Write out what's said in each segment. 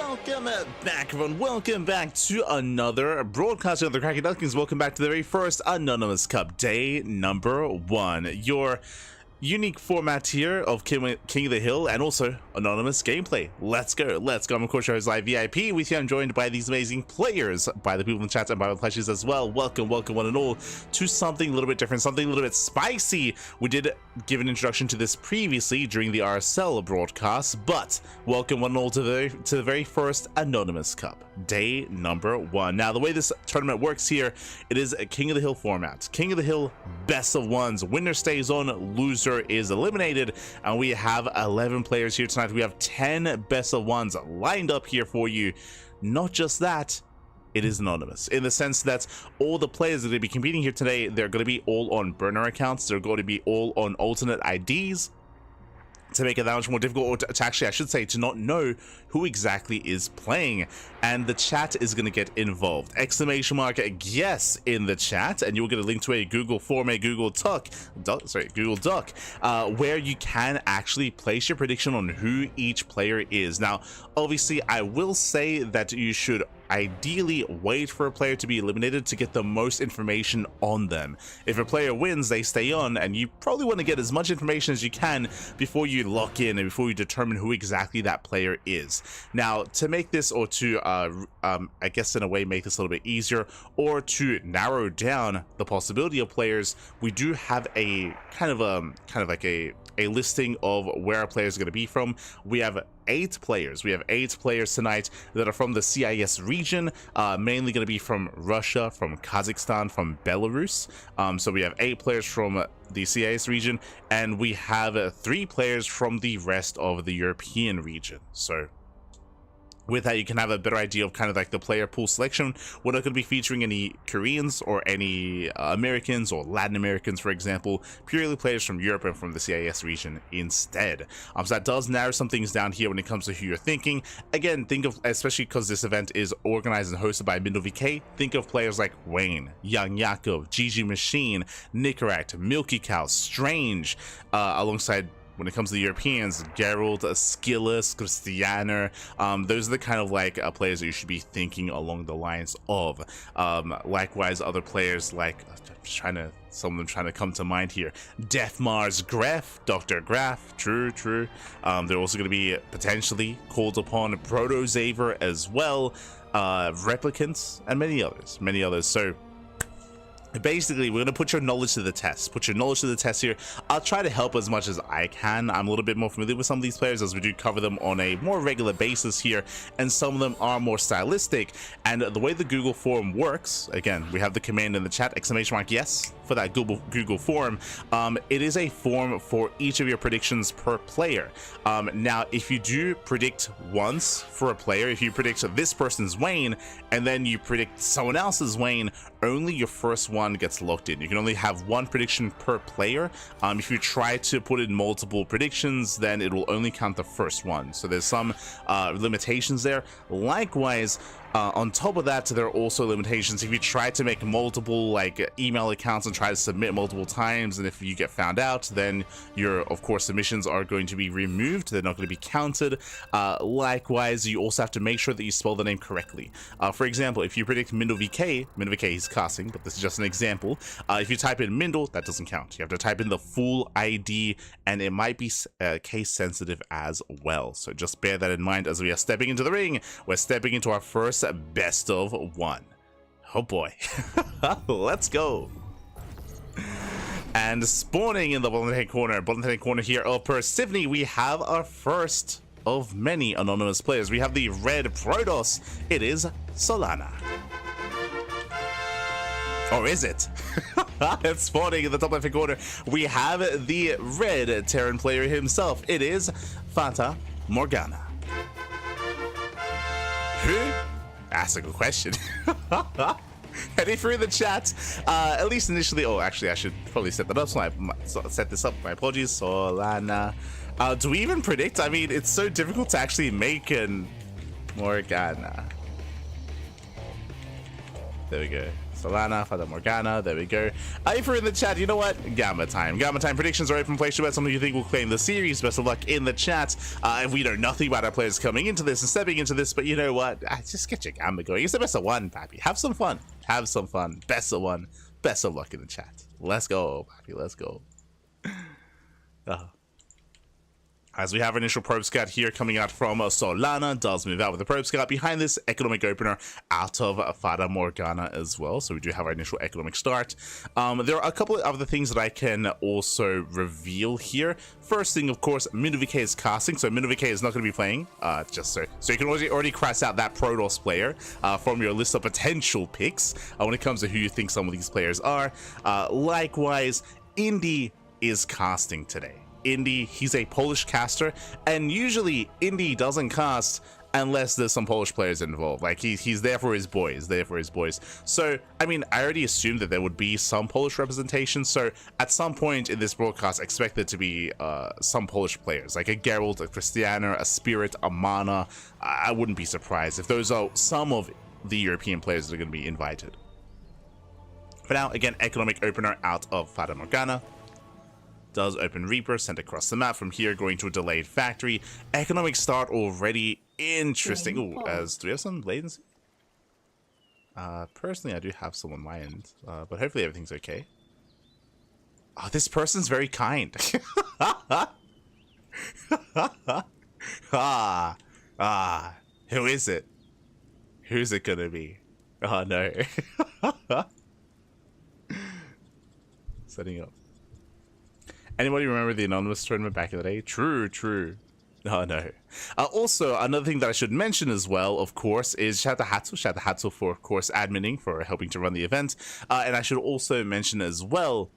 Welcome back, everyone. Welcome back to another broadcast of the CranKy Ducklings. Welcome back to the very first Anonymous Cup, day number 1. Your unique format here of King of the Hill and also anonymous gameplay. Let's go. I'm of course your host Live VIP. With you, I'm joined by these amazing players, by the people in the chat and by the pledges as well. Welcome one and all to something a little bit different, something a little bit spicy. We did give an introduction to this previously during the RSL broadcast, but welcome one and all to the very first Anonymous Cup, day number 1. Now, the way this tournament works here, it is a King of the Hill format. King of the Hill, best of ones. Winner stays on, loser is eliminated, and we have 11 players here tonight. We have 10 best of ones lined up here for you. Not just that, it is anonymous in the sense that all the players that are going to be competing here today, they're going to be all on burner accounts. They're going to be all on alternate IDs to make it that much more difficult, or to actually, I should say, to not know who exactly is playing. And the chat is going to get involved. Exclamation mark yes in the chat, and you'll get a link to a Google form, a Google Doc, where you can actually place your prediction on who each player is. Now, obviously, I will say that you should ideally wait for a player to be eliminated to get the most information on them. If a player wins, they stay on, and you probably want to get as much information as you can before you lock in and before you determine who exactly that player is. Now, to make this, or to I guess in a way make this a little bit easier, or to narrow down the possibility of players, we do have a kind of like a listing of where our players are going to be from. We have 8 players. We have 8 players tonight that are from the CIS region, mainly going to be from Russia, from Kazakhstan, from Belarus. So we have 8 players from the CIS region, and we have 3 players from the rest of the European region. So with that, you can have a better idea of kind of like the player pool selection. We're not going to be featuring any Koreans or any Americans or Latin Americans, for example, purely players from Europe and from the CIS region instead. So that does narrow some things down here when it comes to who you're thinking. Again, think of, especially because this event is organized and hosted by MindoVK, think of players like Wayne, Young Yakov, GG Machine, Nicaract, Milky Cow, Strange, alongside, when it comes to the Europeans, Geralt, Skillus, Christianer. Those are the kind of like players that you should be thinking along the lines of. Likewise, other players like, some of them trying to come to mind here. Death Mars Gref, Dr. Graf, true. They're also going to be potentially called upon Proto Xaver as well, Replicants, and many others. So basically, we're going to put your knowledge to the test. Here. I'll try to help as much as I can. I'm a little bit more familiar with some of these players, as we do cover them on a more regular basis here, and some of them are more stylistic. And the way the Google form works, again, we have the command in the chat, exclamation mark yes for that Google form. It is a form for each of your predictions per player. Now, if you do predict once for a player, if you predict this person's Wayne and then you predict someone else's Wayne, only your first one gets locked in. You can only have one prediction per player. If you try to put in multiple predictions, then it will only count the first one. So there's some limitations there. Likewise, on top of that, there are also limitations if you try to make multiple like email accounts and try to submit multiple times, and if you get found out, then your, of course, submissions are going to be removed. They're not going to be counted. Likewise, you also have to make sure that you spell the name correctly. For example, if you predict MindoVK is casting, but this is just an example. If you type in Mindle, that doesn't count. You have to type in the full ID, and it might be case sensitive as well. So just bear that in mind as we are stepping into the ring. We're stepping into our first best of 1. Oh boy. Let's go. And spawning in the bottom right corner here of Persephone, we have our first of many anonymous players. We have the red Protoss. It is Solana. Or is it? It's spawning in the top left corner. We have the red Terran player himself. It is Fata Morgana. Who? That's a good question. Heading through the chat, at least initially. Oh, actually, I should probably set that up. So I set this up. My apologies. Solana. Do we even predict? I mean, it's so difficult to actually make an Morgana. There we go. Solana, Fata Morgana, there we go. If you're in the chat, you know what? Gamma time. Gamma time predictions are open. Place your bet. Something you think will claim the series. Best of luck in the chat. If we know nothing about our players coming into this and stepping into this, but you know what? Just get your gamma going. It's the best of one, Pappy. Have some fun. Have some fun. Best of one. Best of luck in the chat. Let's go, Pappy. Let's go. As we have an initial probe scout here coming out from Solana, does move out with the probe scout. Behind this, economic opener out of Fata Morgana as well. So we do have our initial economic start. There are a couple of other things that I can also reveal here. First thing, of course, Minuvike is casting. So Minuvike is not going to be playing, just so you can already cross out that Protoss player from your list of potential picks when it comes to who you think some of these players are. Likewise, Indy is casting today. Indy, he's a Polish caster, and usually Indy doesn't cast unless there's some Polish players involved. Like he's there for his boys, So I mean, I already assumed that there would be some Polish representation, so at some point in this broadcast expect there to be some Polish players, like a Geralt, a Christiana, a Spirit, a Mana. I wouldn't be surprised if those are some of the European players that are going to be invited. For now, again, economic opener out of Fata Morgana. Does open Reaper, sent across the map. From here, going to a delayed factory. Economic start already interesting. Ooh, do we have some latency? Personally, I do have some on my end, but hopefully everything's okay. Oh, this person's very kind. Who is it? Who's it gonna be? Oh no. Setting up. Anybody remember the anonymous tournament back in the day? True. Oh no. Also, another thing that I should mention as well, of course, is shout out to Hatsu for, of course, adminning, for helping to run the event. And I should also mention as well,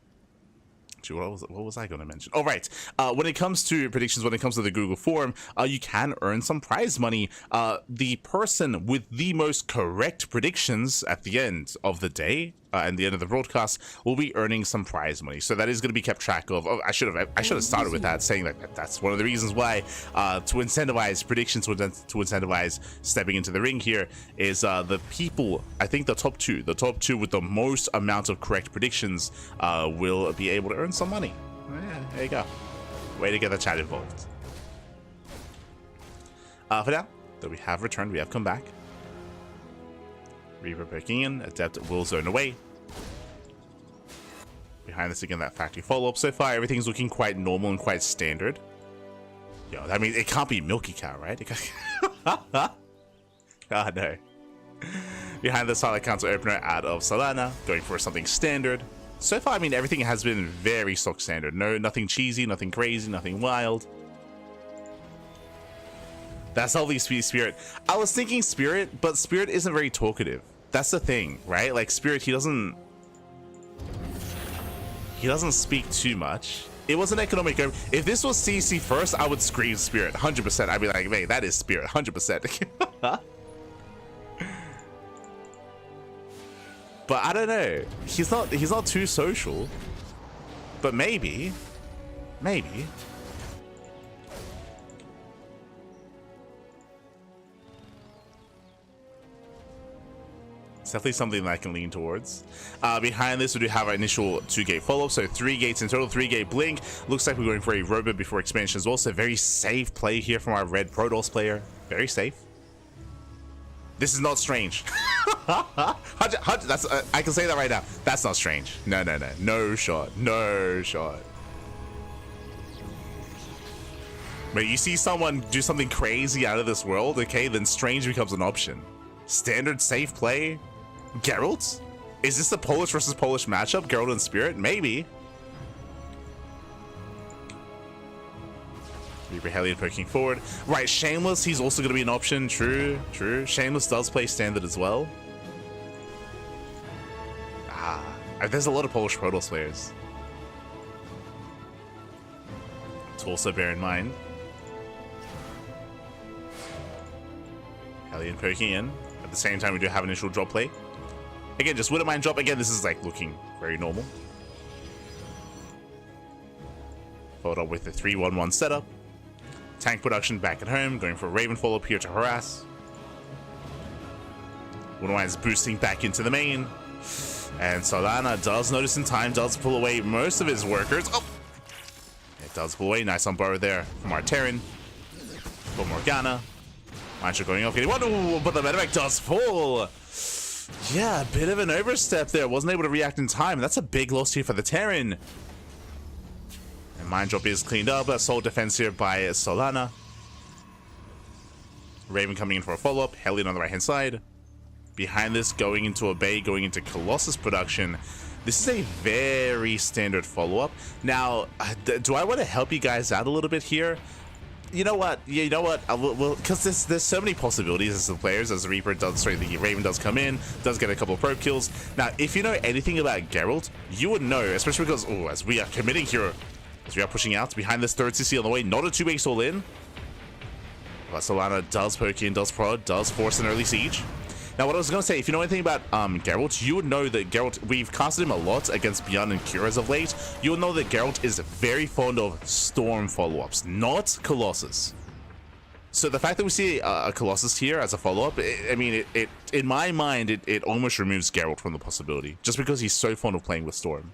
what was I going to mention? Oh, right. When it comes to predictions, when it comes to the Google form, you can earn some prize money. The person with the most correct predictions at the end of the day and the end of the broadcast will be earning some prize money. So that is going to be kept track of. Oh, I should have started with that, saying that that's one of the reasons why to incentivize predictions, to incentivize stepping into the ring here, is the people, I think the top two with the most amount of correct predictions will be able to earn some money. Yeah, there you go. Way to get the chat involved. For now, that we have returned, we have come back. Reaper poking in, Adept will zone away. Behind this again, that factory follow-up. So far, everything's looking quite normal and quite standard. Yo, I mean, it can't be Milky Cow, right? Oh no. Behind the solid counter opener out of Solana, going for something standard. So far, I mean, everything has been very stock standard. Nothing cheesy, nothing crazy, nothing wild. That's all these Spirit. I was thinking Spirit, but Spirit isn't very talkative. That's the thing, right? Like Spirit, he doesn't speak too much. It was an economic. If this was CC first, I would scream Spirit 100%. I'd be like, "Mate, that is Spirit 100%." But I don't know. He's not too social. But maybe. Definitely something that I can lean towards. Behind this, we do have our initial 2-gate follow-up, so 3 gates in total, 3-gate blink. Looks like we're going for a robot before expansion as well, so very safe play here from our red Protoss player. Very safe. This is not strange. That's, I can say that right now. That's not strange. No. No shot. But you see someone do something crazy out of this world, okay, then strange becomes an option. Standard safe play. Geralt? Is this a Polish versus Polish matchup? Geralt and Spirit? Maybe. Reaper Hellion poking forward. Right, Shameless, he's also going to be an option. True. Shameless does play standard as well. There's a lot of Polish Protoss players to also bear in mind. Hellion poking in. At the same time, we do have initial drop play. Again, just wouldn't mind drop. Again, this is like looking very normal. Followed up with the 3-1-1 setup. Tank production back at home, going for a Raven follow up here to harass. Wouldn't mind boosting back into the main. And Solana does notice in time, does pull away most of his workers. Oh! It does pull away. Nice on borrow there from our Terran. For Morgana. Mindshot going off, getting one. Ooh, but the medevac does fall. Yeah, a bit of an overstep there. Wasn't able to react in time. That's a big loss here for the Terran. And Mind Drop is cleaned up. A solid defense here by Solana. Raven coming in for a follow-up. Hellion on the right-hand side. Behind this, going into a bay, going into Colossus production. This is a very standard follow-up. Now, do I want to help you guys out a little bit here? You know what? Yeah, you know what? Because there's so many possibilities as the players, as the Reaper does, sorry, the Raven does come in, does get a couple of probe kills. Now, if you know anything about Geralt, you would know, especially because, oh, as we are committing here, as we are pushing out behind this third CC on the way, not a 2-base all in. But Solana does poke in, does prod, does force an early siege. Now, what I was going to say, if you know anything about Geralt, you would know that Geralt, we've casted him a lot against Beyond and Cure as of late. You will know that Geralt is very fond of Storm follow-ups, not Colossus. So the fact that we see a Colossus here as a follow-up, I mean, it in my mind, it almost removes Geralt from the possibility, just because he's so fond of playing with Storm.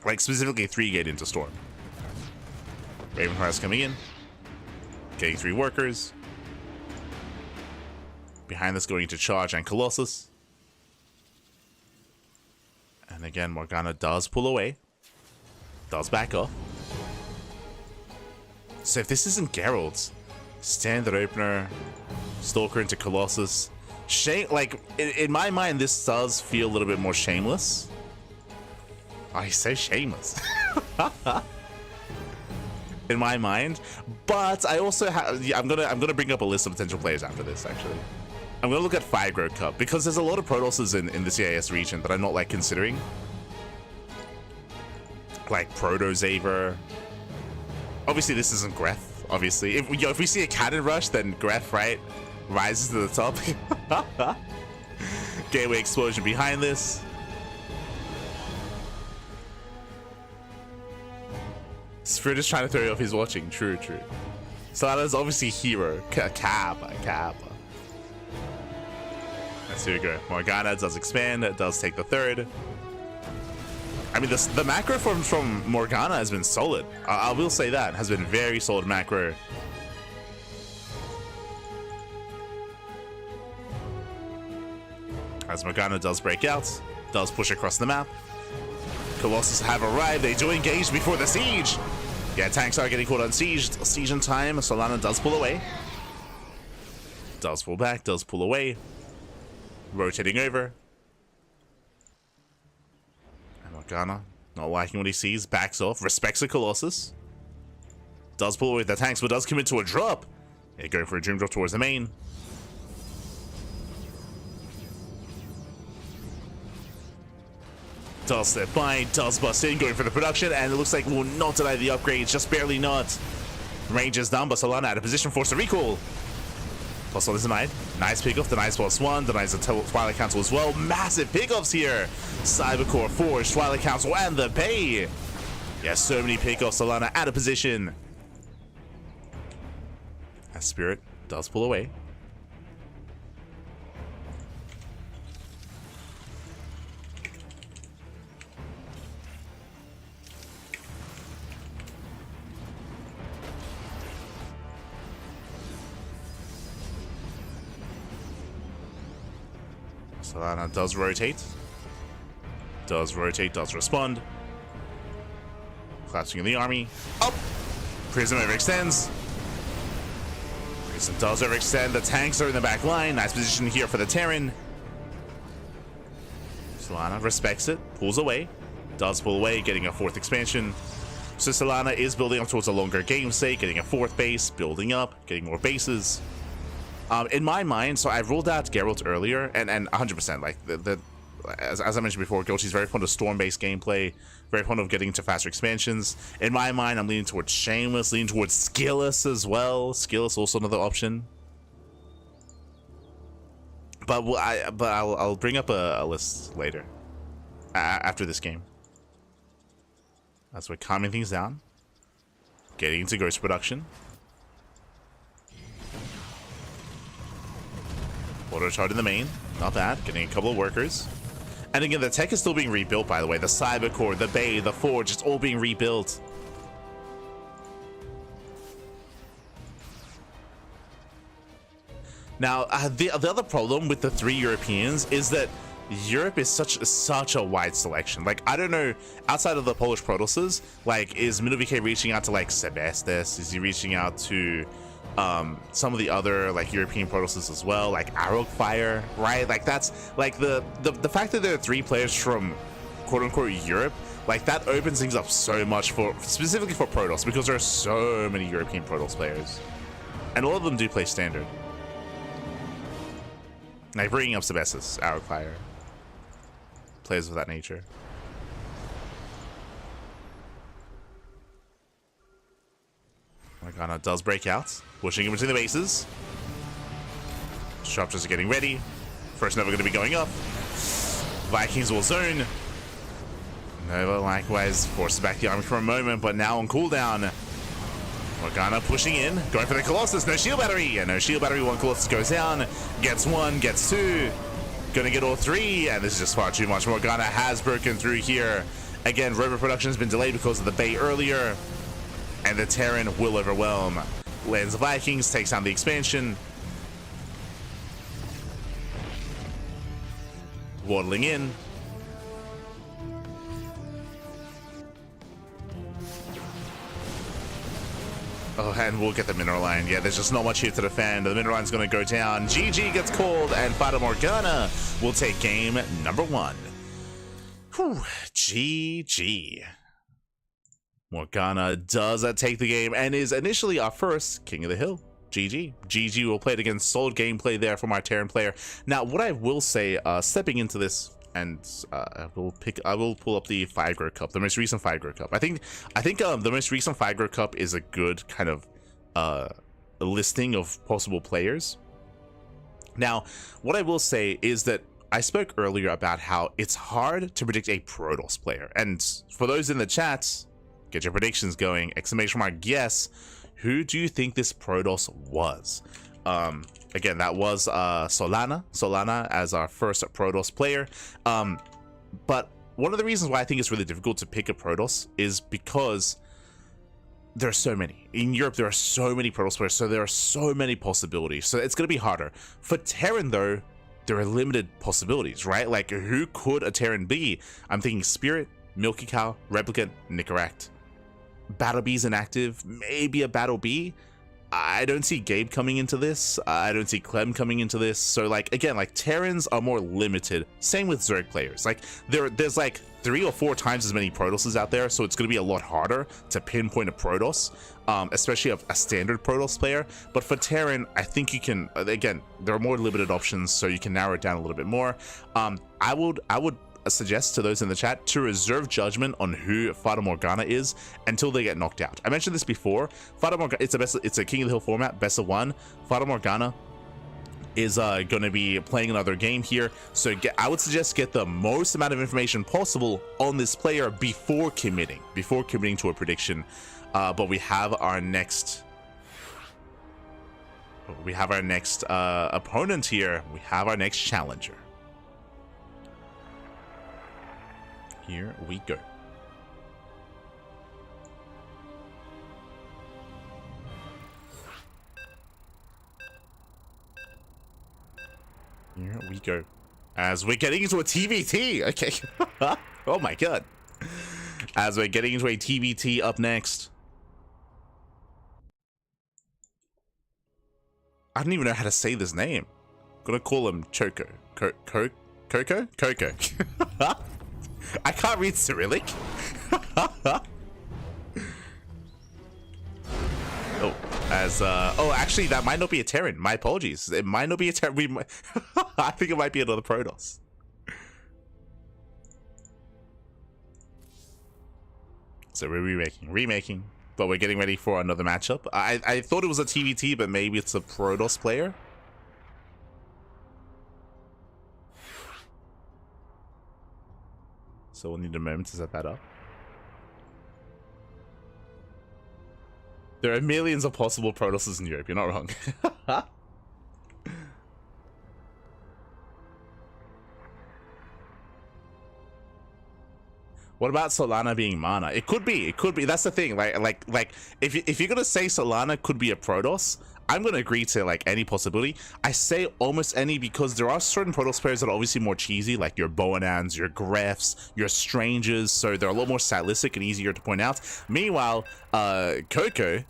Like, specifically 3-gate into Storm. Raven Harass coming in, getting 3 workers. Behind this, going into Charge and Colossus. And again, Morgana does pull away. Does back off. So if this isn't Geralt, standard opener, Stalker into Colossus. Like, in my mind, this does feel a little bit more shameless. Oh, he's so shameless. In my mind. But I also have, I'm gonna bring up a list of potential players after this, actually. I'm gonna look at Fire Growth Cup because there's a lot of Protosses in the CIS region that I'm not like considering. Like Proto Zaver. Obviously, this isn't Gref. Obviously, if we see a Cannon Rush, then Gref, right, rises to the top. Gateway Explosion behind this. Spirit is trying to throw you off. He's watching. True, true. Solana's obviously hero. Kappa. Here we go. Morgana does expand, does take the third. I mean, the macro from Morgana has been solid. I will say that. Has been very solid macro. As Morgana does break out, does push across the map. Colossus have arrived. They do engage before the siege. Yeah, tanks are getting caught on siege. Siege in time. Solana does pull away. Does pull back, does pull away. Rotating over. And Morgana, not liking what he sees, backs off, respects the Colossus. Does pull away the tanks, but does commit to a drop. They go for a Dream Drop towards the main. Does step by, does bust in, going for the production, and it looks like will not deny the upgrades, just barely not. Range is down, but Solana out of position, forced a recall. Plus one is denied. Nice pickoff, denies +1, denies the Twilight Council as well. Massive pickoffs here. Cybercore, Forge, Twilight Council, and the Bay. Yeah, so many pickoffs. Solana out of position. As Spirit does pull away. Solana does rotate. Does rotate, does respond. Collapsing in the army. Up! Prism overextends. Prism does overextend. The tanks are in the back line. Nice position here for the Terran. Solana respects it. Pulls away. Does pull away, getting a 4th expansion. So Solana is building up towards a longer game state, getting a 4th base, building up, getting more bases. In my mind, so I ruled out Geralt earlier, and 100%, like, as I mentioned before, Gilchi's very fond of storm-based gameplay, very fond of getting into faster expansions. In my mind, I'm leaning towards Shameless, leaning towards Skilless as well. Skilless also another option. But I'll bring up a list later, after this game. As we're calming things down, getting into Ghost production. Auto charge in the main, not bad. Getting a couple of workers. And again, the tech is still being rebuilt, by the way. The cyber core, the bay, the forge, it's all being rebuilt. Now, the other problem with the 3 Europeans is that Europe is such a wide selection. Like, I don't know, outside of the Polish Protosses, like, is Minowike reaching out to, like, Sebestes? Is he reaching out to some of the other, like, European Protosses as well, like Arrowfire, right? Like, that's, like, the fact that there are 3 players from quote-unquote Europe, like, that opens things up so much for, specifically for Protoss, because there are so many European Protoss players. And all of them do play Standard. Like, bringing up Sebestes, Arrowfire, players of that nature. Morgana does break out, pushing him between the bases. Sharpshoots are getting ready. First Nova going to be going up. Vikings will zone. Nova likewise forces back the army for a moment, but now on cooldown. Morgana pushing in, going for the Colossus. No shield battery. Yeah, no shield battery. 1 Colossus goes down. Gets 1, gets 2. Gonna get all 3, and this is just far too much. Morgana has broken through here. Again, robot production has been delayed because of the Bay earlier, and the Terran will overwhelm. Lands the Vikings, takes down the expansion. Waddling in. Oh, and we'll get the Mineral Line. Yeah, there's just not much here to defend. The Mineral Line's going to go down. GG gets called, and Fata Morgana will take game number 1. Whew, GG. Morgana does take the game and is initially our first King of the Hill. GG. GG will play it against solid gameplay there from our Terran player. Now, what I will say, stepping into this, and I will pull up the Figro Cup, the most recent Figro Cup. I think the most recent Figro Cup is a good kind of listing of possible players. Now, what I will say is that I spoke earlier about how it's hard to predict a Protoss player, and for those in the chat, get your predictions going. Exclamation mark guess. Who do you think this Protoss was? Again, that was Solana as our first Protoss player. But one of the reasons why I think it's really difficult to pick a Protoss is because there are so many. In Europe, there are so many Protoss players, so there are so many possibilities. So it's going to be harder. For Terran, though, there are limited possibilities, right? Like, who could a Terran be? I'm thinking Spirit, Milky Cow, Replicant, Nicaract. Battle B's inactive, maybe a Battle B. I don't see Gabe coming into this. I don't see Clem coming into this. So, like, again, like, Terrans are more limited. Same with Zerg players. Like, there's like 3 or 4 times as many Protosses out there, so it's going to be a lot harder to pinpoint a Protoss, especially a standard Protoss player. But for Terran, I think you can, again, there are more limited options, so you can narrow it down a little bit more. I would suggest to those in the chat to reserve judgment on who Fata Morgana is until they get knocked out. I mentioned this before. Fata Morgana, it's a King of the Hill format, best of 1. Fata Morgana is going to be playing another game here, so I would suggest get the most amount of information possible on this player before committing to a prediction. But we have our next opponent here. We have our next challenger. Here we go. Here we go. As we're getting into a TBT. Okay. Oh my god. As we're getting into a TBT up next. I don't even know how to say this name. I'm gonna call him Choco. Coco? I can't read Cyrillic. Oh, actually, that might not be a Terran. My apologies. It might not be a Terran. I think it might be another Protoss. So we're remaking, but we're getting ready for another matchup. I thought it was a TVT, but maybe it's a Protoss player. So we'll need a moment to set that up. There are millions of possible Protosses in Europe, you're not wrong. What about Solana being mana? It could be. It could be. That's the thing. Like if you're gonna say Solana could be a Protoss, I'm gonna agree to like any possibility. I say almost any because there are certain Protoss players that are obviously more cheesy, like your Boanans, your Grefs, your Strangers. So they're a lot more stylistic and easier to point out. Meanwhile, Coco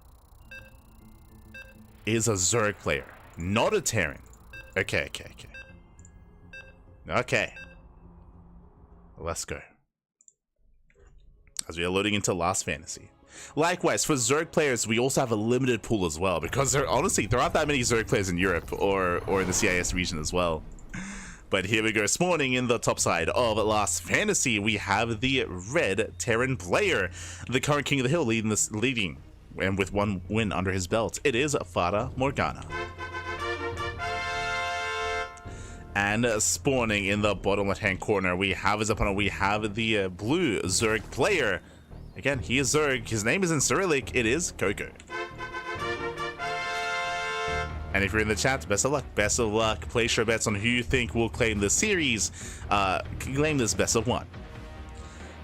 is a Zerg player, not a Terran. Okay. Let's go. As we are loading into Last Fantasy. Likewise, for Zerg players, we also have a limited pool as well, because there aren't that many Zerg players in Europe or in the CIS region as well. But here we go, spawning in the top side of Last Fantasy, we have the red Terran player, the current King of the Hill, leading, and with 1 win under his belt. It is Fata Morgana. And spawning in the bottom left-hand corner, we have his opponent. We have the blue Zerg player. Again, he is Zerg. His name is in Cyrillic. It is Coco. And if you're in the chat, best of luck. Best of luck. Place your bets on who you think will claim the series. Claim this best of 1.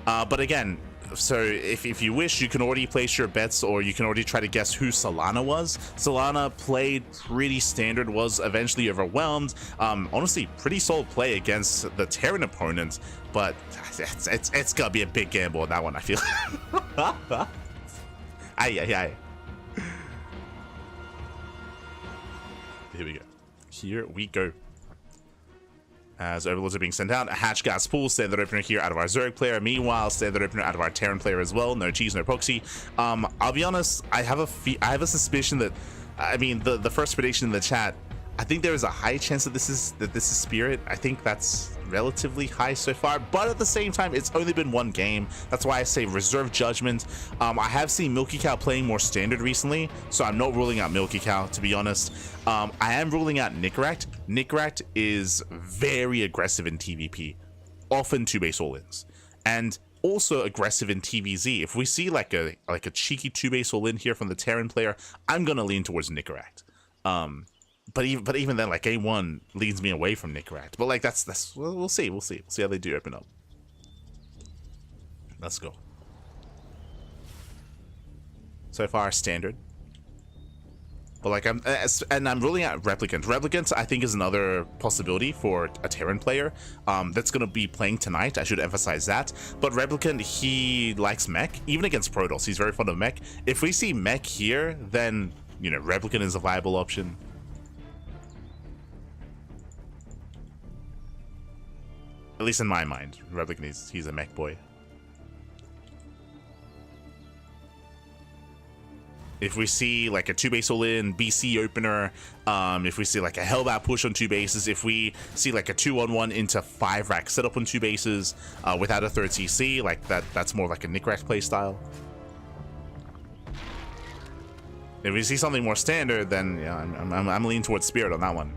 But again, so if you wish, you can already place your bets, or you can already try to guess who Solana was. Solana played pretty standard, was eventually overwhelmed. Honestly, pretty solid play against the Terran opponent, but it's gonna be a big gamble on that one, I feel. Aye. Here we go. Here we go. As overlords are being sent out, a hatch gas pool, standard opener here out of our Zerg player. Meanwhile, standard opener out of our Terran player as well. No cheese, no proxy. I'll be honest, I have a suspicion that, I mean, the first prediction in the chat, I think there is a high chance that this is Spirit. I think that's relatively high so far, but at the same time, it's only been 1 game. That's why I say reserve judgment. I have seen Milky Cow playing more standard recently, so I'm not ruling out Milky Cow, to be honest. I am ruling out Nickract. Nickract is very aggressive in TVP, often 2-base all-ins, and also aggressive in TVZ. If we see like a cheeky 2-base all-in here from the Terran player, I'm gonna lean towards Nickract. But even then, like, game 1 leads me away from Nickract. But like that's we'll see how they do open up. Let's go. So far, standard. But like I'm ruling out Replicant. Replicant, I think, is another possibility for a Terran player that's gonna be playing tonight. I should emphasize that. But Replicant, he likes mech, even against Protoss. He's very fond of mech. If we see mech here, then you know Replicant is a viable option. At least in my mind, Replicant, he's a mech boy. If we see like a 2-base all-in, BC opener, if we see like a Hellbat push on 2 bases, if we see like a 2-on-1 into 5-rack setup on 2 bases without a 3rd CC, like that's more like a Nickract play style. If we see something more standard, then yeah, I'm leaning towards Spirit on that one.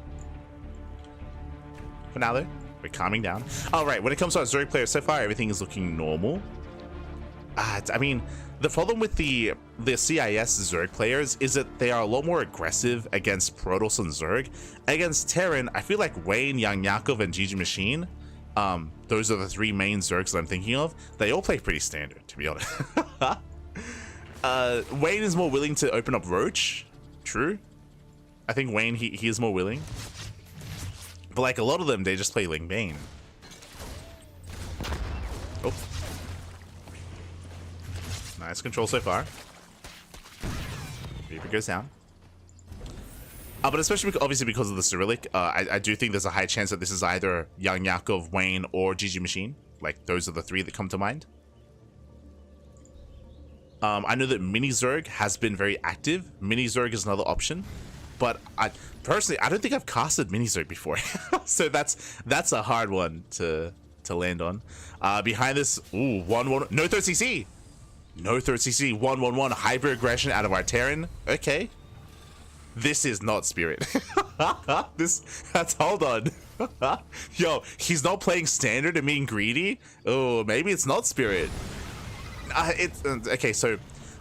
For now though, we're calming down. All right, when it comes to our Zerg players, so far everything is looking normal. I mean, the problem with the CIS Zerg players is that they are a lot more aggressive against Protoss and Zerg. Against Terran, I feel like Wayne, Young Yakov, and GG Machine, those are the 3 main Zergs that I'm thinking of. They all play pretty standard, to be honest. Wayne is more willing to open up Roach. True. I think Wayne, he is more willing. But like a lot of them, they just play Ling Bane. Oh. Nice control so far. Reaper goes down. But especially obviously because of the Cyrillic, I do think there's a high chance that this is either Young Yakov, Wayne, or GG Machine. Like those are the 3 that come to mind. I know that Mini Zerg has been very active. Mini Zerg is another option. But personally, I don't think I've casted Mini Zerg before. So that's a hard one to land on. Behind this, ooh, 1-1, no 3rd CC. No 3rd CC, 1-1-1, hyper aggression out of our Terran. Okay. This is not Spirit. Hold on. Yo, he's not playing standard and being greedy. Oh, maybe it's not Spirit. Okay, so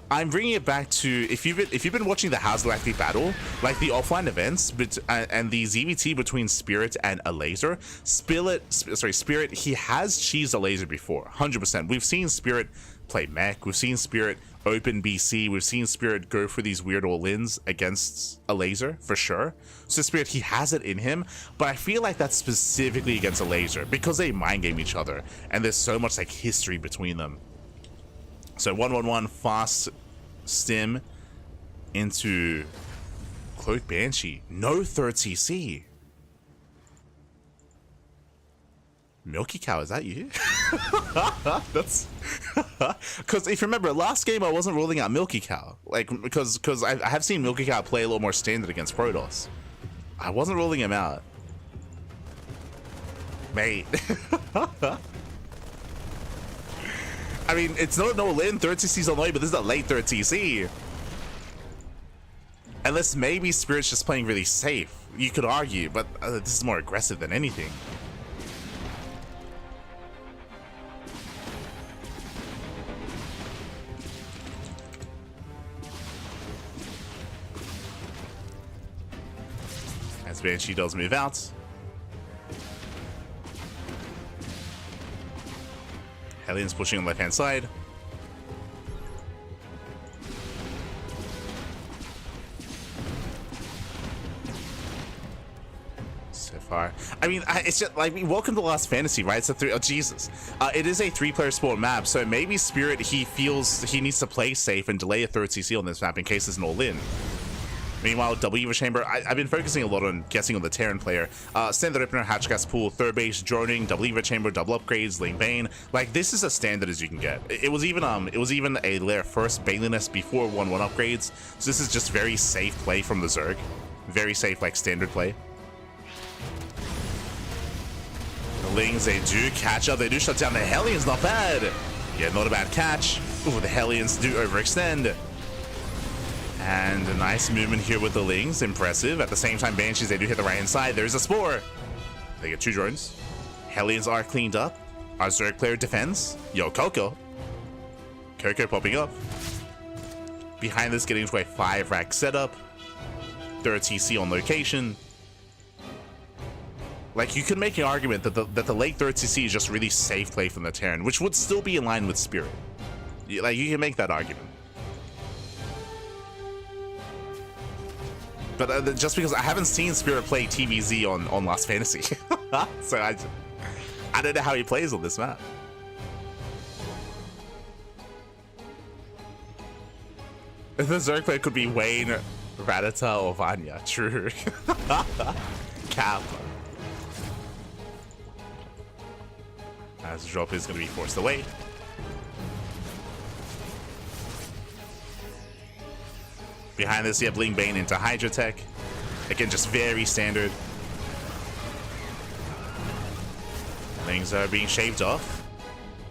I'm bringing it back to if you've been watching the House Galactic battle, like the offline events, and the ZVT between Spirit and a laser. Spirit, he has cheesed a laser before, 100%. We've seen Spirit play mech, we've seen Spirit open BC, we've seen Spirit go for these weird all-ins against a laser for sure. So Spirit, he has it in him, but I feel like that's specifically against a laser because they mind game each other, and there's so much like history between them. So 1-1-1 fast stim into Cloak Banshee. No third CC. Milky Cow, is that you? That's because if you remember last game I wasn't ruling out Milky Cow, like because I have seen Milky Cow play a little more standard against Protoss. I wasn't ruling him out, mate. I mean, it's no lane, third CC's on the way, but this is a late third CC. Unless maybe Spirit's just playing really safe. You could argue, but this is more aggressive than anything. As Banshee does move out. Hellions pushing on the left-hand side. So far, I mean, it's just like, welcome to Lost Fantasy, right? It's a three. Oh Jesus! It is a three-player sport map, so maybe Spirit he feels he needs to play safe and delay a third CC on this map in case it's an all-in. Meanwhile, double Eva Chamber, I've been focusing a lot on guessing on the Terran player. Standard opener, Hatchgas pool, third base, droning, double Eva Chamber, double upgrades, Ling Bane. Like, this is as standard as you can get. It was even a layer first Baneliness before 1-1 upgrades. So this is just very safe play from the Zerg. Very safe, like standard play. The Lings, they do catch up, they do shut down the Hellions, not bad. Yeah, not a bad catch. Ooh, the Hellions do overextend. And a nice movement here with the Lings, impressive. At the same time, Banshees, they do hit the right-hand side. There's a Spore. They get 2 drones. Hellions are cleaned up. Our Zerg player defends. Yo, Coco. Coco popping up. Behind this, getting into a 5-rack setup. Third TC on location. Like, you could make an argument that the late third TC is just really safe play from the Terran, which would still be in line with Spirit. Like, you can make that argument. But just because I haven't seen Spirit play TVZ on Lost Fantasy. So I don't know how he plays on this map. The Zerg player could be Wayne, Radata, or Vanya. True. Cap. As the drop is going to be forced away. Behind this, you have Ling Bane into Hydra Tech. Again, just very standard. Lings are being shaved off.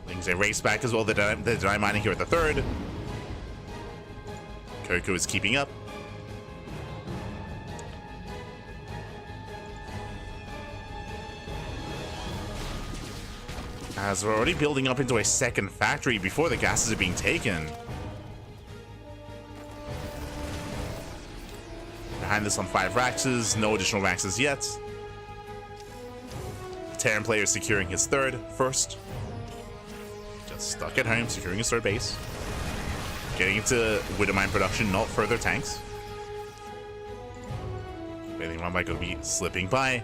Lings are race back as well. They're deny mining here at the third. Coco is keeping up. As we're already building up into a second factory before the gases are being taken. Behind this on 5 Raxes, no additional Raxes yet. Terran player securing his third first. Just stuck at home, securing his third base. Getting into Widowmine production, not further tanks. Waiting one by going to be slipping by.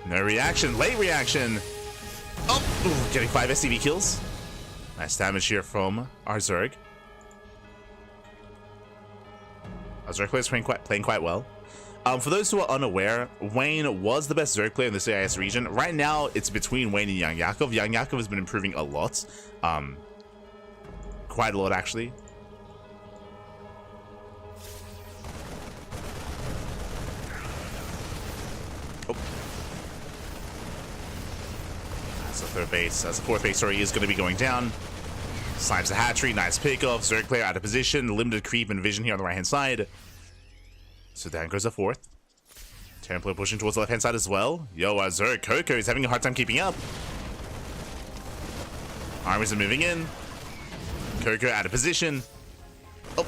No reaction, late reaction. Oh, ooh, getting 5 SCV kills. Nice damage here from our Zerg. Zerg player is playing quite well. For those who are unaware, Wayne was the best Zerg player in the CIS region. Right now, it's between Wayne and Young Yakov. Young Yakov has been improving a lot. Quite a lot, actually. Oh. That's the third base. That's the fourth base, sorry, is going to be going down. Snipes the hatchery, nice pickoff. Zerg player out of position, limited creep and vision here on the right hand side. So down goes the fourth. Terran player pushing towards the left hand side as well. Yo, Zerg Coco is having a hard time keeping up. Armies are moving in. CranKy out of position. Oh.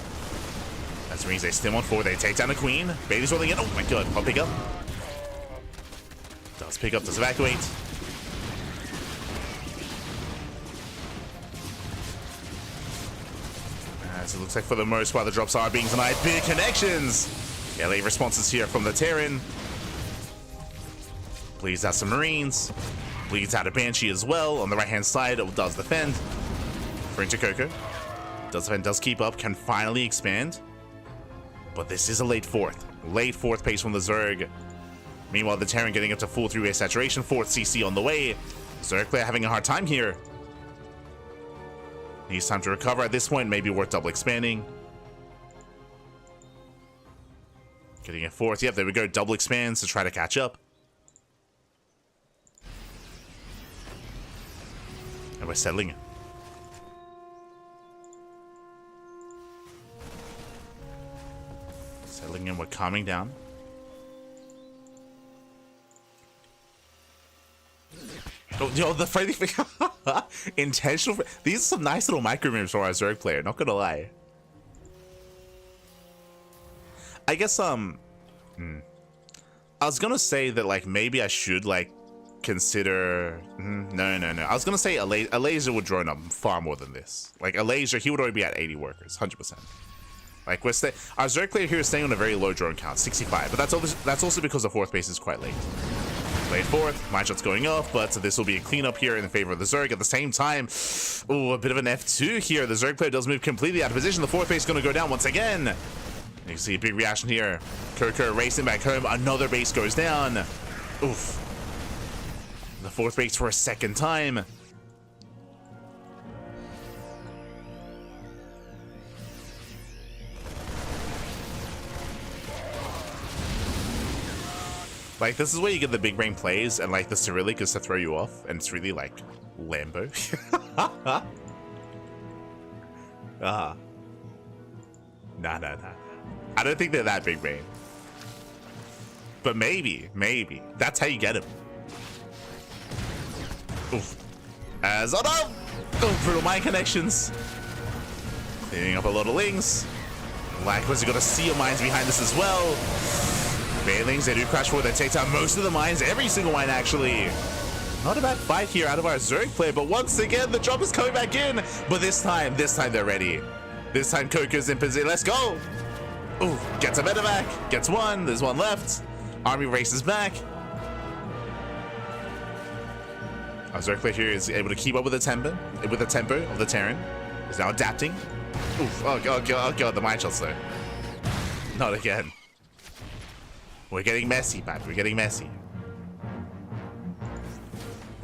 That's means they stim on forward. They take down the queen. Bailey's rolling in. Oh my god. I'll pick up. Does pick up. Does evacuate. As it looks like for the most part the drops are being denied. Big connections. Yeah, late responses here from the Terran. Bleeds out some Marines. Bleeds out a Banshee as well. On the right-hand side, it does defend. For into CranKy. Does defend, does keep up, can finally expand. But this is a late fourth. Late fourth pace from the Zerg. Meanwhile, the Terran getting up to full 3-way saturation. Fourth CC on the way. Zerg player having a hard time here. Needs time to recover at this point. Maybe worth double expanding. Getting a fourth. Yep, there we go. Double expands to try to catch up. And we're settling it. Settling in, we're calming down. Oh, yo, the fighting intentional. These are some nice little micro moves for our Zerg player, not gonna lie. I guess I was gonna say that like maybe I should like consider no. I was gonna say a laser would drone up far more than this. Like a laser, he would already be at 80 workers, 100%. Like our Zerg player here is staying on a very low drone count, 65, but that's also because the fourth base is quite late. Late fourth, mine shot's going off, but this will be a cleanup here in the favor of the Zerg. At the same time, oh, a bit of an F2 here. The Zerg player does move completely out of position. The fourth base is going to go down once again. You can see a big reaction here. CranKy racing back home. Another base goes down. Oof. The fourth base for a second time. Like, this is where you get the big brain plays, and like the Cyrillic is to throw you off, and it's really like Lambo. Nah. I don't think they're that big brain. But maybe. That's how you get him. Oof. As, oh no! Oh, brutal mind connections. Cleaning up a lot of lings. Likewise, you got a sea of mines behind this as well. Bailings, they do crash forward, they take down most of the mines, every single mine actually. Not a bad fight here out of our Zerg player, but once again, the drop is coming back in. But this time they're ready. This time CranKy's in position, let's go. Ooh, gets a medevac, gets one, there's one left. Army races back. Our Zerg player here is able to keep up with the tempo of the Terran. Is now adapting. Oof, oh god, the mine shots though. Not again. We're getting messy, Pat. We're getting messy.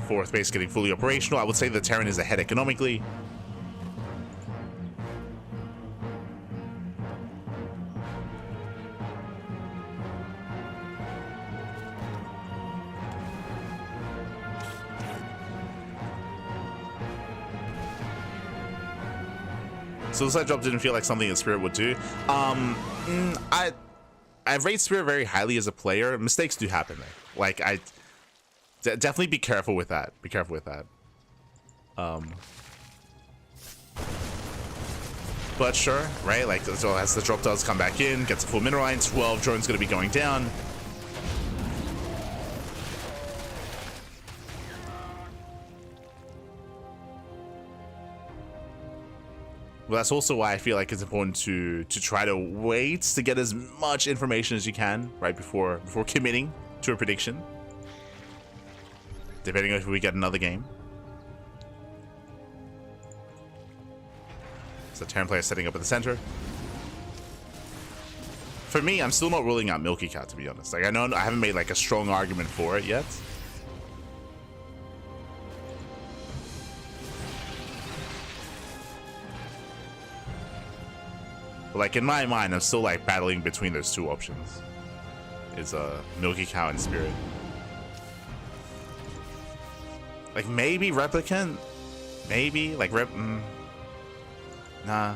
Fourth base getting fully operational. I would say the Terran is ahead economically. Suicide drop didn't feel like something that Spirit would do. I rate Spirit very highly as a player. Mistakes do happen there. Like definitely be careful with that. Be careful with that. But sure, right? Like so as the drop does come back in, gets a full mineral line, 12 drones going to be going down. Well, that's also why I feel like it's important to try to wait to get as much information as you can right before committing to a prediction. Depending on if we get another game. So Terran player setting up at the center. For me, I'm still not ruling out Milky Cat, to be honest. Like I know I haven't made like a strong argument for it yet. Like in my mind, I'm still like battling between those two options. Is Milky Cow and Spirit. Like maybe Replicant, maybe like nah.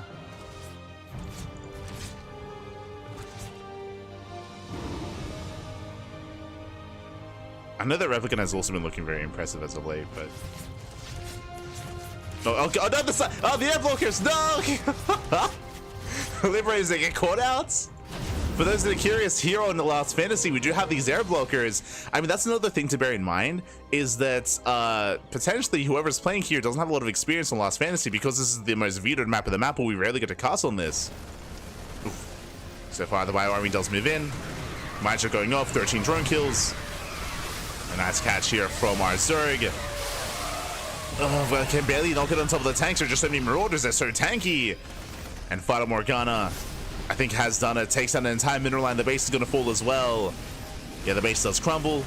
I know that Replicant has also been looking very impressive as of late, but Oh, oh, no, the side. Oh, the air blockers. No. Liberators, they get caught out. For those that are curious, here on the Last Fantasy, we do have these air blockers. I mean, that's another thing to bear in mind, is that potentially whoever's playing here doesn't have a lot of experience on Last Fantasy, because this is the most vetoed map of the map, but we rarely get to cast on this. Oof. So far, the Bio Army does move in. Mines are going off, 13 drone kills. A nice catch here from our Zerg. Oh, well, can barely knock it on top of the tanks. There are just so many Marauders, they're so tanky. And Fata Morgana, I think, has done it. Takes down an entire mineral line. The base is going to fall as well. Yeah, the base does crumble.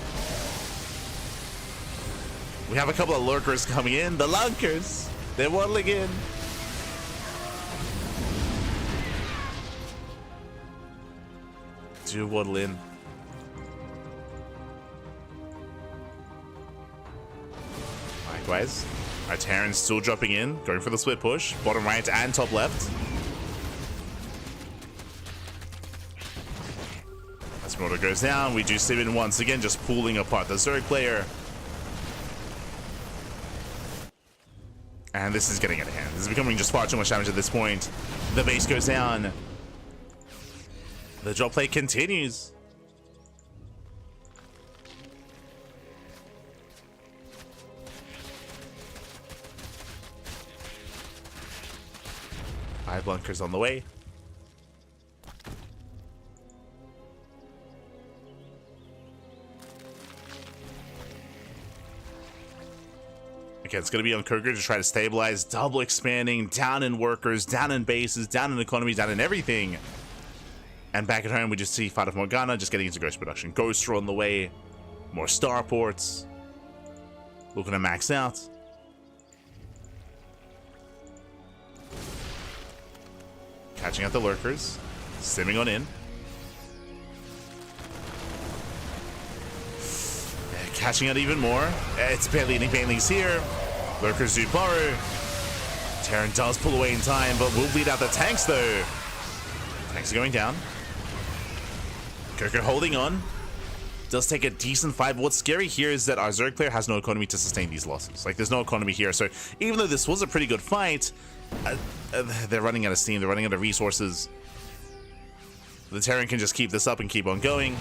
We have a couple of lurkers coming in. The lunkers, they're waddling in. Do waddle in. Likewise, our Terran's still dropping in, going for the split push. Bottom right and top left. As Marauder goes down, we do see him once again, just pulling apart the Zerg player. And this is getting out of hand. This is becoming just far too much damage at this point. The base goes down. The drop play continues. Five bunkers on the way. Okay, it's going to be on Kurger to try to stabilize. Double expanding, down in workers, down in bases, down in economy, down in everything. And back at home, we just see Fata Morgana just getting into ghost production. Ghoster on the way. More starports. Looking to max out. Catching out the lurkers. Simming on in. Catching out even more. It's barely any banelings here. Lurkers do borrow. Terran does pull away in time, but will bleed out the tanks though. Tanks are going down. Kirker holding on. Does take a decent fight, but what's scary here is that our Zerg player has no economy to sustain these losses. Like, there's no economy here, so even though this was a pretty good fight, they're running out of steam, they're running out of resources. The Terran can just keep this up and keep on going.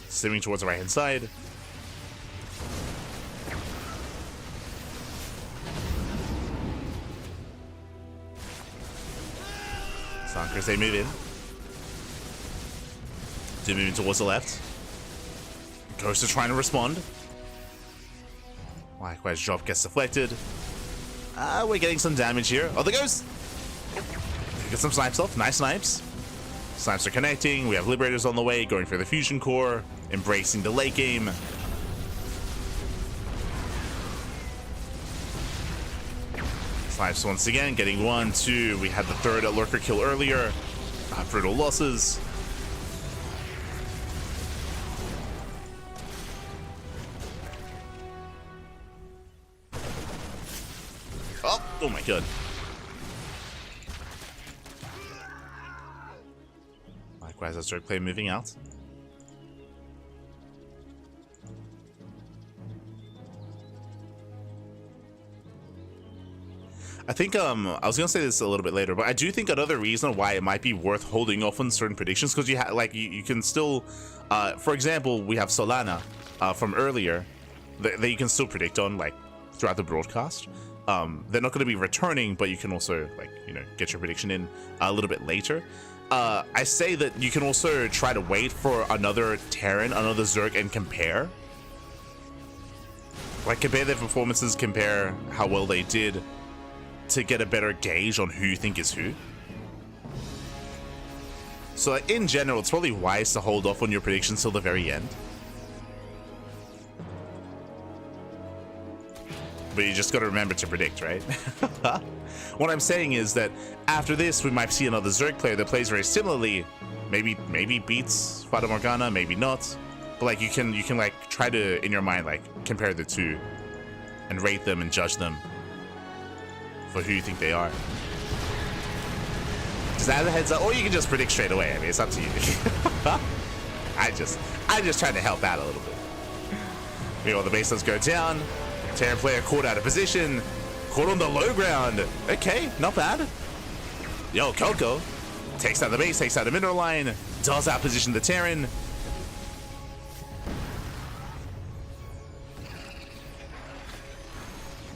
Simming towards the right-hand side. Sonkers, they move in. Do move in towards the left. Ghost is trying to respond. Likewise, drop gets deflected. We're getting some damage here. Oh, the Ghost! Get some snipes off. Nice snipes. Snipes are connecting. We have Liberators on the way, going for the Fusion Core, embracing the late game. Snipes once again, getting 1, 2. We had the third Lurker kill earlier. Brutal losses. Oh my god. Likewise, I start play moving out. I think I was gonna say this a little bit later, but I do think another reason why it might be worth holding off on certain predictions, because you can still, for example, we have Solana from earlier that you can still predict on like throughout the broadcast. They're not going to be returning, but you can also, like, you know, get your prediction in a little bit later. I say that you can also try to wait for another Terran, another Zerg, and compare. Like, compare their performances, compare how well they did, to get a better gauge on who you think is who. So, like, in general, it's probably wise to hold off on your predictions till the very end. But you just got to remember to predict, right? What I'm saying is that after this, we might see another Zerg player that plays very similarly. Maybe beats Fata Morgana, maybe not. But like you can like try to, in your mind, like compare the two and rate them and judge them for who you think they are. Just as a heads up, or you can just predict straight away. I mean, it's up to you. I just trying to help out a little bit. Meanwhile, the base does go down. Terran player caught out of position. Caught on the low ground. Okay, not bad. Yo, Coco takes out the base, takes out the mineral line, does outposition the Terran.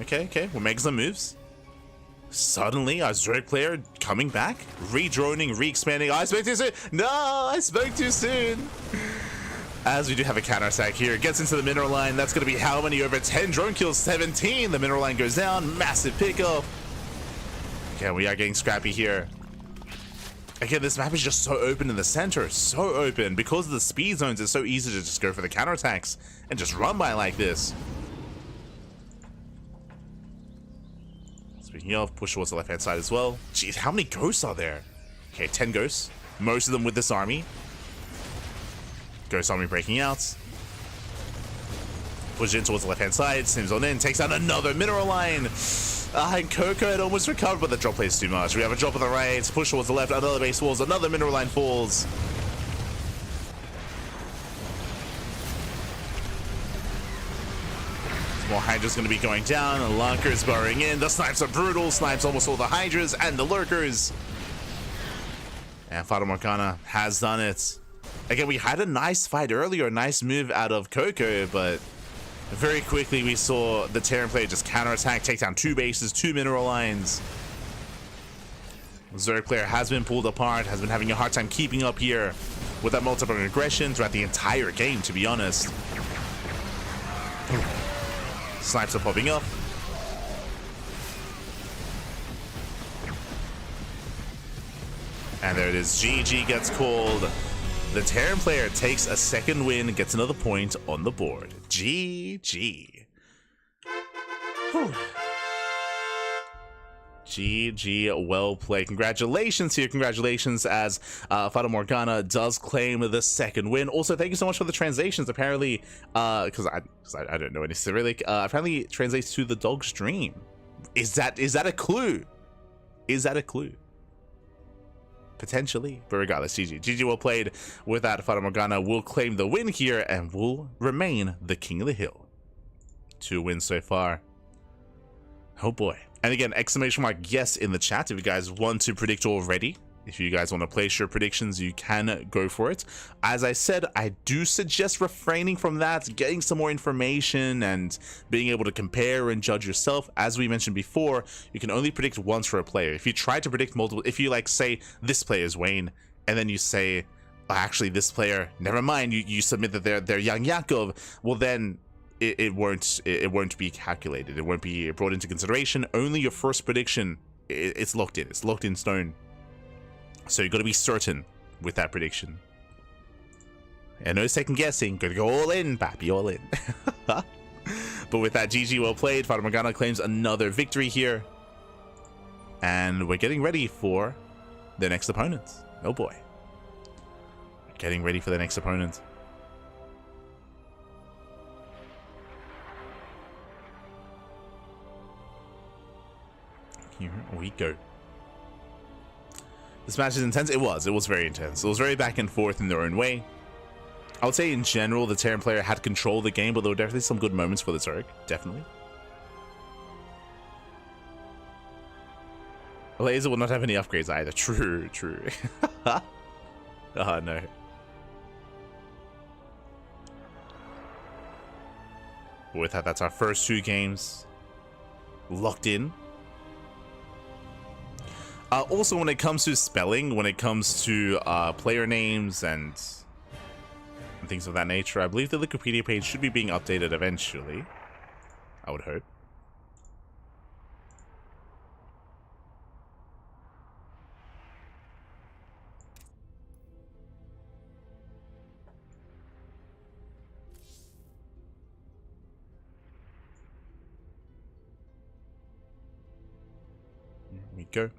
Okay, we're making some moves. Suddenly, our Zerg player coming back, re-droning, re-expanding. I spoke too soon. No, I spoke too soon. As we do have a counterattack here, gets into the mineral line. That's going to be how many? Over 10 drone kills, 17. The mineral line goes down. Massive pickup. Okay, we are getting scrappy here. Again, this map is just so open in the center. So open. Because of the speed zones, it's so easy to just go for the counterattacks and just run by like this. Speaking of, push towards the left-hand side as well. Jeez, how many ghosts are there? Okay, 10 ghosts. Most of them with this army. Ghost army breaking out. Push in towards the left-hand side. Sims on in. Takes out another mineral line. And Coco had almost recovered, but the drop plays too much. We have a drop on the right. Push towards the left. Another base falls. Another mineral line falls. More Hydras going to be going down, and Lurkers burrowing in. The snipes are brutal. Snipes almost all the Hydras and the Lurkers. And Fata Morgana has done it. Again, we had a nice fight earlier, a nice move out of Coco, but very quickly we saw the Terran player just counterattack, take down 2 bases, 2 mineral lines. Zerg player has been pulled apart, has been having a hard time keeping up here with that multiple aggression throughout the entire game, to be honest. Snipes are popping up. And there it is. GG gets called. The Terran player takes a second win, gets another point on the board. GG. Whew. GG, well played. Congratulations here. Congratulations as Fata Morgana does claim the second win. Also, thank you so much for the translations. Apparently, because I don't know any Cyrillic, apparently it translates to the dog's dream. Is that a clue? Is that a clue? Potentially. But regardless, GG well played. With that, Fata Morgana will claim the win here and will remain the king of the hill. 2 wins so far. Oh boy. And again, exclamation mark yes in the chat if you guys want to predict already. If you guys want to place your predictions, you can go for it. As I said, I do suggest refraining from that, getting some more information and being able to compare and judge yourself. As we mentioned before, you can only predict once for a player. If you try to predict multiple, if you like say this player is Wayne, and then you say, oh, actually this player, never mind, you submit that they're young Yakov, well then it won't be calculated. It won't be brought into consideration. Only your first prediction, it's locked in. It's locked in stone. So you got to be certain with that prediction. And no second guessing. Got to go all in, papi, all in. But with that, GG well played. Fata Morgana claims another victory here. And we're getting ready for the next opponent. Oh boy. We're getting ready for the next opponent. Here we go. This match is intense. It was very intense. It was very back and forth in their own way. I would say in general the Terran player had control of the game, but there were definitely some good moments for the Zerg. Definitely. Laser will not have any upgrades either. True. Oh no. With that, that's our first 2 games locked in. Also, when it comes to spelling, when it comes to player names and things of that nature, I believe the Wikipedia page should be being updated eventually. I would hope. Here we go.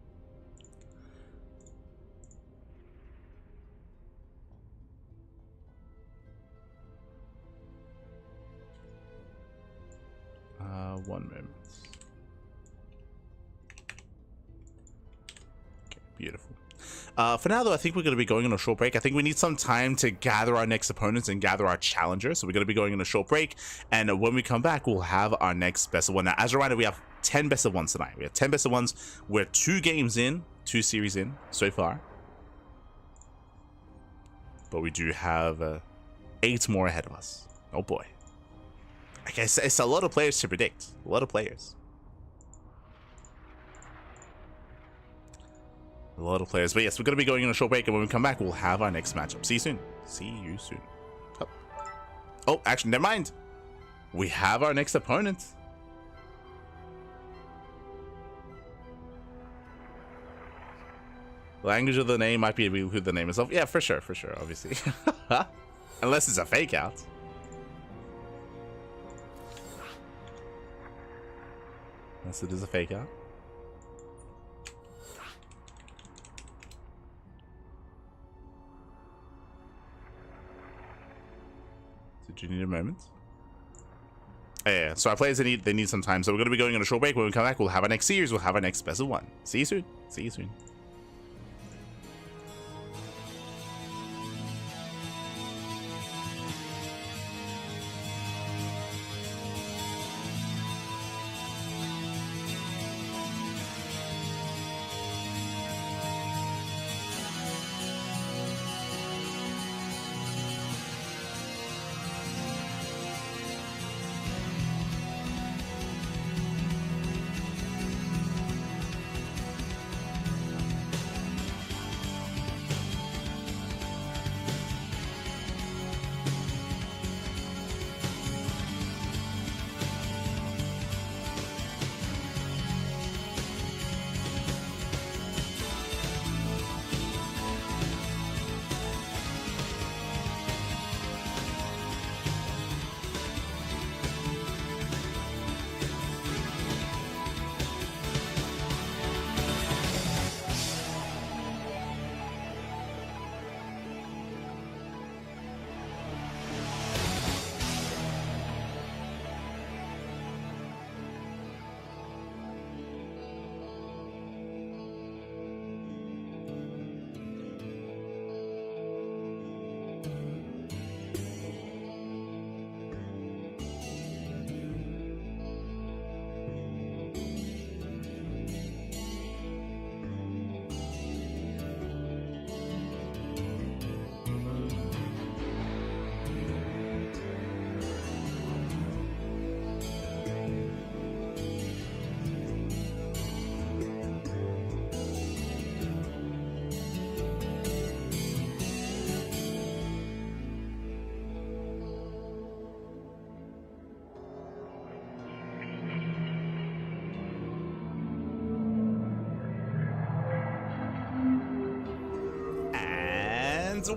One moment. Okay. Beautiful. For now, though, I think we're going to be going on a short break. I think we need some time to gather our next opponents and gather our challengers. So we're going to be going on a short break. And when we come back, we'll have our next best of one. Now, as a reminder, we have 10 best of ones tonight. We have 10 best of ones. We're 2 games in, 2 series in so far. But we do have 8 more ahead of us. Oh, boy. I guess it's a lot of players to predict. A lot of players. A lot of players. But yes, we're going to be going on a short break, and when we come back, we'll have our next matchup. See you soon. See you soon. Oh, actually, never mind. We have our next opponent. Language of the name might be who the name is of. Yeah, for sure, obviously. Unless it's a fake out. Unless it is a fake out. Do you need a moment? Yeah, so our players, they need some time. So we're going to be going on a short break. When we come back, we'll have our next series. We'll have our next best of one. See you soon. See you soon.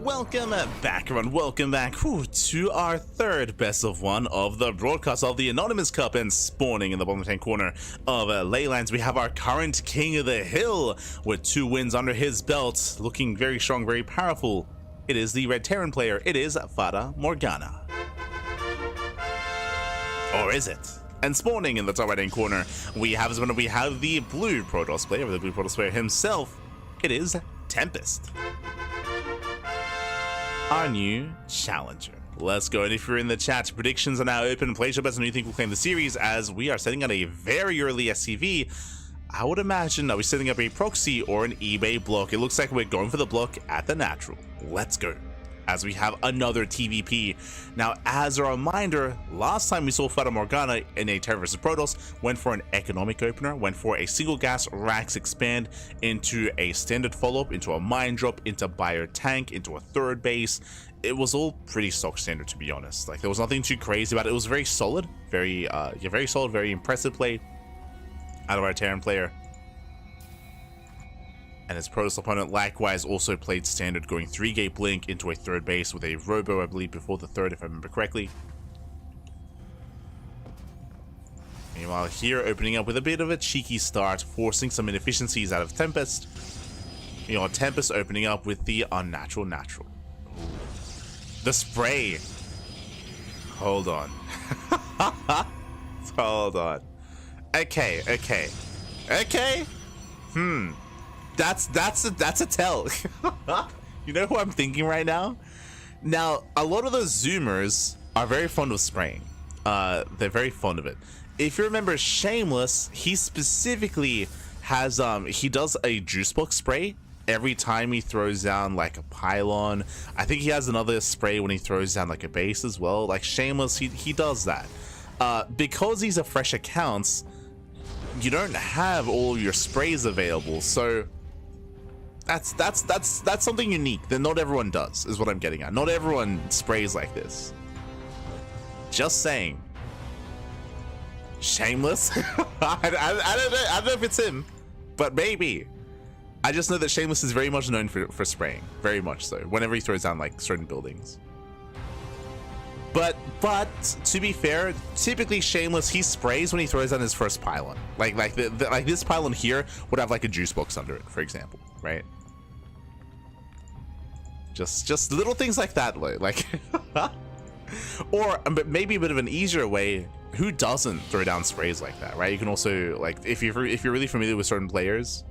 Welcome back, everyone. Welcome back to our third best of one of the broadcast of the Anonymous Cup, and spawning in the bottom left-hand corner of Leylands, we have our current King of the Hill with 2 wins under his belt, looking very strong, very powerful. It is the Red Terran player. It is Fata Morgana. Or is it? And spawning in the top right-hand corner, we have the blue Protoss player, the blue Protoss player himself. It is Tempest, our new challenger. Let's go. And if you're in the chat, predictions are now open. Place your bets on who you think will claim the series, as we are setting out a very early SCV. I would imagine that we're setting up a proxy or an eBay block. It looks like we're going for the block at the natural. Let's go, as we have another TVP. Now, as a reminder, last time we saw Fata Morgana in a Terra vs Protoss went for an economic opener, went for a single gas Rax expand into a standard follow-up, into a mine drop, into bio tank, into a third base. It was all pretty stock standard, to be honest. Like, there was nothing too crazy about it. It was very solid, very solid, very impressive play out of our Terran player. And his Protoss opponent likewise also played standard, going 3-gate blink into a third base with a robo, I believe, before the third, if I remember correctly. Meanwhile, here opening up with a bit of a cheeky start, forcing some inefficiencies out of Tempest. Tempest opening up with the unnatural natural. The spray. Hold on. Hold on. Okay. That's a tell. You know who I'm thinking right now? Now, a lot of those Zoomers are very fond of spraying. They're very fond of it. If you remember Shameless, he specifically has he does a juice box spray every time he throws down like a pylon. I think he has another spray when he throws down like a base as well. Like Shameless, he does that. Because these are fresh accounts, you don't have all your sprays available, so that's something unique that not everyone does, is what I'm getting at. Not everyone sprays like this. Just saying. Shameless? I don't know if it's him, but maybe. I just know that Shameless is very much known for spraying, very much so, whenever he throws down like certain buildings. But to be fair, typically Shameless, he sprays when he throws down his first pylon. Like this pylon here would have like a juice box under it, for example, right? Just little things like that, like or maybe a bit of an easier way. Who doesn't throw down sprays like that, right? You can also, like, if you're really familiar with certain players,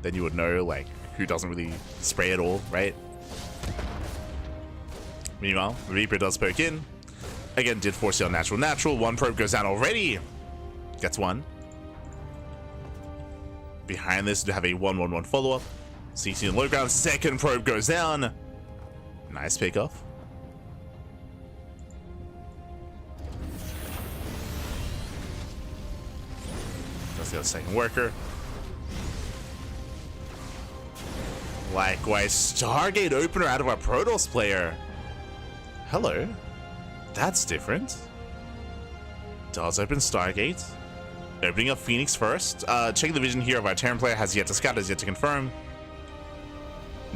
then you would know like who doesn't really spray at all, right? Meanwhile, the Reaper does poke in. Again, did force you on natural. One probe goes down already. Gets one. Behind this, to have a 1-1-1 follow-up. CC in low ground. Second probe goes down. Nice pick off. Let's get a second worker. Likewise, Stargate opener out of our Protoss player. Hello. That's different. Does open Stargate. Opening up Phoenix first. Checking the vision here of our Terran player. Has yet to scout, has yet to confirm.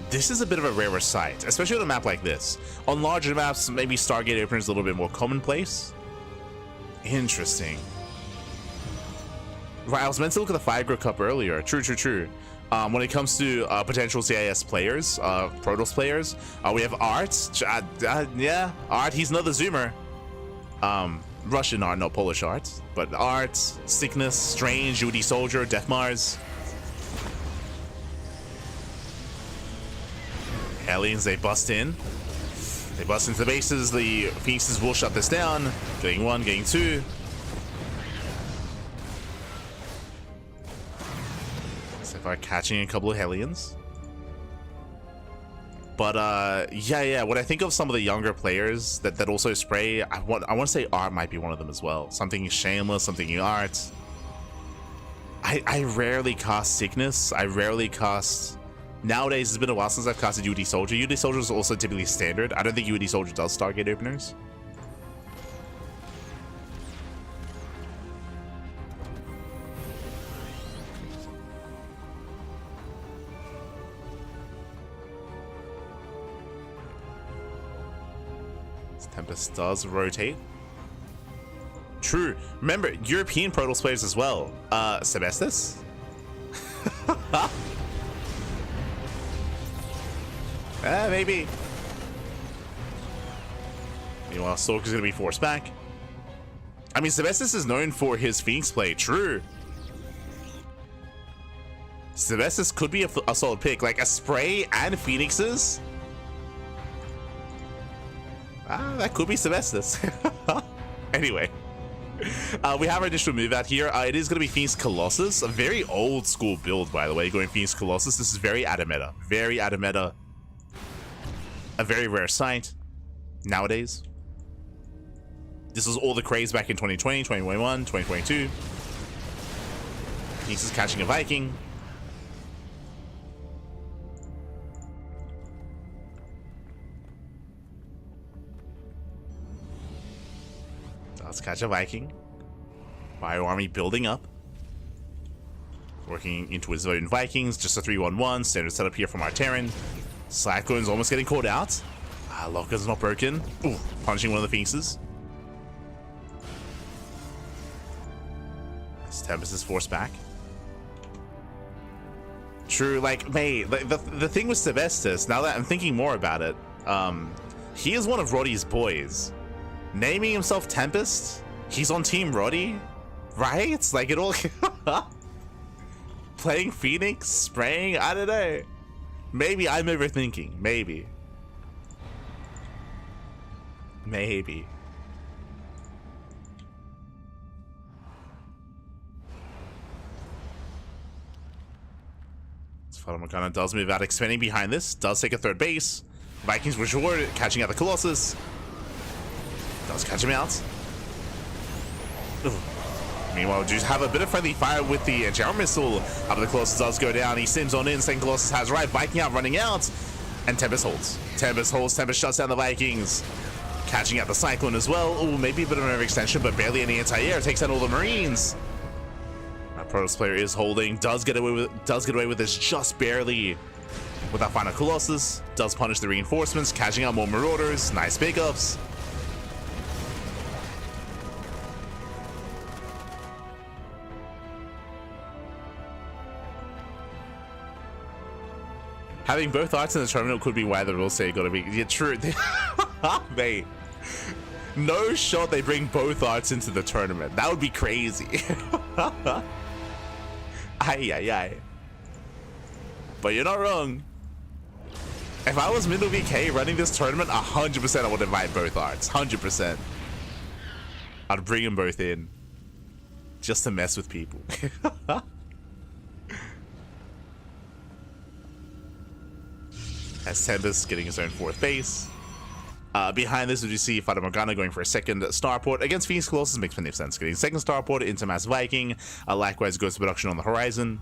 This is a bit of a rarer sight, especially on a map like this. On larger maps, maybe Stargate opener is a little bit more commonplace. Interesting. Right, I was meant to look at the Fire Cup earlier. True. When it comes to potential CIS players, Protoss players, we have Art. Yeah, Art, he's another Zoomer. Russian Art, not Polish Art. But Art, Sickness, Strange, UD Soldier, Death Mars. Aliens, they bust in. They bust into the bases. The Phoenixes will shut this down. Getting one, getting two. Are catching a couple of Hellions. But yeah, when I think of some of the younger players that want spray, I want to say Art might be one of them as well. Something Shameless, something Art. I rarely cast Sickness. I rarely cast. Nowadays, it's been a while since I've casted UD Soldier. UD Soldier is also typically standard. I don't think UD Soldier does Stargate openers. Tempest does rotate. True. Remember, European Protoss players as well. Sebestus? Maybe. Meanwhile, Stalker's gonna be forced back. I mean, Sebestus is known for his Phoenix play. True. Sebestus could be a solid pick. Like, a spray and Phoenixes? That could be Sebestus. Anyway, we have our initial move out here. It is going to be Phoenix Colossus, a very old school build, by the way, going Phoenix Colossus. This is very out of meta. Very out of meta. A very rare sight nowadays. This was all the craze back in 2020, 2021, 2022. Phoenix is catching a Viking. Let's catch a Viking. Bio army building up. Working into his own Vikings. Just a 3-1-1. Standard setup here from our Terran. Slackgone's almost getting caught out. Locker's not broken. Ooh, punching one of the Phoenixes. This Tempest is forced back. True, like, mate, the thing with Sebestus, now that I'm thinking more about it, he is one of Roddy's boys. Naming himself Tempest, he's on Team Roddy, right? It's like it all. playing Phoenix, spraying, I don't know. Maybe I'm overthinking, maybe. Maybe. Morgana does move out, expanding behind this, does take a third base. Vikings reward catching out the Colossus. Does catch him out. Ugh. Meanwhile, just have a bit of friendly fire with the Jarrow missile. After the Colossus does go down, he sims on in, saying Colossus has right, Viking out, running out. And Tempest holds. Tempest holds, Tempest shuts down the Vikings. Catching out the Cyclone as well. Oh, maybe a bit of an overextension, but barely any anti-air. Takes out all the Marines. Protoss player is holding, does get away with this just barely with that final Colossus, does punish the reinforcements, catching out more Marauders, nice pickups. Having both arts in the terminal could be why the rules say you gotta be, yeah, true. Mate, no shot they bring both arts into the tournament. That would be crazy. Aye, aye, aye. But you're not wrong. If I was middle VK running this tournament, 100% I would invite both arts. 100%. I'd bring them both in. Just to mess with people. As Tempest getting his own fourth base. Behind this, would you see Fata Morgana going for a second starport against Phoenix Colossus? Makes plenty of sense. Getting second starport into Mass Viking. Likewise, goes to production on the horizon.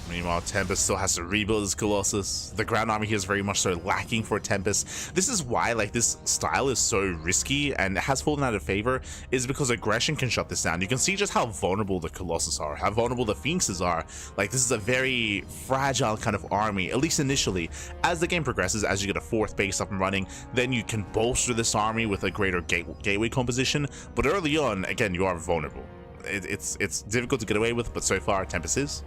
Meanwhile, Tempest still has to rebuild his Colossus. The ground army here is very much so lacking for Tempest. This is why, like, this style is so risky and has fallen out of favor, is because aggression can shut this down. You can see just how vulnerable the Colossus are, how vulnerable the Phoenixes are. Like, this is a very fragile kind of army, at least initially. As the game progresses, as you get a fourth base up and running, then you can bolster this army with a greater gateway composition. But early on, again, you are vulnerable. It's difficult to get away with, but so far, Tempest is.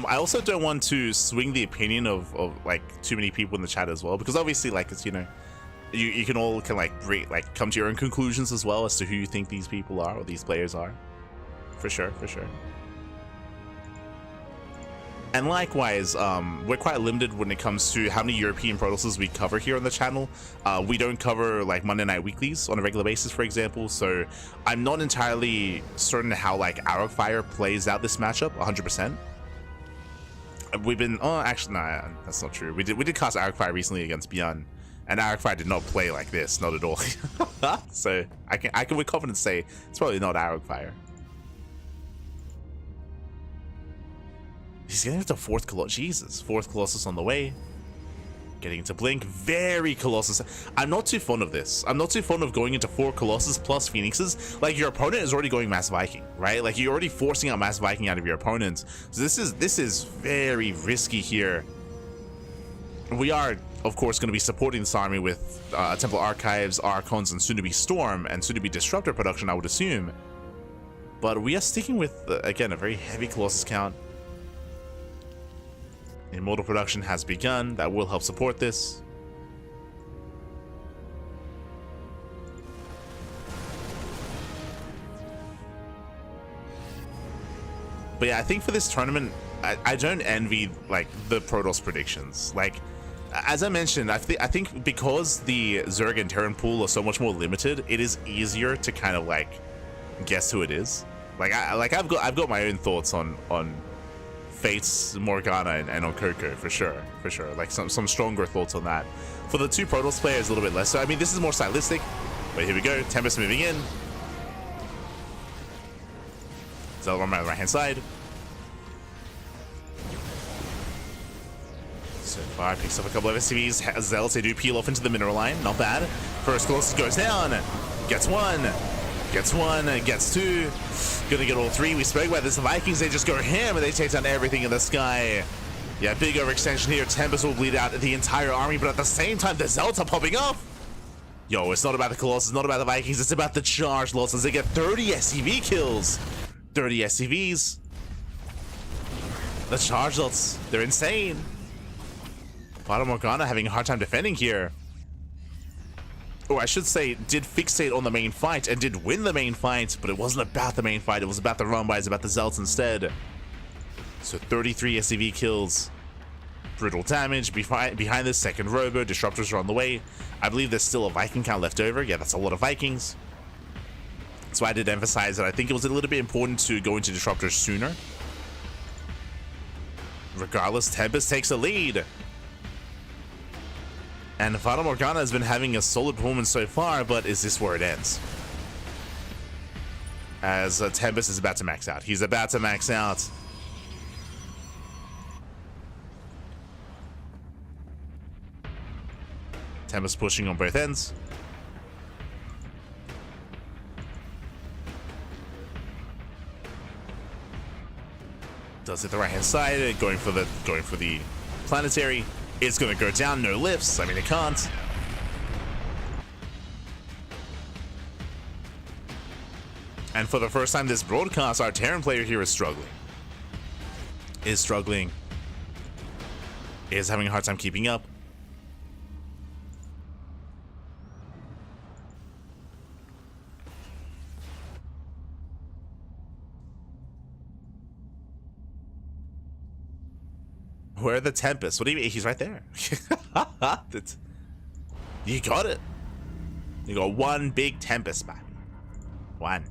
I also don't want to swing the opinion of like too many people in the chat as well, because obviously, like, it's, you know, you can all come to your own conclusions as well as to who you think these people are or these players are. For sure, for sure. And likewise, we're quite limited when it comes to how many European protosses we cover here on the channel. We don't cover like Monday Night Weeklies on a regular basis, for example, so I'm not entirely certain how like Arcfire plays out this matchup 100%. We've been, oh, actually, nah, that's not true. We did cast Arcfire recently against Beyond, and Arcfire did not play like this, not at all. So I can with confidence say it's probably not Arcfire. He's getting into fourth Colossus. Jesus, fourth Colossus on the way. Getting into Blink, very Colossus. I'm not too fond of this. I'm not too fond of going into 4 Colossus plus Phoenixes. Like, your opponent is already going Mass Viking, right? Like, you're already forcing out Mass Viking out of your opponents. So this is very risky here. We are, of course, going to be supporting this army with Templar Archives, Archons, and soon to be Storm, and soon to be Disruptor production, I would assume. But we are sticking with, again, a very heavy Colossus count. Immortal production has begun. That will help support this. But yeah, I think for this tournament, I don't envy like the Protoss predictions. Like, as I mentioned, I think because the Zerg and Terran pool are so much more limited, it is easier to kind of like guess who it is. Like I've got my own thoughts on Fates, Morgana, and on Coco for sure. Like some stronger thoughts on that. For the 2 Protoss players, a little bit less. So I mean, this is more stylistic. But here we go. Tempest moving in. Zealot on the right hand side. So far, picks up a couple of SCVs. Zealots, they do peel off into the mineral line. Not bad. First Colossus goes down. Gets one. Gets one, gets two. Gonna get all three. We spoke about this. The Vikings, they just go ham and they take down everything in the sky. Yeah, big overextension here. Tempest will bleed out the entire army, but at the same time, the Zealots are popping off. Yo, it's not about the Colossus, not about the Vikings. It's about the Charge Lots as they get 30 SCV kills. 30 SCVs. The Charge Lots, they're insane. Fata Morgana having a hard time defending here. Or I should say, did fixate on the main fight and did win the main fight, but it wasn't about the main fight. It was about the run-bys, about the Zealots instead. So 33 SCV kills. Brutal damage behind this second robo. Disruptors are on the way. I believe there's still a Viking count left over. Yeah, that's a lot of Vikings. So I did emphasize that I think it was a little bit important to go into Disruptors sooner. Regardless, Tempest takes a lead. And Fata Morgana has been having a solid performance so far, but is this where it ends? As Tempest is about to max out. He's about to max out. Tempest pushing on both ends. Does hit the right hand side, going for the planetary. It's gonna go down, no lifts. I mean, it can't. And for the first time this broadcast, our Terran player here is struggling. Is having a hard time keeping up. Where are the Tempests? What do you mean? He's right there. You got it. You got one big Tempest back. One.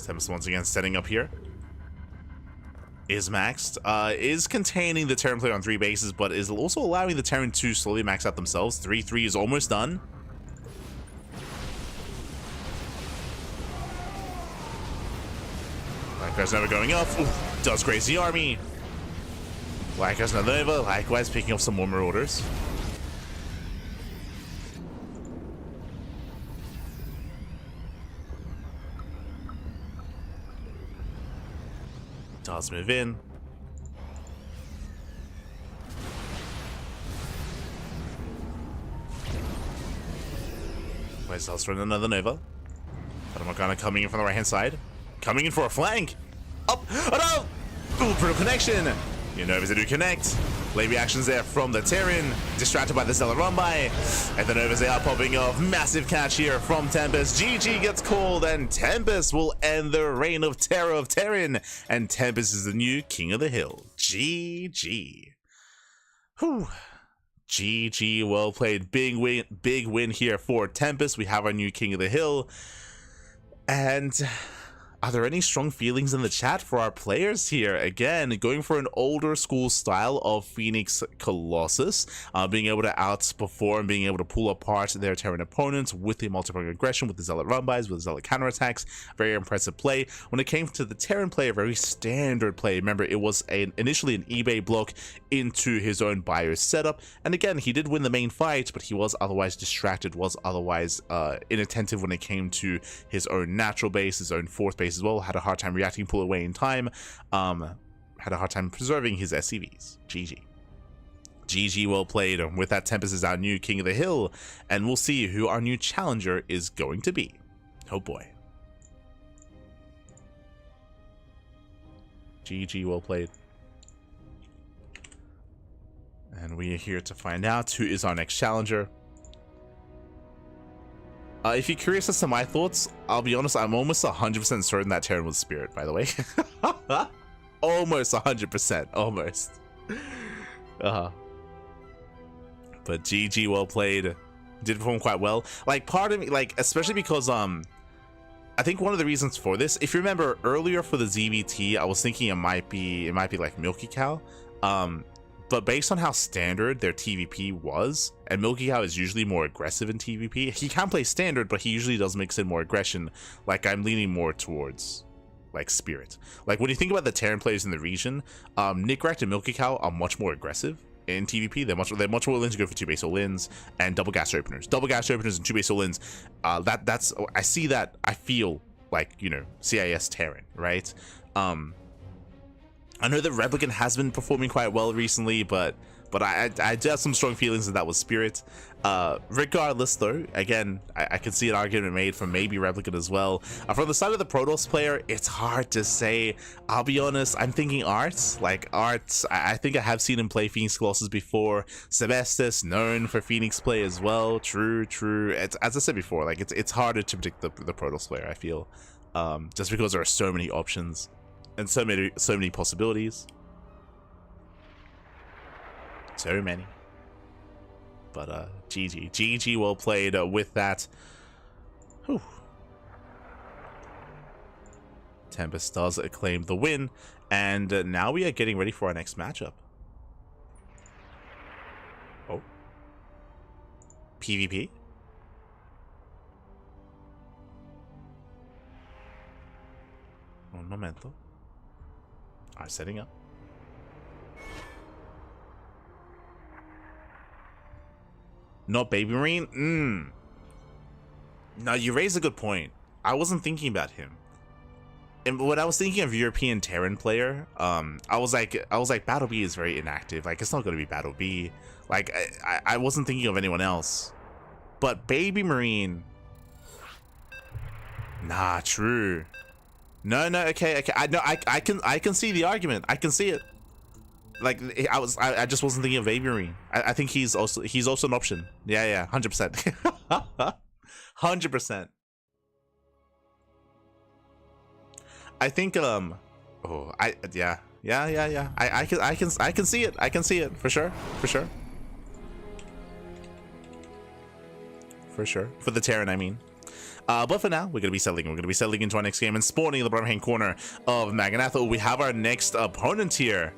Tempest once again setting up here. Is maxed, is containing the Terran player on 3 bases, but is also allowing the Terran to slowly max out themselves. 3-3 is almost done. Blackguard's Nova going up. Oof, does graze the army. Blackguard's Nova likewise picking up some more Marauders. Does move in. Where's us run another Nova? Fata Morgana coming in from the right hand side. Coming in for a flank. Up. Oh no! Ooh, brutal connection. You know, do connect. Late reactions there from the Terran. Distracted by the Stellar run by. And the Novas, they are popping off. Massive catch here from Tempest. GG gets called, and Tempest will end the reign of terror of Terran. And Tempest is the new King of the Hill. GG. Whew. GG, well played. Big win here for Tempest. We have our new King of the Hill. And are there any strong feelings in the chat for our players here? Again, going for an older school style of Phoenix Colossus, being able to outperform, being able to pull apart their Terran opponents with the multiplayer aggression, with the Zealot run-bys, with the Zealot counterattacks. Very impressive play. When it came to the Terran play, a very standard play. Remember, it was initially an eBay block into his own bio setup. And again, he did win the main fight, but he was otherwise distracted, was otherwise inattentive when it came to his own natural base, his own fourth base as well. Had a hard time reacting, pull away in time. Had a hard time preserving his SCVs. GG. GG, well played. With that, Tempest is our new King of the Hill, and we'll see who our new challenger is going to be. Oh boy. GG, well played. And we are here to find out who is our next challenger. If you're curious as to my thoughts, I'll be honest, I'm almost 100% certain that Terran was Spirit, by the way. Almost 100%, almost. But GG, well played. Did perform quite well. Like, part of me, like, especially because, I think one of the reasons for this, if you remember earlier for the ZVT, I was thinking it might be like Milky Cow. But based on how standard their TVP was, and Milky Cow is usually more aggressive in TVP, he can play standard, but he usually does mix in more aggression. Like, I'm leaning more towards like Spirit. Like when you think about the Terran players in the region, Nickrat and Milky Cow are much more aggressive in TvP. They're much more willing to go for 2 base all-ins and double gas openers. Double gas openers and 2 base all-ins. That's I see that. I feel like, you know, CIS Terran, right? I know that Replicant has been performing quite well recently, but I do have some strong feelings that was Spirit. Regardless, though, again, I can see an argument made for maybe Replicant as well. From the side of the Protoss player, it's hard to say. I'll be honest, I'm thinking Arts. Like, Arts, I think I have seen him play Phoenix Colossus before. Sebestus, known for Phoenix play as well. True. It's, as I said before, like, it's harder to predict the Protoss player, I feel. Just because there are so many options and so many possibilities. So many. But GG well played with that. Whew. Tempest does claim the win, and now we are getting ready for our next matchup. Oh, PvP. Un momento. Are setting up. Not Baby Marine? No, you raise a good point. I wasn't thinking about him. And when I was thinking of European Terran player, I was like Battle B is very inactive. Like, it's not going to be Battle B. Like, I wasn't thinking of anyone else. But Baby Marine. Nah, true. No, okay. I can see the argument. I can see it. Like, I just wasn't thinking of Baby Marine. I think he's also an option. Yeah, 100%. 100%. I think yeah. I can see it. I can see it for sure. For the Terran, I mean. But for now, we're gonna be settling into our next game and spawning in the bottom hand corner of Magnatha. We have our next opponent here.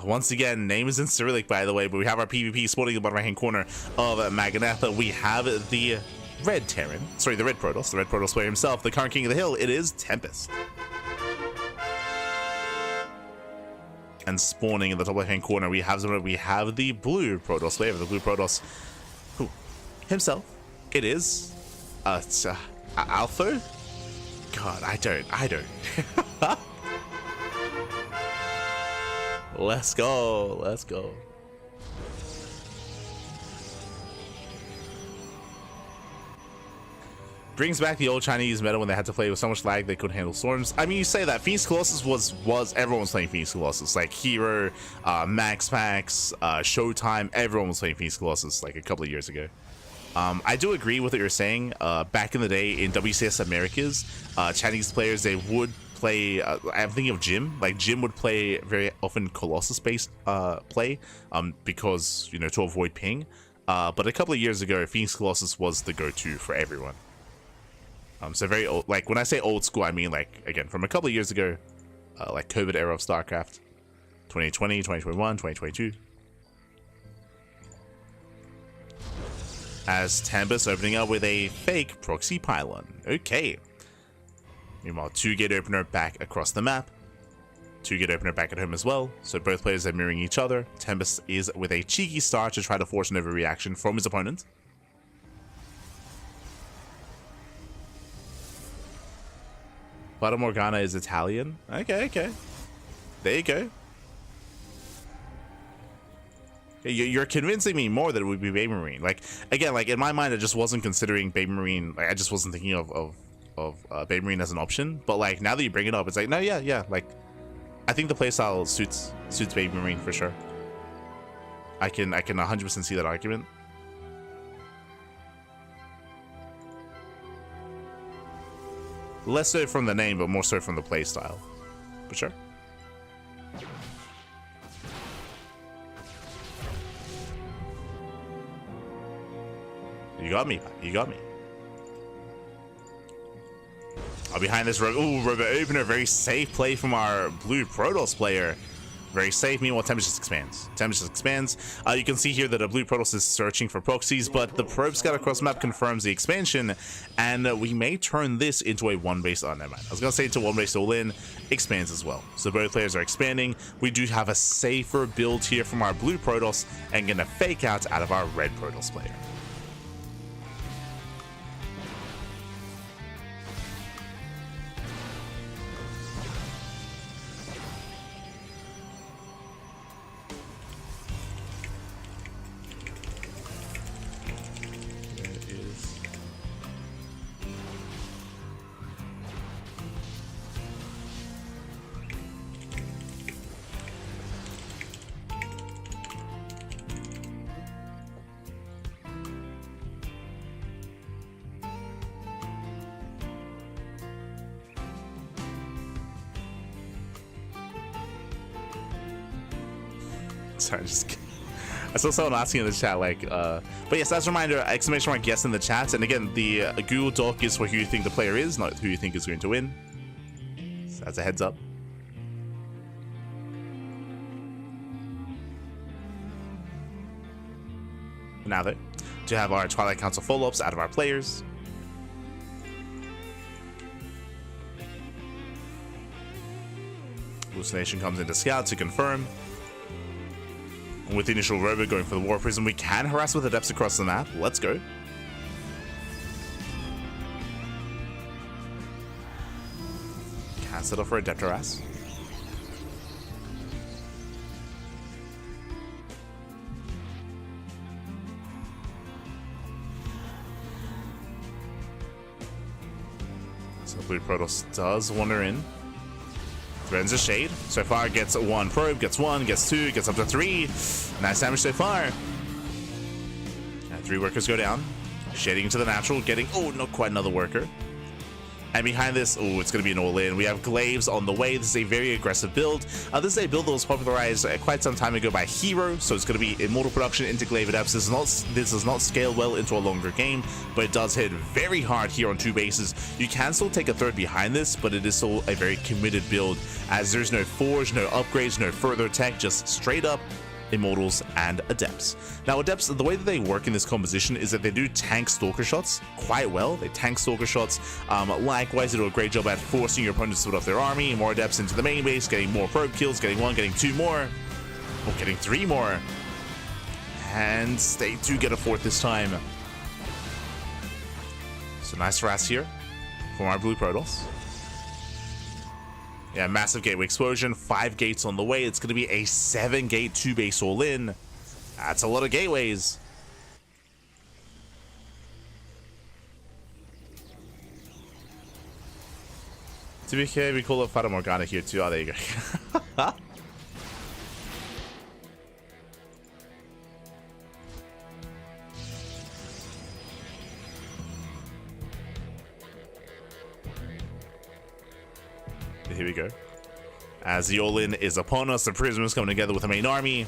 Once again, name is in Cyrillic, by the way, but we have our PvP spawning in the bottom right hand corner of Magnatha. We have the red Terran, sorry, the red Protoss player himself, the current king of the hill. It is Tempest. And spawning in the top left hand corner, we have the blue Protoss player, the blue Protoss, who himself. It is Alpha. God, I don't. Let's go. Brings back the old Chinese meta when they had to play with so much lag they couldn't handle storms. I mean, you say that Phoenix Colossus was everyone was playing Phoenix Colossus, like Hero, Max, Showtime. Everyone was playing Phoenix Colossus like a couple of years ago. I do agree with what you're saying. Back in the day in WCS Americas, Chinese players, they would play, I'm thinking of Jim. Like, Jim would play very often Colossus-based play, because, you know, to avoid ping. But a couple of years ago, Phoenix Colossus was the go-to for everyone. So very old. Like, when I say old school, I mean, like, again, from a couple of years ago, like COVID era of StarCraft, 2020, 2021, 2022. As Tempest opening up with a fake proxy pylon. Okay. Meanwhile, 2-gate opener back across the map. 2-gate opener back at home as well. So both players are mirroring each other. Tempest is with a cheeky start to try to force an overreaction from his opponent. Fata Morgana is Italian. Okay. There you go. You're convincing me more that it would be Baby Marine. Like, again, like in my mind, I just wasn't considering Baby Marine. Like, I just wasn't thinking of Baby Marine as an option. But like, now that you bring it up, it's like, no, yeah. Like, I think the playstyle suits Baby Marine for sure. I can 100% see that argument. Less so from the name, but more so from the playstyle, for sure. You got me. Behind this robot opener, very safe play from our blue Protoss player. Very safe. Meanwhile, Tempest just expands. Tempest just expands. You can see here that a blue Protoss is searching for proxies, but the probe scout across map confirms the expansion, and we may turn this into a one base. Oh, never mind. I was gonna say into one base all in. Expands as well. So both players are expanding. We do have a safer build here from our blue Protoss and gonna fake out of our red Protoss player. Sorry, I saw someone asking in the chat, like, but yes, as a reminder, exclamation mark yes in the chat. And again, the Google Doc is for who you think the player is, not who you think is going to win. So as a heads up. Now though, to have our Twilight Council follow-ups out of our players. Hallucination comes into scout to confirm. With the initial robot going for the War Prism, we can harass with Adepts across the map. Let's go. Can settle for Adept harass. So Blue Protoss does wander in. Threatens a shade. So far gets one probe, gets one, gets two, gets up to three. Nice damage so far. And 3 workers go down. Shading into the natural, getting, oh, not quite another worker. And behind this, oh, it's going to be an all-in. We have Glaives on the way. This is a very aggressive build. This is a build that was popularized quite some time ago by Hero, so it's going to be Immortal Production into Glaive Adepts. This does not scale well into a longer game, but it does hit very hard here on 2 bases. You can still take a third behind this, but it is still a very committed build, as there's no forge, no upgrades, no further tech, just straight up Immortals and Adepts. Now Adepts, the way that they work in this composition is that they do tank Stalker shots quite well. They tank Stalker shots. Likewise, they do a great job at forcing your opponents to split off their army. More Adepts into the main base, getting more probe kills, getting 1, getting 2 more, or getting 3 more. And they do get a 4th this time. So nice harass here from our blue Protoss. Yeah, massive gateway explosion, 5 gates on the way. It's going to be a 7-gate 2-base all-in. That's a lot of gateways. To be fair, we call it Fata Morgana here too. Oh, there you go. Here we go. As the all-in is upon us, the Prismers coming together with the main army.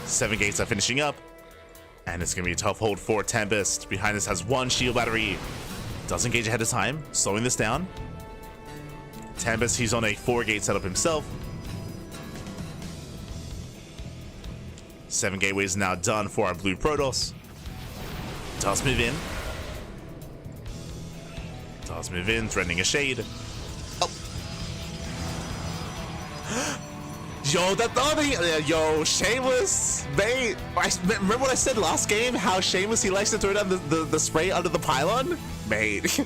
7 gates are finishing up. And it's going to be a tough hold for Tempest. Behind us has 1 shield battery. Does engage ahead of time, slowing this down. Tempest, he's on a 4-gate setup himself. 7 gateways now done for our blue Protoss. Does move in. Does move in, threatening a shade. Yo, yo, Shameless, mate. Remember what I said last game? How Shameless, he likes to throw down the spray under the pylon? Mate.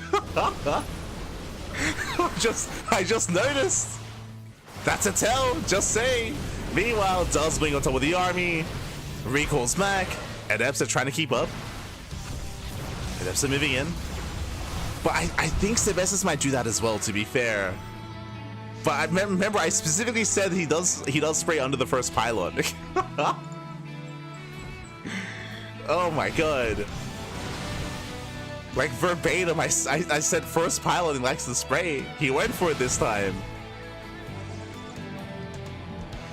I just noticed. That's a tell, just saying. Meanwhile, Does being on top of the army. Recalls back. Adepts are trying to keep up. Adepts are moving in. But I think Sebestus might do that as well, to be fair. But I remember I specifically said he does spray under the first pylon. Oh my god. Like verbatim, I said first pylon, he likes to spray. He went for it this time.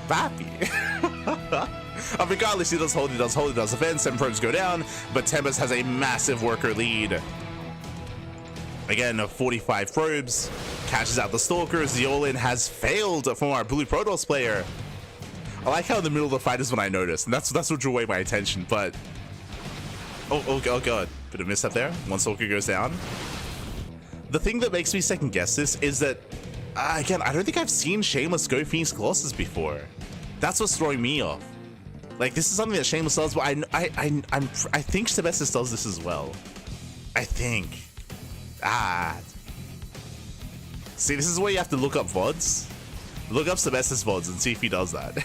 Bappy. Regardless, he does hold, he does defend, 7 probes go down, but Tempest has a massive worker lead. Again, 45 probes, catches out the Stalkers. The all-in has failed from our blue Protoss player. I like how in the middle of the fight is when I noticed, and that's what drew away my attention. But oh god, bit of mishap there. One Stalker goes down. The thing that makes me second guess this is that again, I don't think I've seen Shameless go Phoenix Colossus before. That's what's throwing me off. Like, this is something that Shameless does, but I think Sebestis does this as well. I think. See, this is where you have to look up VODs. Look up Sebestis VODs and see if he does that.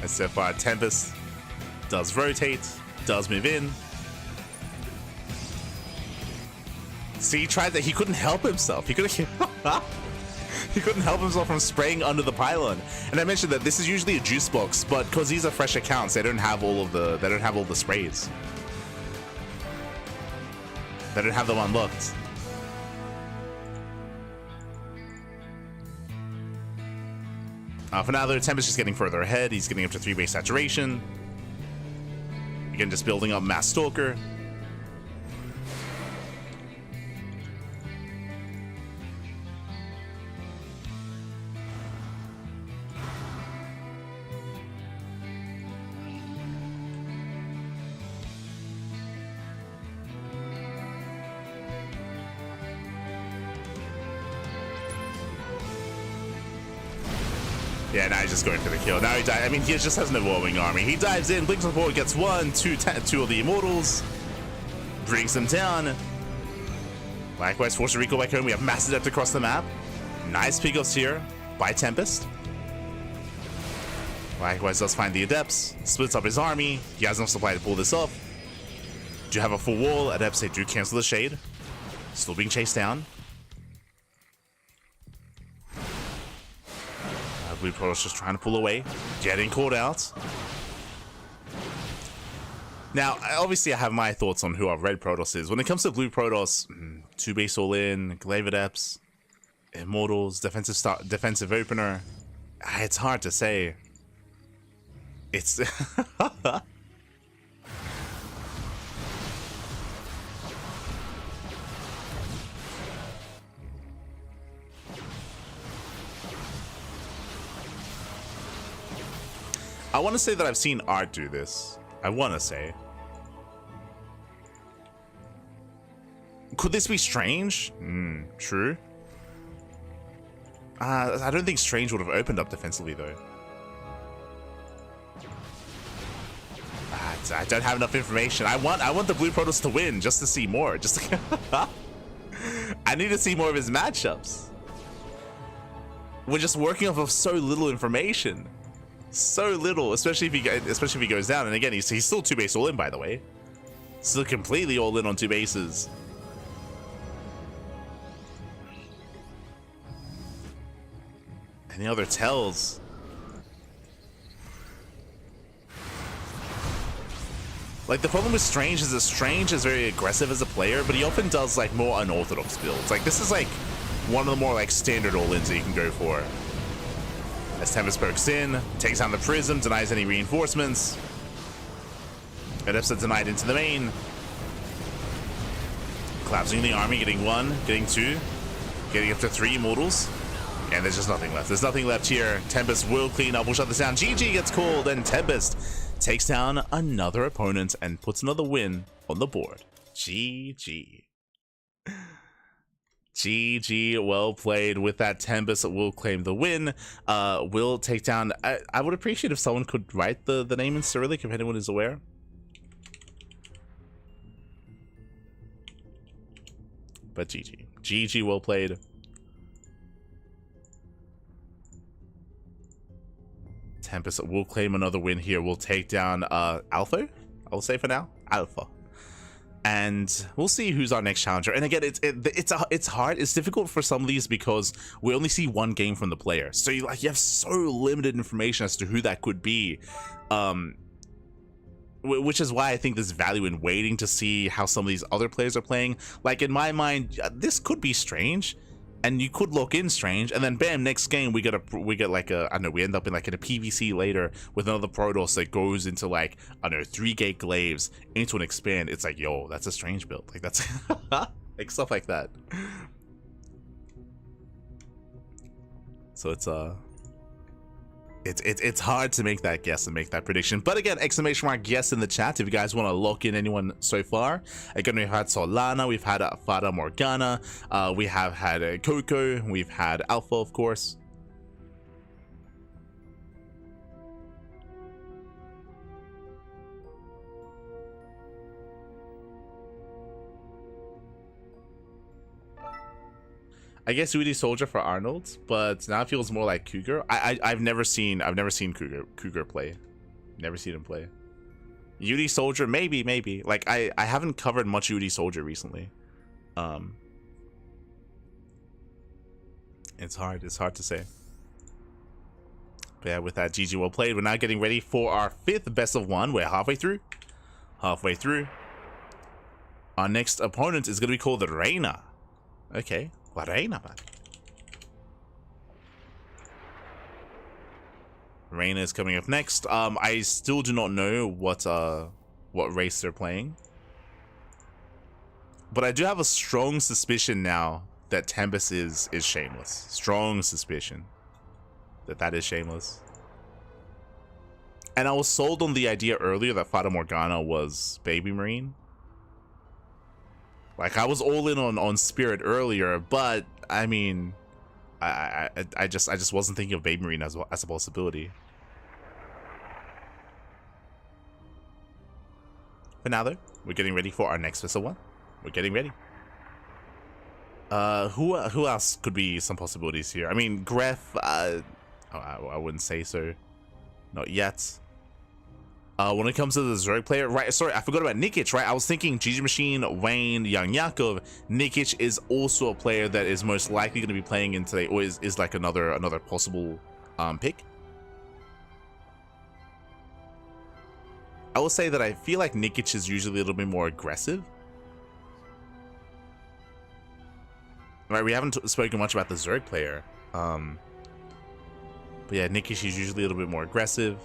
And so far, Tempest does rotate, does move in. See, he tried that. He couldn't help himself. He couldn't help himself from spraying under the pylon. And I mentioned that this is usually a juice box, but because these are fresh accounts, they don't have all the sprays. They don't have them unlocked. For now, though, Tempest is getting further ahead. He's getting up to 3 base saturation. Again, just building up Mass Stalker. Yeah, now he's just going for the kill. Now he died. I mean, he just has an overwhelming army. He dives in, blinks on the board, gets 1, 2 of the Immortals, brings them down. Likewise, Force Rico back home. We have Mass Adept across the map. Nice pickups here by Tempest. Likewise, does find the Adepts, splits up his army. He has enough supply to pull this off. Do you have a full wall? Adepts, they do cancel the shade. Still being chased down. Blue Protoss just trying to pull away, getting caught out. Now, obviously, I have my thoughts on who our red Protoss is. When it comes to blue Protoss, 2 base all in, Glaive Adepts, Immortals, defensive opener. It's hard to say. It's I want to say that I've seen Art do this. I want to say. Could this be Strange? True. I don't think Strange would have opened up defensively, though. I don't have enough information. I want the Blue Protoss to win just to see more. Just to I need to see more of his matchups. We're just working off of so little information. So little, especially if he goes down. And again, he's still 2 base all in, by the way. Still completely all in on 2 bases. Any other tells? Like, the problem with Strange is that Strange is very aggressive as a player, but he often does like more unorthodox builds. Like, this is like one of the more like standard all-ins that you can go for. As Tempest pokes in, takes down the Prism, denies any reinforcements. Adepts are denied into the main. Collapsing the army, getting 1, getting 2, getting up to 3 Immortals. And there's just nothing left. There's nothing left here. Tempest will clean up, will shut this down. GG gets called, and Tempest takes down another opponent and puts another win on the board. GG. GG, well played. With that, Tempest will claim the win. Will take down... I would appreciate if someone could write the name in Cyrillic, if anyone is aware. But GG. GG, well played. Tempest will claim another win here. We'll take down Alpha, I'll say for now. Alpha. And we'll see who's our next challenger. And again, it's hard. It's difficult for some of these because we only see one game from the player. So you have so limited information as to who that could be. Which is why I think there's value in waiting to see how some of these other players are playing. Like, in my mind, this could be Strange. and you could lock in Strange, and then bam, next game we get like a, I don't know, we end up in like in a PVC later with another Protoss that goes into like, I don't know, 3-gate glaives into an expand. It's like, yo, that's a Strange build. Like that's like stuff like that. So it's hard to make that guess and make that prediction. But again, exclamation mark guess in the chat if you guys want to lock in anyone so far. Again, we've had Solana, we've had Fata Morgana, we have had Coco, we've had Alpha, of course. I guess Udi Soldier for Arnold, but now it feels more like Cougar. I've never seen Cougar play. Never seen him play. Udi Soldier, maybe. Like I haven't covered much Udi Soldier recently. It's hard to say. But yeah, with that, GG well played. We're now getting ready for our 5th best of 1. We're halfway through. Our next opponent is gonna be called the Reina. Okay. Reina, man. Reina is coming up next. I still do not know what race they're playing, but I do have a strong suspicion now that Tempest is Shameless. Strong suspicion that is Shameless. And I was sold on the idea earlier that Fata Morgana was Baby Marine. Like I was all in on Spirit earlier, but I mean, I just wasn't thinking of Baby Marine as a possibility. But now though, we're getting ready for our next vessel 1. We're getting ready. Who else could be some possibilities here? I mean, Gref. I wouldn't say so. Not yet. When it comes to the Zerg player, right? Sorry, I forgot about Nikic, right? I was thinking GG Machine, Wayne, Young Yakov. Nikic is also a player that is most likely going to be playing in today, or is like another possible pick. I will say that I feel like Nikic is usually a little bit more aggressive. Right, we haven't spoken much about the Zerg player. But yeah, Nikic is usually a little bit more aggressive.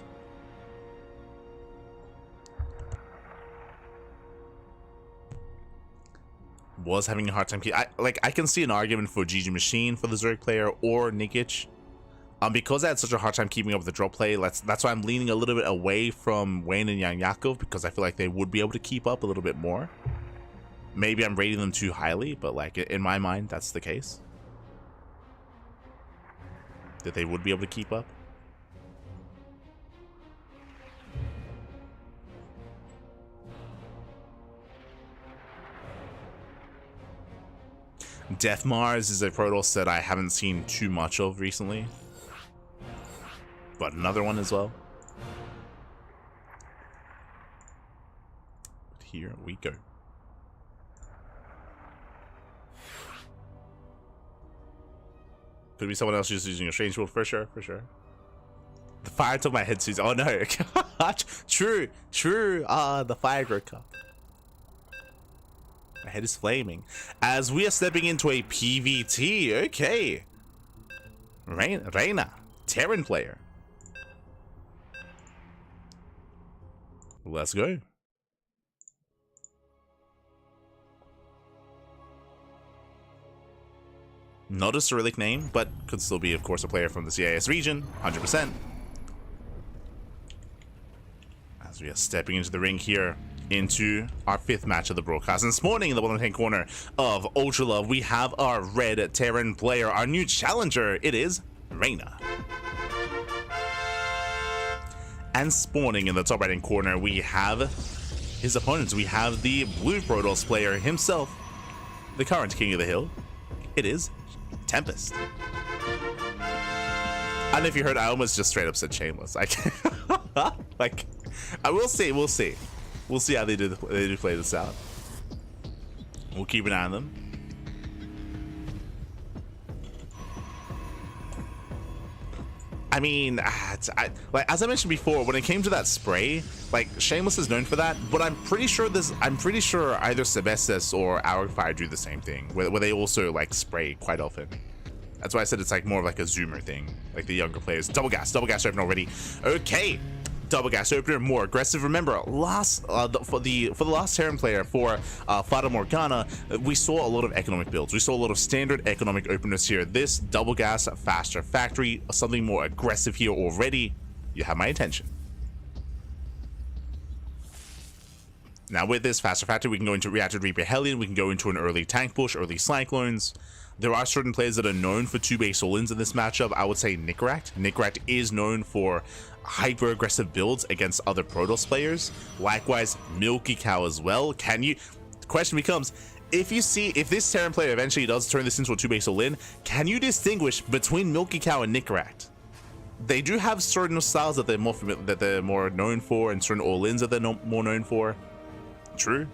Was having a hard time. I can see an argument for GG Machine for the Zerg player or Nikic. Because I had such a hard time keeping up with the drop play, that's why I'm leaning a little bit away from Wayne and Young Yakov, because I feel like they would be able to keep up a little bit more. Maybe I'm rating them too highly, but like in my mind, that's the case. That they would be able to keep up. Death Mars is a Protoss that I haven't seen too much of recently. But another one as well. Here we go. Could be someone else just using a strange build for sure, for sure. The fire took my head, Susan. Oh no. True. The fire broke cup. My head is flaming. As we are stepping into a PVT. Okay. Reina. Terran player. Let's go. Not a Cyrillic name, but could still be, of course, a player from the CIS region, 100%. As we are stepping into the ring here, into our 5th match of the broadcast. And this morning, in the bottom hand corner of Ultra Love, we have our red Terran player, our new challenger. It is Reina. And spawning in the top right hand corner, we have his opponents. We have the blue Protoss player himself, the current king of the hill. It is Tempest. I don't know if you heard, I almost just straight up said Shameless. Like, I will see. We'll see how they do play this out. We'll keep an eye on them. I mean, like as I mentioned before, when it came to that spray, like Shameless is known for that, but I'm pretty sure either Sebestos or Hourfire do the same thing, where they also like spray quite often. That's why I said it's like more of like a zoomer thing, like the younger players. Double gas open already. Okay. Double gas opener, more aggressive. Remember, for the last Terran player for Fata Morgana, we saw a lot of economic builds. We saw a lot of standard economic openers here. This double gas, faster factory, something more aggressive here already. You have my attention. Now with this faster factory, we can go into Reactor Reaper Hellion. We can go into an early tank push, early Cyclones. There are certain players that are known for 2-base all-ins in this matchup. I would say Nickract. Nickract is known for hyper aggressive builds against other Protoss players. Likewise, Milky Cow as well. The question becomes, if this Terran player eventually does turn this into a 2-base all-in, can you distinguish between Milky Cow and Nickract? They do have certain styles that they're more known for, and certain all-ins that they're more known for. True.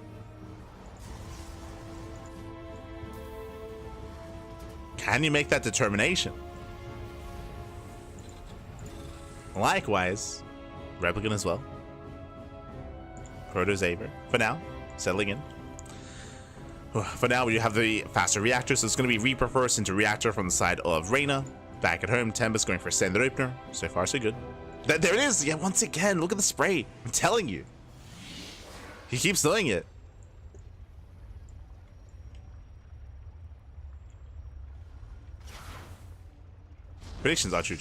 Can you make that determination? Likewise, Replicant as well. Protoss Aver, for now, settling in. For now, we have the faster reactor, so it's going to be Reaper first into reactor from the side of Reyna. Back at home, Tempest going for standard opener. So far, so good. There it is! Yeah, once again, look at the spray. I'm telling you. He keeps doing it. Predictions are true.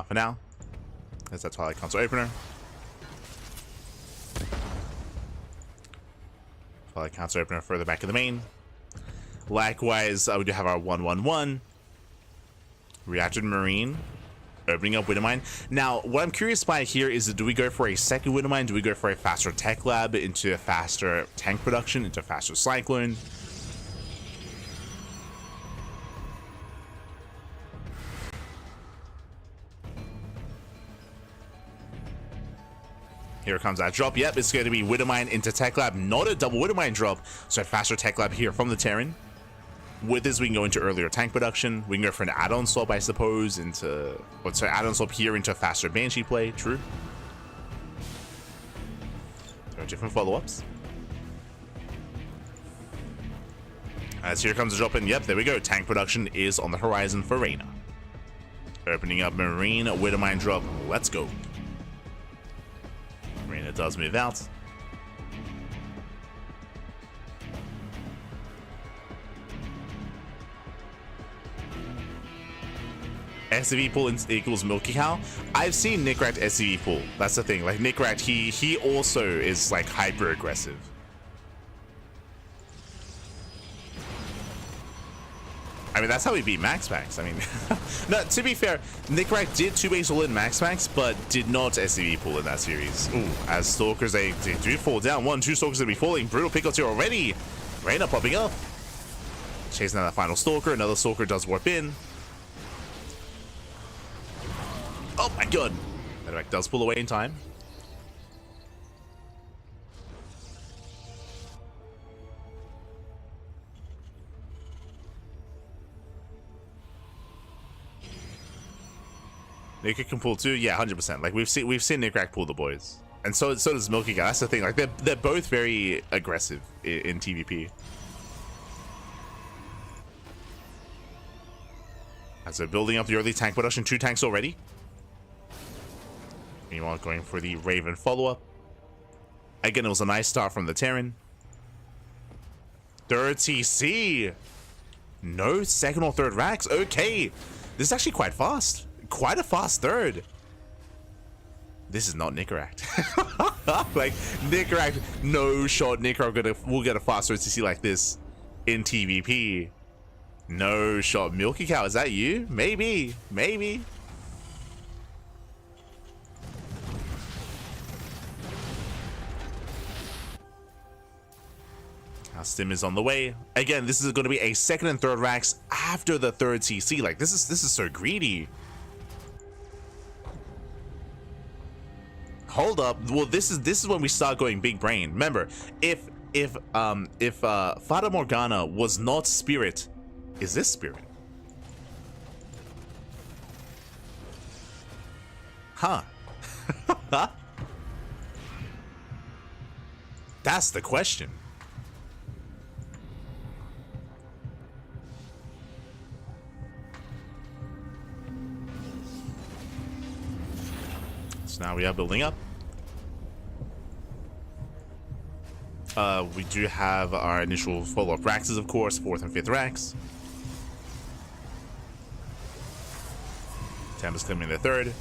For now, there's that Twilight Console opener. Twilight Console opener further back in the main. Likewise, we do have our 1/1/1 Reactor Marine opening up Widowmine. Now, what I'm curious by here is, do we go for a second Widowmine? Do we go for a faster Tech Lab into a faster tank production, into a faster Cyclone? Here comes that drop. Yep, it's going to be Widowmine into Tech Lab. Not a double Widowmine drop, so a faster Tech Lab here from the Terran. With this, we can go into earlier tank production. We can go for an add-on swap, I suppose, add-on swap here into a faster Banshee play. True. There are different follow-ups. As here comes the drop in. Yep, there we go. Tank production is on the horizon for Reyna. Opening up Marine, Widowmine drop. Let's go. Reyna does move out. SCV pull equals Milky Cow. I've seen Nickract SCV pull. That's the thing. Like Nickract, he also is like hyper aggressive. I mean, that's how we beat Max. I mean, no, to be fair, Nickract did 2-base all in Max, but did not SCV pull in that series. Ooh, as Stalkers, they do fall down. 1-2 Stalkers will be falling. Brutal pickups here already. Reyna popping up. Chasing down that final Stalker. Another Stalker does warp in. Oh my god. Medevac does pull away in time. Nickract can pull too? Yeah, 100%. Like we've seen Nickract pull the boys. And so does Milky Cow. That's the thing. Like they're both very aggressive in TVP. As they're building up the early tank production, 2 tanks already. Meanwhile, going for the Raven follow-up. Again, it was a nice start from the Terran. Third TC. No second or third racks. Okay. This is actually quite fast. Quite a fast third. This is not Nickract. Like, Nickract, no shot. Nickract will get a fast third TC like this in TVP. No shot. Milky Cow, is that you? Maybe. Maybe. Stim is on the way. Again, this is going to be a second and third racks after the third TC. Like this is so greedy. Hold up. Well, this is when we start going big brain. Remember, if if Fata Morgana was not spirit, is this spirit? Huh. That's the question. So now we are building up. We do have our initial follow-up Raxes, of course, 4th and 5th Rax. Tempest coming in the 3rd.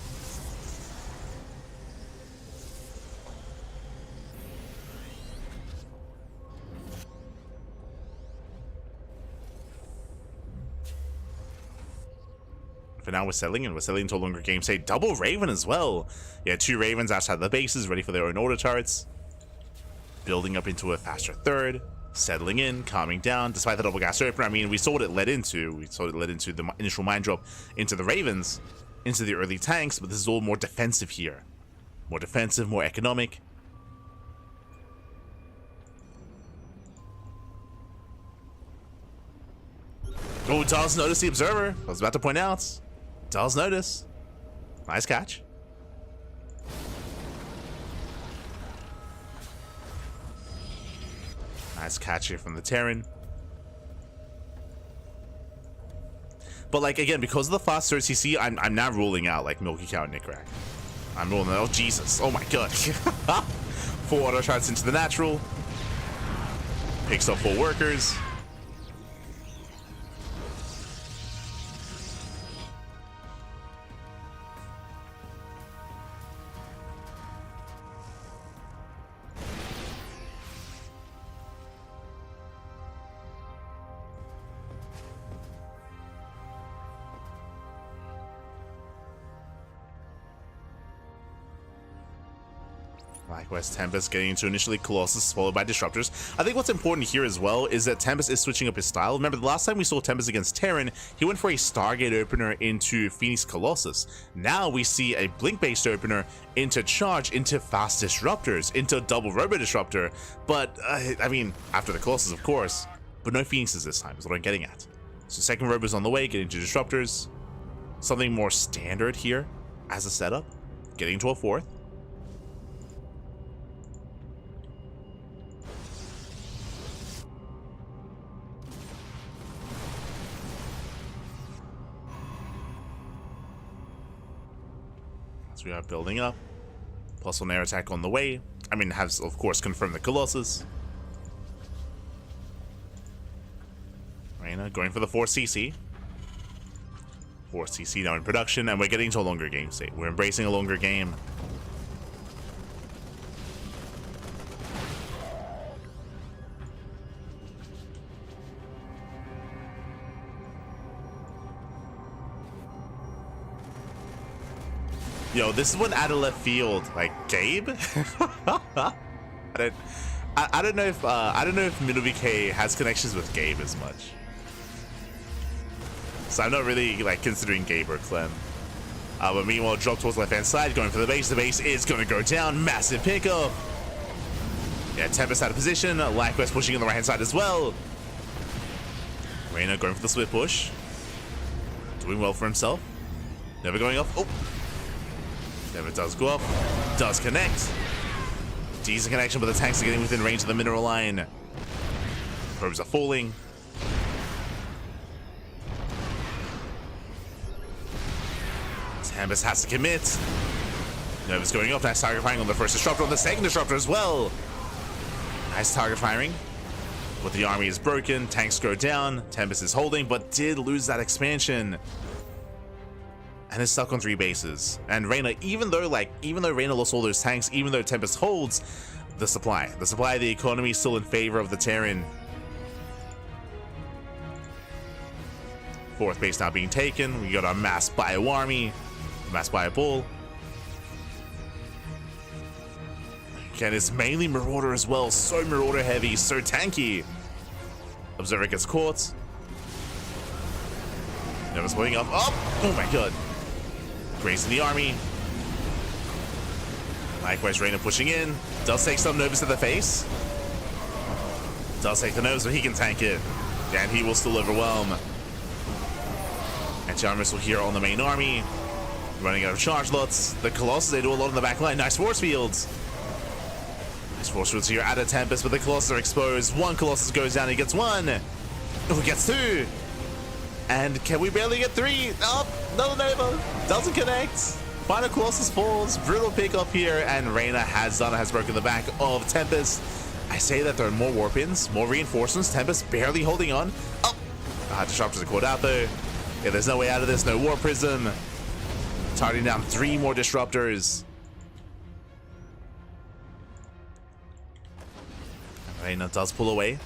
For now, we're settling into a longer game state. Double Raven as well. Yeah, 2 Ravens outside the bases, ready for their own auto turrets. Building up into a faster 3rd, settling in, calming down. Despite the double gas opener, I mean, we saw what it led into. We saw it led into the initial mine drop into the Ravens, into the early tanks, but this is all more defensive here. More defensive, more economic. Oh, does notice the observer. I was about to point out. Does notice. Nice catch. Nice catch here from the Terran. But like again, because of the fast CC, I'm now ruling out like Milky Cow and Nickrak. I'm ruling out. Oh Jesus! Oh my God! 4 auto shots into the natural. Picks up 4 workers. Likewise, Tempest getting into initially Colossus, followed by Disruptors. I think what's important here as well is that Tempest is switching up his style. Remember, the last time we saw Tempest against Terran, he went for a Stargate opener into Phoenix Colossus. Now we see a Blink-based opener into Charge, into Fast Disruptors, into Double Robo Disruptor. But, I mean, after the Colossus, of course. But no Phoenixes this time, is what I'm getting at. So second Robo's on the way, getting to Disruptors. Something more standard here as a setup. Getting to a 4th. We are building up. Possible air attack on the way. I mean, has of course confirmed the Colossus. Reyna going for the 4CC. 4CC now in production, and we're getting to a longer game state. We're embracing a longer game. Yo, this is one out of left field. Like Gabe? I don't know if MinoBK has connections with Gabe as much. So I'm not really like considering Gabe or Clem. But meanwhile, drop towards left hand side, going for the base. The base is gonna go down. Massive pickup. Yeah, Tempest out of position. Likewise pushing on the right hand side as well. Reyna going for the split push. Doing well for himself. Never going up. Oh. Never does go up. Does connect. Decent connection, but the tanks are getting within range of the mineral line. Probes are falling. Tempest has to commit. Nova's going up. Nice target firing on the first disruptor, on the second disruptor as well. Nice target firing. But the army is broken. Tanks go down. Tempest is holding, but did lose that expansion. And is stuck on 3 bases. And Reyna, even though Reyna lost all those tanks, even though Tempest holds, the supply of the economy is still in favor of the Terran. 4th base now being taken. We got our mass bio army, mass bio bull. Again, it's mainly Marauder as well. So Marauder heavy, so tanky. Observer gets caught. Never's holding up. Oh my God. Grazing the army. Likewise, Reyna pushing in. Does take some Novus to the face. Does take the nose, but he can tank it. And he will still overwhelm. Anti-armor missile here on the main army. Running out of charge lots. The Colossus, they do a lot in the back line. Nice force fields. Nice force fields here at a Tempest, but the Colossus are exposed. One Colossus goes down, he gets one. Oh, he gets two. And can we barely get three? Oh, no, Nova. Doesn't connect. Final Colossus falls. Brutal pick up here, and Reyna has broken the back of Tempest. I say that there are more warp ins, more reinforcements. Tempest barely holding on. Oh, Disruptors are caught out though. Yeah, there's no way out of this. No Warp Prism. Targeting down 3 more Disruptors. Reyna does pull away.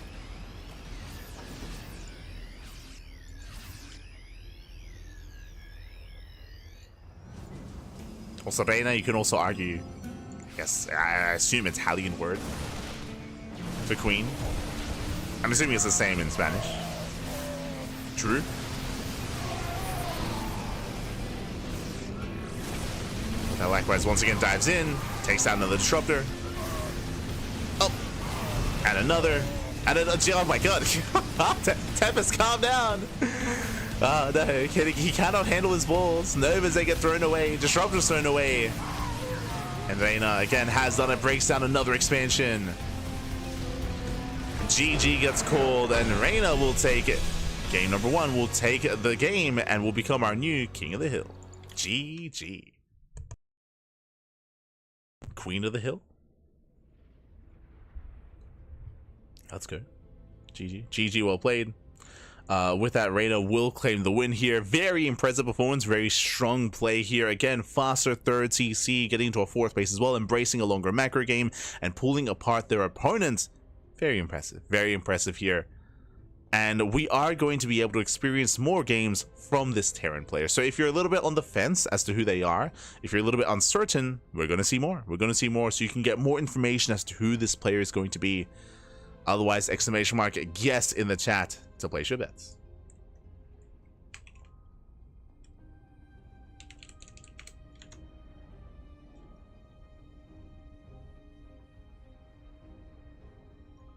Also, Reyna, you can also argue, I guess, I assume Italian word for queen. I'm assuming it's the same in Spanish. True. Now, likewise, once again, dives in, takes out another Disruptor. Oh, and another. And another. Oh my god. Tempest, calm down. Oh no, he cannot handle his balls. Novas, they get thrown away. Disruptors thrown away. And Reyna again has done it, breaks down another expansion. GG gets called, and Reyna will take it. Game number 1 will take the game and will become our new King of the Hill. GG. Queen of the Hill. Let's go. GG. GG, well played. With that, Reyna will claim the win here. Very impressive performance, very strong play here. Again, faster 3rd CC, getting into a 4th place as well, embracing a longer macro game and pulling apart their opponents. Very impressive here. And we are going to be able to experience more games from this Terran player. So if you're a little bit on the fence as to who they are, if you're a little bit uncertain, we're going to see more. We're going to see more, so you can get more information as to who this player is going to be. Otherwise, exclamation mark guess in the chat to place your bets.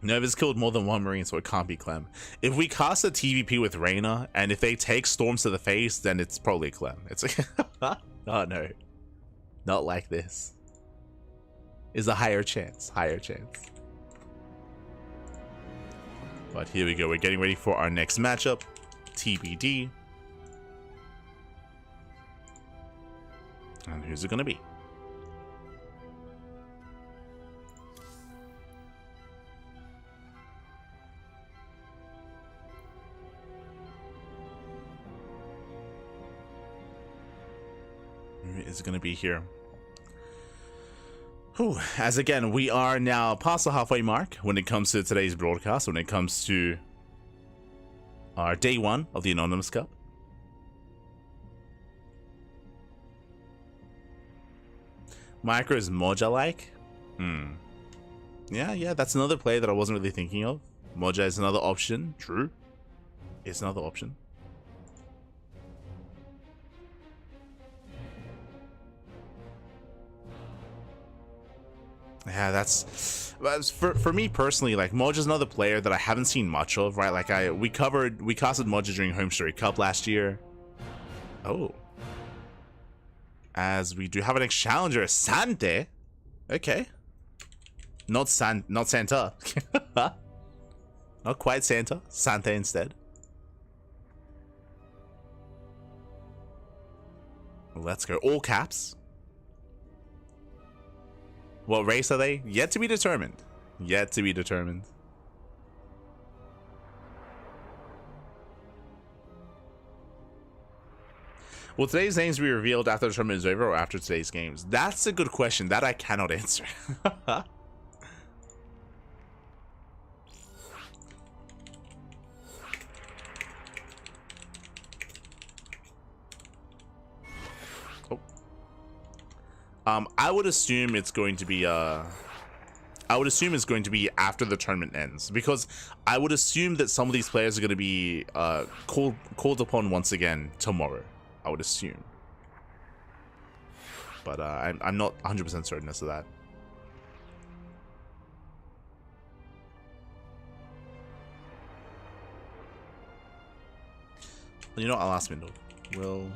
Nova's killed more than 1 Marine, so it can't be Clem. If we cast a TVP with Reyna, and if they take Storms to the face, then it's probably Clem. It's like, oh no. Not like this. Is a higher chance. But here we go. We're getting ready for our next matchup. TBD. And who's it going to be? Who is going to be here? Whew. As again, we are now past the halfway mark when it comes to today's broadcast, when it comes to our day 1 of the Anonymous Cup. Micro is Moja-like? Yeah, that's another play that I wasn't really thinking of. Moja is another option. True. It's another option. Yeah, that's for me personally. Like, Moja's another player that I haven't seen much of, right? Like, we casted Moja during Home Story Cup last year. Oh, as we do have an next challenger, Sante. Okay, not Santa. Not quite Santa. Sante instead. Let's go. All caps. What race are they? Yet to be determined. Yet to be determined. Will today's names be revealed after the tournament is over or after today's games? That's a good question. That I cannot answer. I would assume it's going to be after the tournament ends, because I would assume that some of these players are going to be called upon once again tomorrow. I would assume, but I'm not 100% certain as to that. You know what? I'll ask Mindle. Will...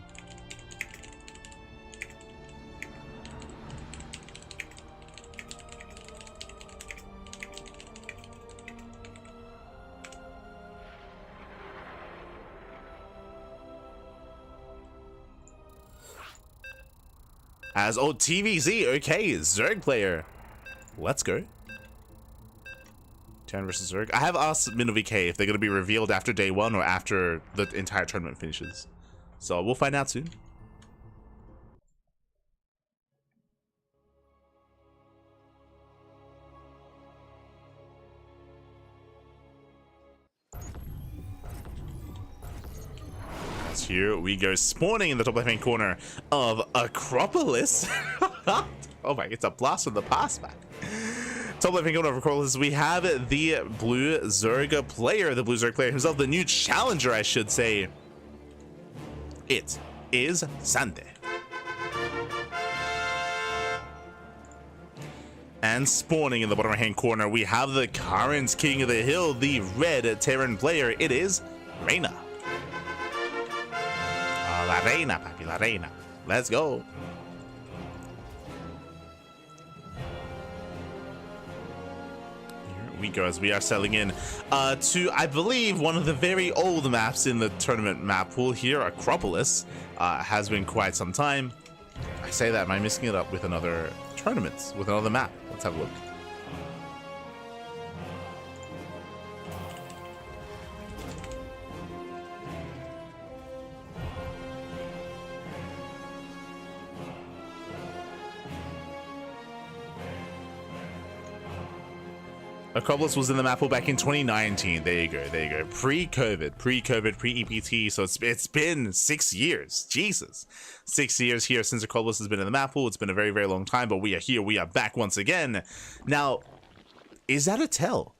As old TVZ, okay, Zerg player. Let's go. Terran versus Zerg. I have asked Minnow VK if they're going to be revealed after day 1 or after the entire tournament finishes. So we'll find out soon. Here we go, spawning in the top left-hand corner of Acropolis. Oh my, it's a blast from the past, man. Top left-hand corner of Acropolis, we have the Blue Zerg player, himself, the new challenger, I should say. It is Sante. And spawning in the bottom right-hand corner, we have the current king of the hill, the red Terran player. It is Reina. La Reina, papi, la Reina. Let's go. Here we go as we are settling in to, I believe, one of the very old maps in the tournament map pool here, Acropolis. Has been quite some time. I say that, am I mixing it up with another tournament, with another map? Let's have a look. Acropolis was in the map pool back in 2019. There you go, there you go. Pre-COVID, pre-EPT. So it's been 6 years. Jesus, 6 years here since Acropolis has been in the map pool. It's been a very, very long time, but we are here. We are back once again. Now, is that a tell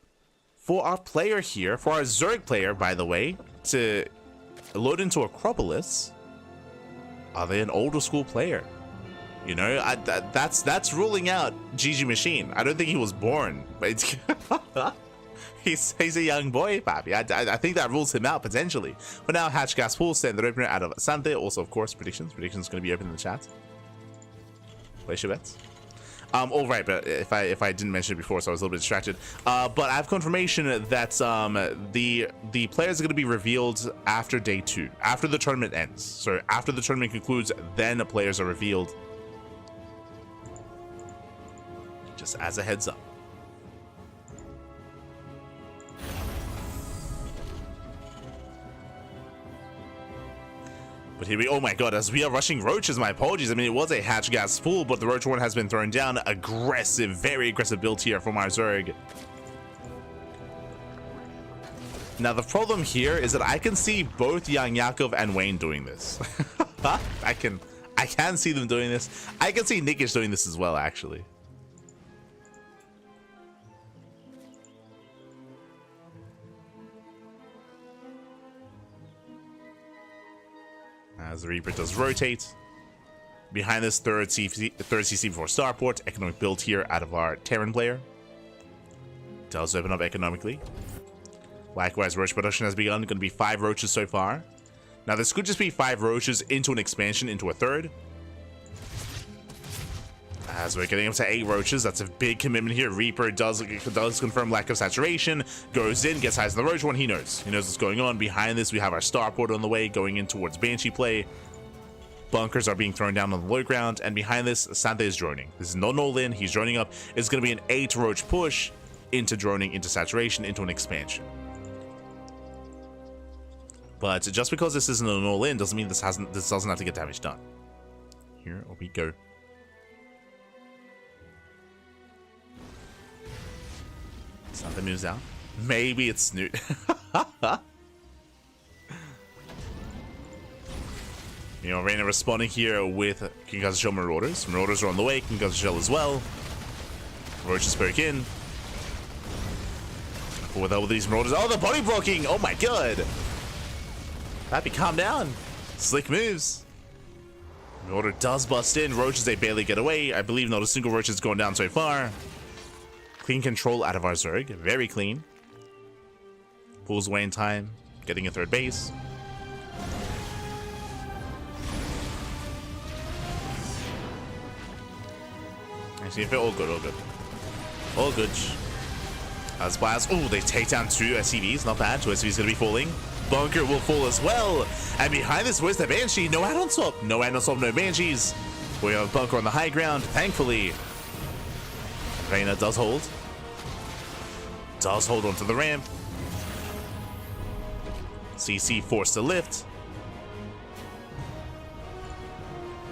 for our player here, for our Zerg player, by the way, to load into Acropolis? Are they an older school player? You know, that's ruling out GG Machine. I don't think he was born, but he's a young boy, papi. I think that rules him out potentially. For now, Hatch Gas Pool, standard opener out of Sante. Also, of course, predictions. Predictions going to be open in the chat. Place your bets. All right, but if I didn't mention it before, so I was a little bit distracted. But I have confirmation that the players are going to be revealed after day 2, after the tournament ends. So after the tournament concludes, then the players are revealed. Just as a heads up. But here we, oh my god, as we are rushing roaches, my apologies. I mean, it was a hatch gas full, but the roach one has been thrown down. Aggressive, very aggressive build here from our Zerg. Now, the problem here is that I can see both Young Yakov and Wayne doing this. I can see them doing this. I can see Nickish doing this as well, actually. As the Reaper does rotate. Behind this third CC before Starport. Economic build here out of our Terran player. Does open up economically. Likewise, roach production has begun. Going to be 5 roaches so far. Now, this could just be 5 roaches into an expansion into a third. As we're getting up to 8 roaches, that's a big commitment here. Reaper does confirm lack of saturation. Goes in, gets eyes on the roach one. He knows what's going on. Behind this, we have our starport on the way, going in towards Banshee play. Bunkers are being thrown down on the low ground, and behind this, Sante is droning. This is not an all-in. He's droning up. It's going to be an 8 roach push into droning, into saturation, into an expansion. But just because this isn't an all-in doesn't mean this doesn't have to get damage done. Here we go. Something moves out. Maybe it's Snoot. You know, Reina responding here with King Shell Marauders. Marauders are on the way. King Shell as well. Roaches poke in. With all these Marauders. Oh, the body blocking! Oh my god! Happy, calm down. Slick moves. Marauder does bust in. Roaches, they barely get away. I believe not a single roach has gone down so far. Clean control out of our Zerg. Very clean. Pulls away in time. Getting a third base. Actually, if it all good, all good. All good. Blast. Oh, they take down 2 SCVs. Not bad. 2 SCVs going to be falling. Bunker will fall as well. And behind this, where's the Banshee? No add on swap. No add on swap, no Banshees. We have Bunker on the high ground, thankfully. Reyna does hold. Does hold onto the ramp. CC forced to lift.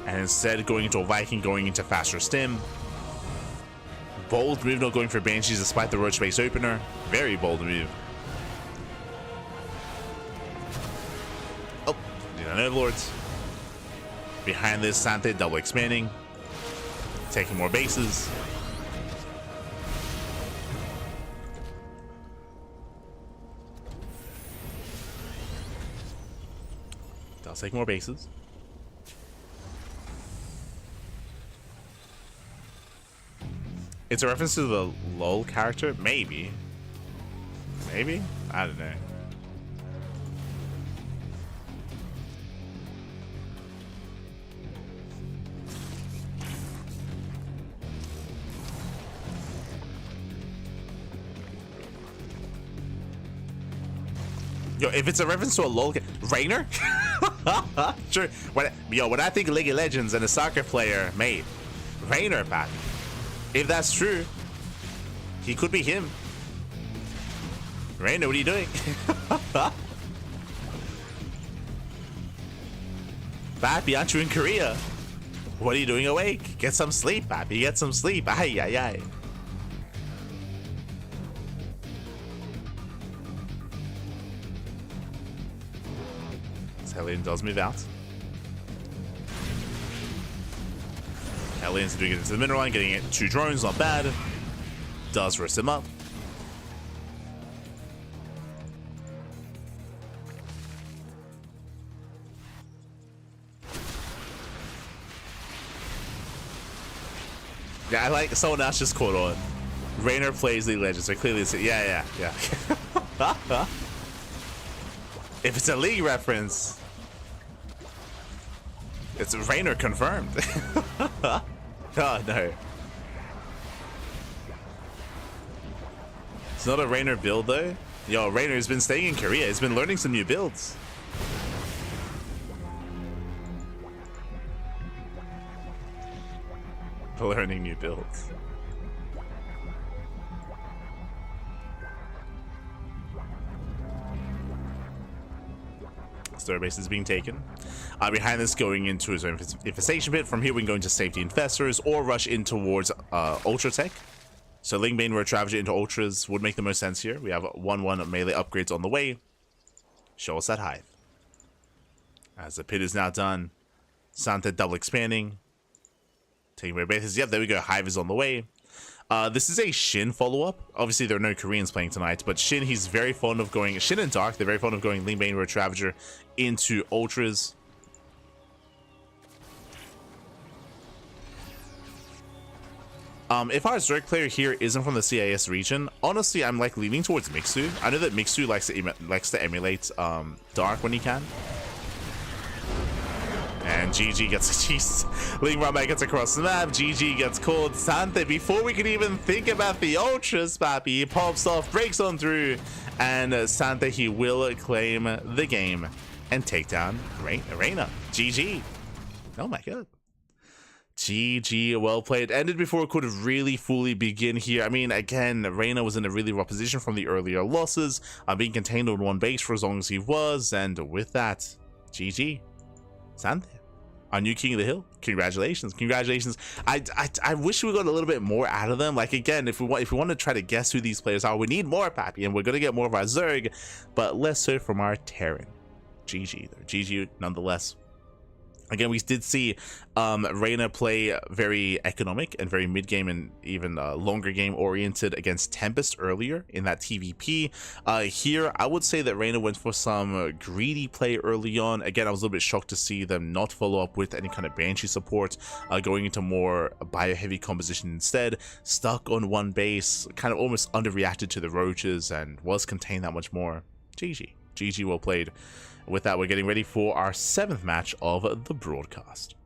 And instead going into a Viking, going into faster stim. Bold move, not going for Banshees despite the road space opener. Very bold move. Oh, need Overlords. Behind this, Sante double expanding. Taking more bases. Does take more bases. It's a reference to the LOL character? Maybe. Maybe? I don't know. Yo, if it's a reference to a LOL Rainer? Sure. When I think League of Legends and a soccer player, mate, Rainer, Pat. If that's true, he could be him. Rainer, what are you doing? Pappy, aren't you in Korea? What are you doing awake? Get some sleep, Pappy. Get some sleep. Ay, ay, ay. Hellion does move out. Hellion's doing it into the mineral line, getting it 2 drones, not bad. Does rest him up. Yeah, I like someone else just caught on. Rainer plays League of Legends, so clearly it's yeah. If it's a League reference, it's Rainer confirmed. Oh no. It's not a Rainer build though. Yo, Rainer's been staying in Korea. He's been learning some new builds. Learning new builds. Star base is being taken. Behind this, going into his own infestation pit. From here, we can go into safety infestors or rush in towards Ultra Tech. So Lingbane Road Ravager into Ultras would make the most sense here. We have 1-1 melee upgrades on the way. Show us that Hive. As the pit is now done, Santa double expanding. Taking away bases. Yep, there we go. Hive is on the way. This is a Shin follow-up. Obviously, there are no Koreans playing tonight, but Shin, he's very fond of going... Shin and Dark, they're very fond of going Lingbane Road Ravager into Ultras. If our Zerg player here isn't from the CIS region, honestly, I'm like leaning towards Mixu. I know that Mixu likes to emulate Dark when he can. And GG gets cheese. Ling Rama gets across the map. GG gets called. Sante, before we can even think about the Ultras, Pappy, pops off, breaks on through. And Sante, he will claim the game and take down Reyna. GG. Oh my god. GG, well played. Ended before it could really fully begin here. I mean, again, Reyna was in a really rough position from the earlier losses, being contained on one base for as long as he was, and with that, GG. Sante, our new king of the hill. Congratulations. I wish we got a little bit more out of them. Like, again, if we want to try to guess who these players are, we need more, Pappy, and we're gonna get more of our Zerg, but less so from our Terran. GG though. GG nonetheless. Again, we did see Reyna play very economic and very mid-game and even longer game oriented against Tempest earlier in that TVP. Here, I would say that Reyna went for some greedy play early on. Again, I was a little bit shocked to see them not follow up with any kind of Banshee support, going into more bio-heavy composition instead. Stuck on one base, kind of almost underreacted to the roaches and was contained that much more. GG. GG, well played. With that, we're getting ready for our 7th match of the broadcast.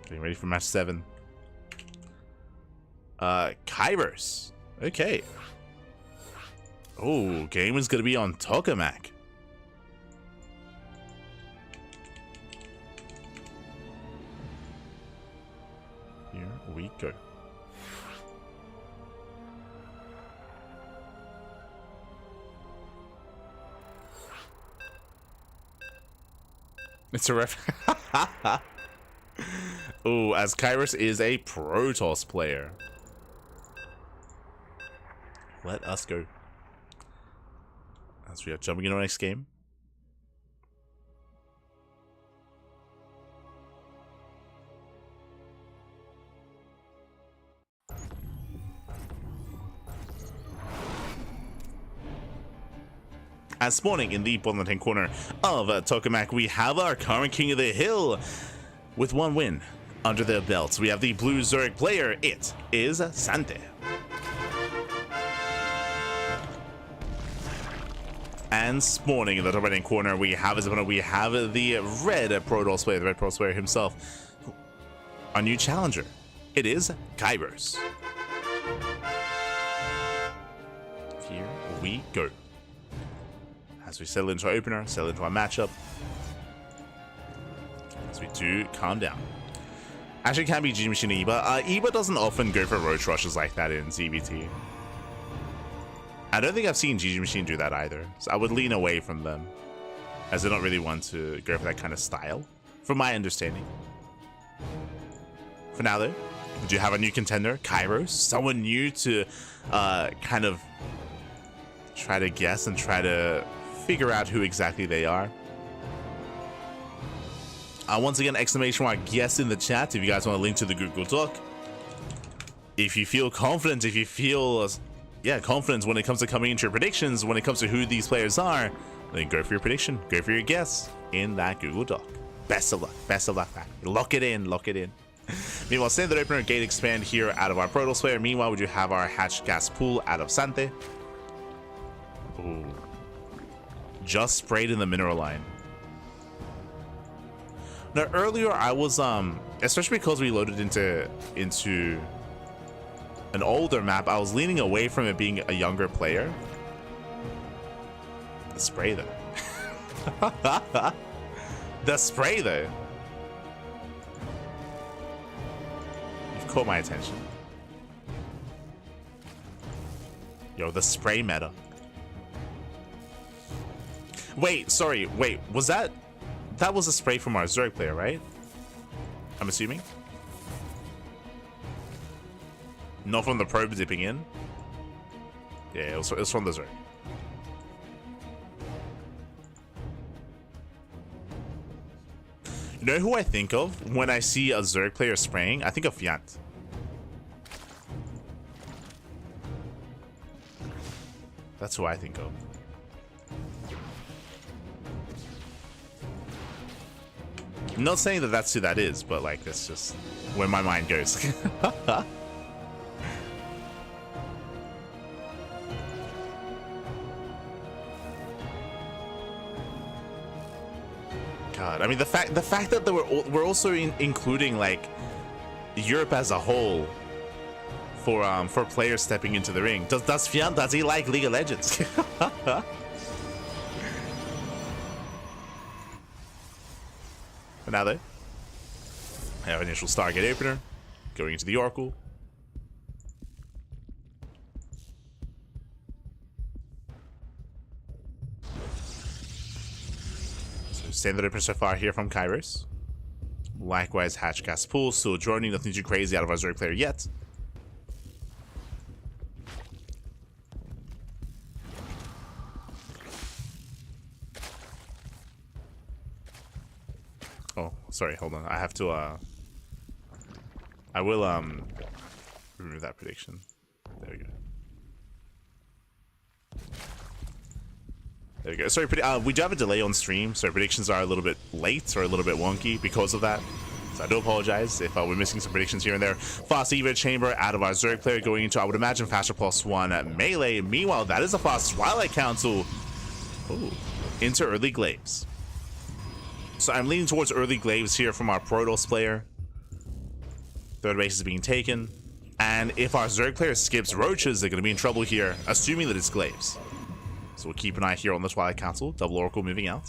Getting ready for match 7. Kybers. Okay. Oh, game is gonna be on Tokamak. Here we go. It's a ref. Oh, as Kyrus is a Protoss player. Let us go. As we are jumping into our next game. As spawning in the bottom left-hand corner of Tokamak, we have our current King of the Hill with 1 win under their belts. We have the blue Zerg player. It is Sante. And spawning in the top right-hand corner, we have his opponent. We have the red Protoss player, the red Protoss player himself. Our new challenger. It is Kybers. Here we go. As we settle into our opener, settle into our matchup. As we do calm down. Actually, it can be G Machine Eba. Eba doesn't often go for roach rushes like that in ZBT. I don't think I've seen GG Machine do that either. So I would lean away from them, as they don't really want to go for that kind of style, from my understanding. For now, though, we do have a new contender, Kairos. Someone new to kind of try to guess and try to figure out who exactly they are. Once again, exclamation mark guess in the chat if you guys want to link to the Google Doc. If you feel confident, if you feel confidence when it comes to coming into your predictions, when it comes to who these players are, then go for your prediction, go for your guess in that Google Doc. Best of luck, man. Lock it in, lock it in. Meanwhile, standard opener, gate expand here out of our Protoss player. Meanwhile, we do have our hatch gas pool out of Sante. Ooh. Just sprayed in the mineral line. Now earlier I was especially because we loaded into an older map, I was leaning away from it being a younger player. The spray though. The spray though. You've caught my attention. Yo, the spray meta. Wait, sorry, wait, was that was a spray from our Zerg player, right? I'm assuming. Not from the probe dipping in. Yeah, it was from the Zerg. You know who I think of when I see a Zerg player spraying? I think of Fiant. That's who I think of. I'm not saying that that's who that is, but like that's just where my mind goes. God, I mean the fact that we're also including like Europe as a whole for players stepping into the ring. Does he like League of Legends? But now though, I have initial Stargate opener going into the Oracle. So standard opener so far here from Kairos. Likewise, hatch gas pool, still joining, nothing too crazy out of our Zerg player yet. Oh, sorry, hold on. I have to, I will, remove that prediction. There we go. There we go. Sorry, we do have a delay on stream, so predictions are a little bit late or a little bit wonky because of that. So I do apologize if we're missing some predictions here and there. Fast Eva Chamber out of our Zerg player going into, I would imagine, faster +1 melee. Meanwhile, that is a fast Twilight Council. Ooh, into early Glaives. So I'm leaning towards early Glaives here from our Protoss player. Third base is being taken. And if our Zerg player skips roaches, they're going to be in trouble here, assuming that it's glaives. So we'll keep an eye here on the Twilight Council. Double Oracle moving out.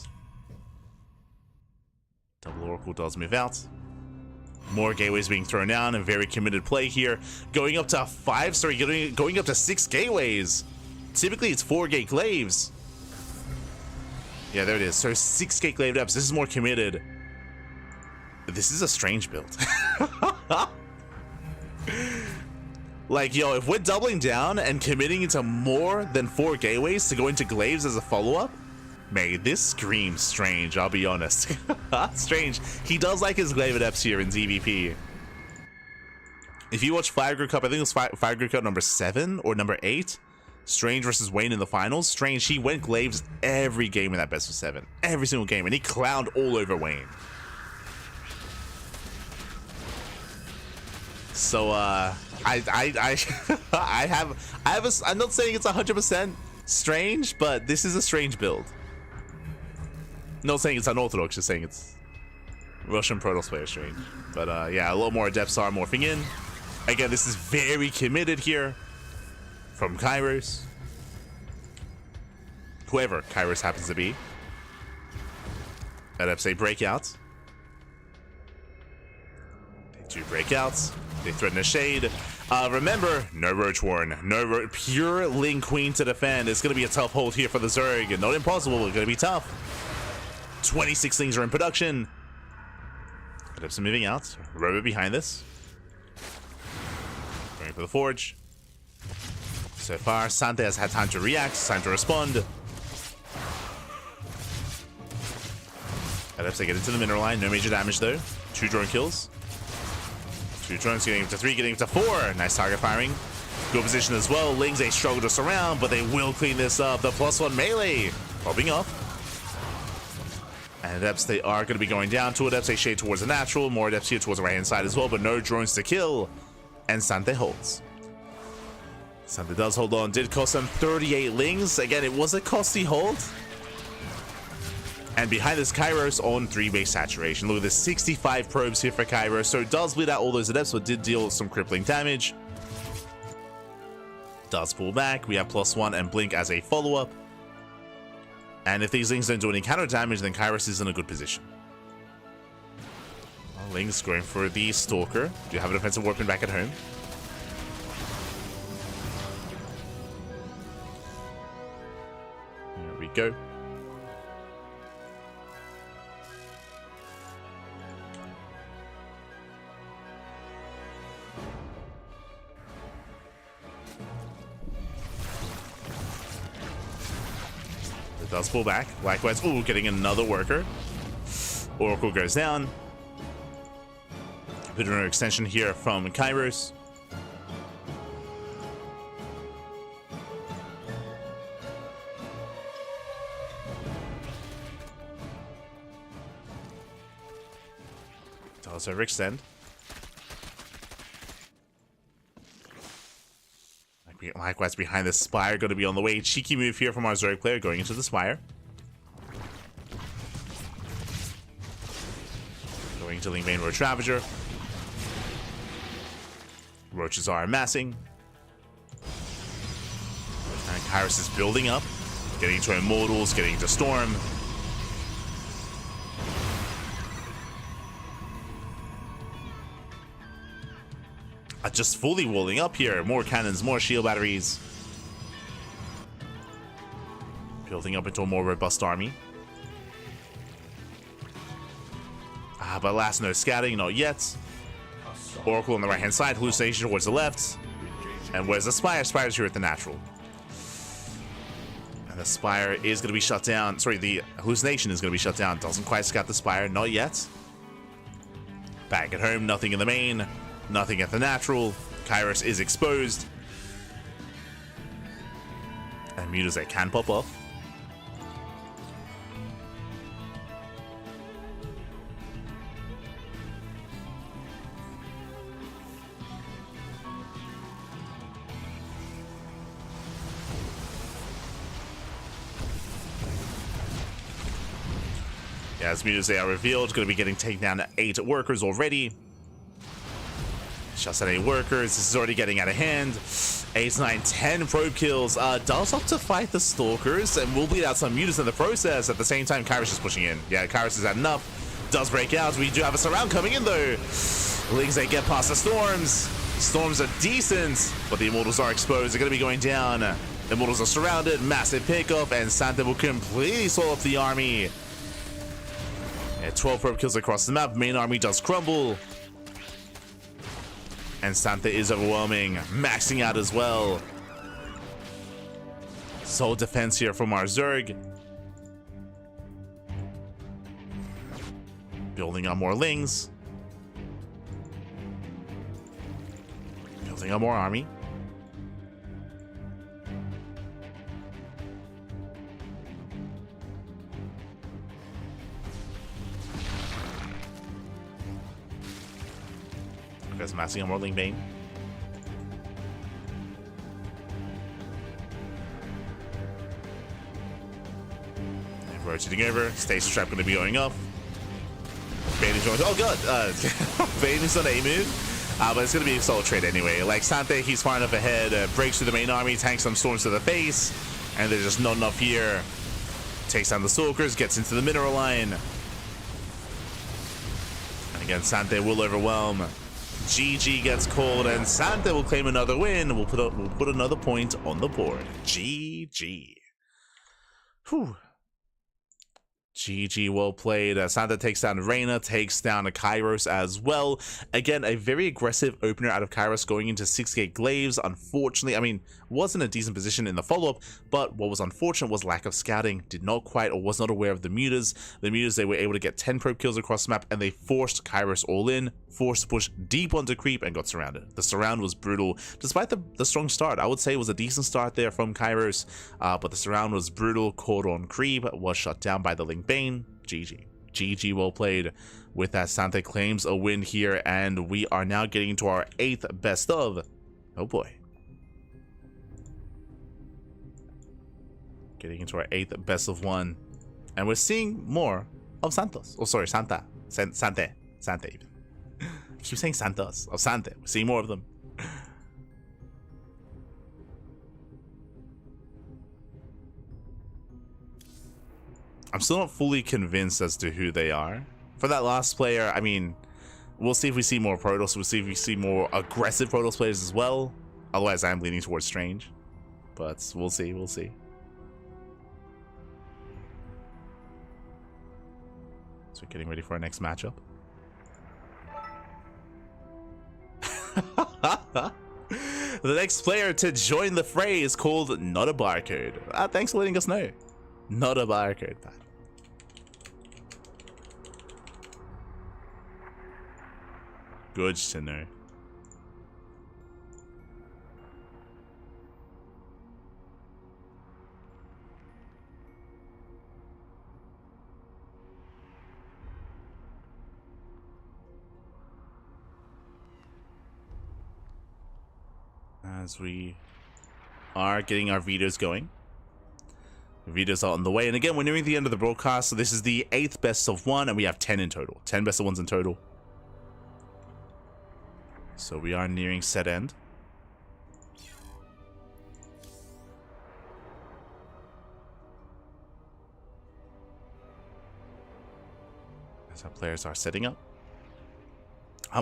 Double Oracle does move out. More gateways being thrown down, and very committed play here. Going up to going up to 6 gateways. Typically it's 4 gate glaives. Yeah, there it is. So 6 gate glaive depths. This is more committed. This is a strange build. Like, yo, if we're doubling down and committing into more than 4 gateways to go into glaives as a follow-up, man, this screams strange, I'll be honest. Strange. He does like his glaive adepts here in ZVP. If you watch Fire Group Cup, I think it was Fire Group Cup number 7 or number 8, Strange versus Wayne in the finals. Strange, he went glaives every game in that best of 7. Every single game, and he clowned all over Wayne. So, I'm not saying it's 100% strange, but this is a strange build. Not saying it's unorthodox, just saying it's Russian Protoss player strange. But yeah, a lot more adepts are morphing in. Again, this is very committed here from Kairos. Whoever Kairos happens to be. Adepts, they break out. They do breakouts. They threaten a shade. Remember, no Roach Warren, pure Ling Queen to defend. It's going to be a tough hold here for the Zerg. Not impossible, but going to be tough. 26 Lings are in production. Adepts are moving out. Robo behind this. Going for the Forge. So far, Sante has had time to react, time to respond. Adepts, they get into the mineral line. No major damage, though. 2 drone kills. 2 drones getting up to 3, getting up to 4. Nice target firing. Good position as well. Lings, they struggle to surround, but they will clean this up. The +1 melee popping off. And Adepts, they are going to be going down. 2 Adepts, they shade towards the natural. More Adepts here towards the right-hand side as well, but no drones to kill. And Sante holds. Sante does hold on. Did cost them 38 Lings. Again, it was a costly hold. And behind this, Kairos on 3-base saturation. Look at this, 65 probes here for Kairos. So it does bleed out all those Adepts, but did deal some crippling damage. Does pull back. We have +1 and Blink as a follow-up. And if these Lings don't do any counter damage, then Kairos is in a good position. Well, Lings going for the Stalker. Do you have a defensive weapon back at home? There we go. It does pull back. Likewise, ooh, getting another worker. Oracle goes down. Bit of an extension here from Kairos. Does overextend. Likewise, behind the Spire, going to be on the way. Cheeky move here from our Zerg player, going into the Spire. Going to Ling Bane Roach Ravager. Roaches are amassing. And Kairos is building up. Getting into Immortals, getting into Storm. Just fully walling up here. More cannons, more shield batteries. Building up into a more robust army. But last, no scouting, not yet. Oracle on the right-hand side, hallucination towards the left. And where's the Spire? Spire's here at the natural. And the Spire is going to be shut down. Sorry, the hallucination is going to be shut down. Doesn't quite scout the Spire, not yet. Back at home, nothing in the main. Nothing at the natural. Kairos is exposed. And mutas that can pop off. Yeah, as mutas they are revealed, going to be getting taken down to 8 workers already. Just at 8 workers. This is already getting out of hand. 8, 9, 10 probe kills. Does opt to fight the Stalkers and will bleed out some mutants in the process. At the same time, Kairos is pushing in. Yeah, Kairos has had enough. Does break out. We do have a surround coming in though. Lings, they get past the Storms. Storms are decent, but the Immortals are exposed. They're going to be going down. The Immortals are surrounded. Massive pickoff, and Santa will completely swallow up the army. Yeah, 12 probe kills across the map. Main army does crumble. And Santa is overwhelming, maxing out as well. Solid defense here from our Zerg. Building on more Lings. Building on more army. Guys, massing on more Ling Bane. And rotating over. Stasis Trap going to be going up. Bane is going. Oh god, Bane is on a move, but it's going to be a solid trade anyway. Like Sante, he's far enough ahead. Breaks through the main army, tanks some storms to the face, and there's just not enough here. Takes down the Stalkers, gets into the mineral line, and again Sante will overwhelm. GG gets called, and Santa will claim another win. We'll put another point on the board. GG. Whew. GG, well played. Santa takes down Reyna, takes down Kairos as well. Again, a very aggressive opener out of Kairos going into 6-gate Glaives. Unfortunately, I mean, was in a decent position in the follow-up, but what was unfortunate was lack of scouting. Did not quite or was not aware of the mutas. The mutas, they were able to get 10 probe kills across the map, and they forced Kairos all in, forced to push deep onto creep, and got surrounded. The surround was brutal. Despite the strong start, I would say it was a decent start there from Kairos, but the surround was brutal. Caught on creep, was shut down by the Ling Bane. GG. GG, well played. With that, Santa claims a win here, and we are now getting into our 8th best of. Oh boy. Getting into our 8th best of 1. And we're seeing more of Santos. Oh, sorry, Santa. Santa even. I keep saying Santos. Of Santa. We're seeing more of them. I'm still not fully convinced as to who they are. For that last player, I mean, we'll see if we see more Protoss. We'll see if we see more aggressive Protoss players as well. Otherwise, I'm leaning towards Strange. But we'll see, we'll see. So we're getting ready for our next matchup. The next player to join the fray is called Not a Barcode. Thanks for letting us know. Not a barcode. Good to know. As we are getting our videos going. Videos are on the way, and again, we're nearing the end of the broadcast, so this is the 8th best of 1, and we have 10 in total. 10 best of 1s in total. So we are nearing set end. As our players are setting up.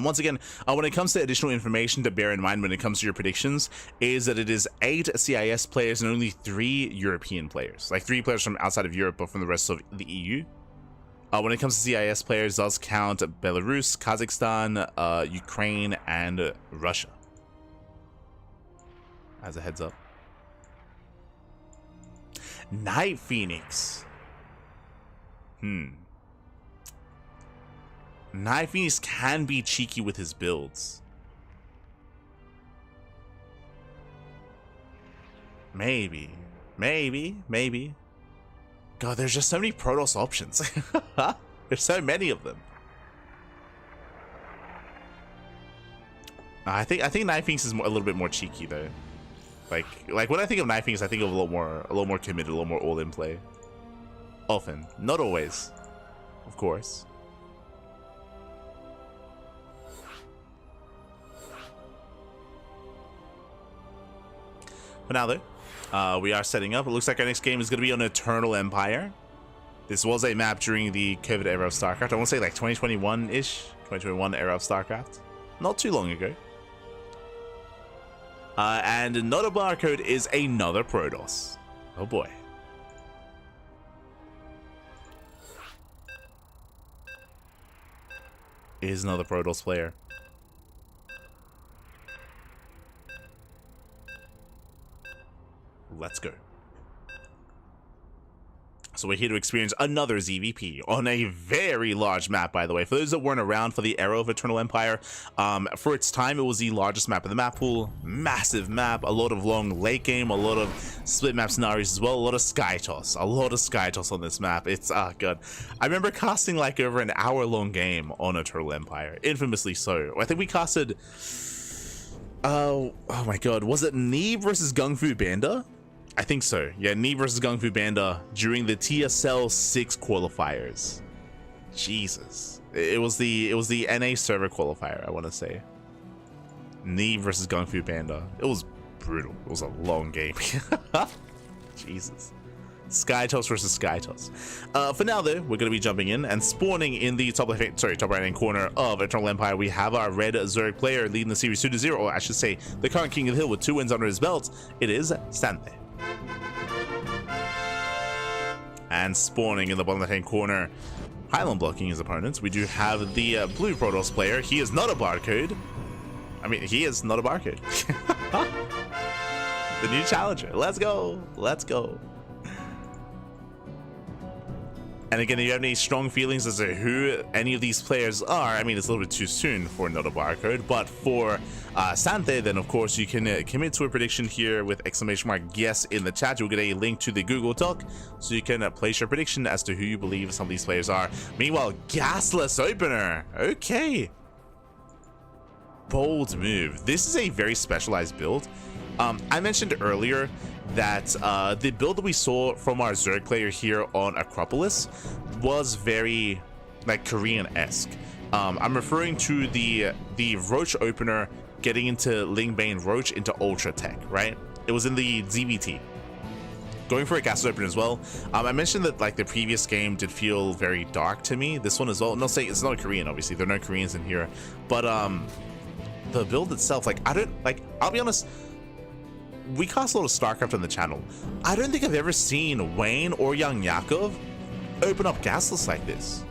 Once again, when it comes to additional information to bear in mind when it comes to your predictions, is that it is 8 CIS players and only 3 European players. Like 3 players from outside of Europe, but from the rest of the EU. When it comes to CIS players, does count Belarus, Kazakhstan, Ukraine, and Russia. As a heads up. Night Phoenix. Night Phoenix can be cheeky with his builds. Maybe. God, there's just so many Protoss options. There's so many of them. I think Night Phoenix is a little bit more cheeky though. Like when I think of Night Phoenix, I think of a little more committed, a little more all-in play. Often, not always, of course. For now, though, we are setting up. It looks like our next game is going to be on Eternal Empire. This was a map during the COVID era of StarCraft. I want to say like 2021-ish, 2021 era of StarCraft. Not too long ago. And another barcode is another Protoss. Oh boy. Is another Protoss player. Let's go. So we're here to experience another ZVP on a very large map, by the way. For those that weren't around for the era of Eternal Empire, for its time, it was the largest map in the map pool. Massive map, a lot of long late game, a lot of split map scenarios as well, a lot of sky toss. A lot of sky toss on this map. It's, god. I remember casting like over an hour-long game on Eternal Empire, infamously so. I think we casted... oh my god, was it Knee versus Gung Fu Banda? I think so. Yeah, Knee versus Gung Fu Banda during the TSL 6 qualifiers. Jesus. It was the NA server qualifier, I want to say. Knee versus Gung Fu Banda. It was brutal. It was a long game. Jesus. Skytos versus Skytos. For now, though, we're going to be jumping in and spawning in the top right-hand corner of Eternal Empire. We have our red Zerg player leading the series 2-0, or I should say, the current King of the Hill with 2 wins under his belt. It is Santhe. And spawning in the bottom left-hand corner, Highland blocking his opponents, we do have the blue Protoss player. He is not a barcode. I mean, he is not a barcode. The new challenger. Let's go. Let's go. And again, if you have any strong feelings as to who any of these players are, I mean, it's a little bit too soon for another barcode, but for Santhe, then of course you can commit to a prediction here with !guess in the chat. You'll get a link to the Google Doc, so you can place your prediction as to who you believe some of these players are. Meanwhile, Gasless Opener. Okay. Bold move. This is a very specialized build. I mentioned earlier that the build that we saw from our Zerg player here on Acropolis was very like Korean-esque. I'm referring to the Roach opener getting into Lingbane Roach into Ultra Tech, right? It was in the ZVT. Going for a gas opener as well. I mentioned that like the previous game did feel very dark to me. This one as well. No, say it's not Korean, obviously. There are no Koreans in here, but the build itself, like I'll be honest. We cast a lot of StarCraft on the channel. I don't think I've ever seen Wayne or Young Yakov open up gasless like this.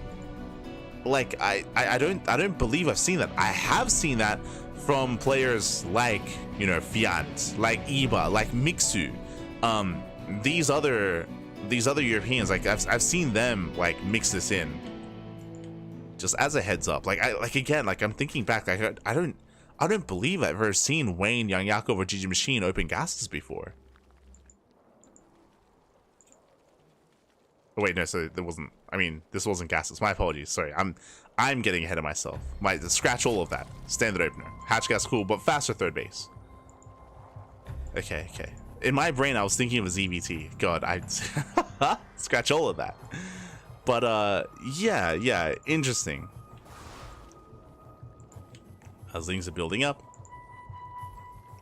Like I don't believe I've seen that. I have seen that from players like, you know, Fiant, like Iba, like Mixu. These other Europeans, like I've seen them like mix this in. Just as a heads up, again, I'm thinking back, like I don't believe I've ever seen Wayne, Young Yakov, or GG Machine open gases before. Oh, wait, no, so there wasn't. I mean, this wasn't gases. My apologies. Sorry, I'm getting ahead of myself. Scratch all of that. Standard opener. Hatch gas cool, but faster third base. Okay. In my brain, I was thinking of a ZVT. God, I scratch all of that. But yeah, interesting. As things are building up.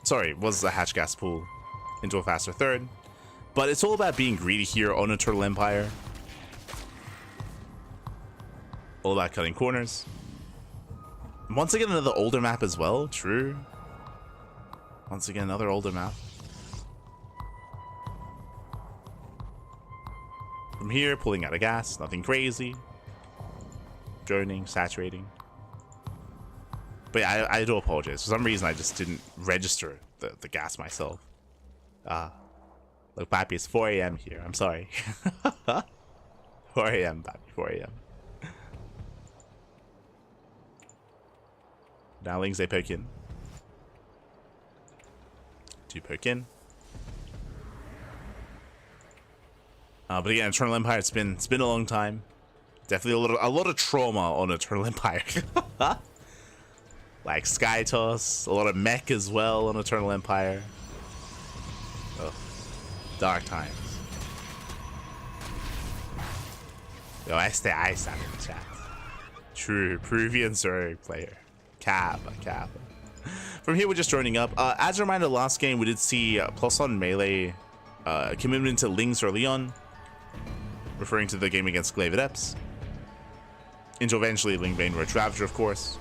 Sorry, was a hatch gas pool into a faster third. But it's all about being greedy here on Eternal Empire. All about cutting corners. Once again, another older map as well. True. Once again, another older map. From here, pulling out of gas. Nothing crazy. Droning, saturating. But yeah, I do apologize. For some reason, I just didn't register the gas myself. Look, Pappy, it's 4 a.m. here. I'm sorry. 4 a.m., Pappy, 4 a.m. Dowlings, they poke in. 2 poke in. But again, Eternal Empire, it's been a long time. Definitely a lot of trauma on Eternal Empire. Like Skytos, a lot of mech as well on Eternal Empire. Oh, dark times. Yo, este Isaac in the chat. True, Peruvian Zerg player. Kappa. From here, we're just droning up. As a reminder, last game we did see plus on melee commitment to Lings early on, referring to the game against Glaive Adepts. Into eventually Lingbane Roach Ravager, of course.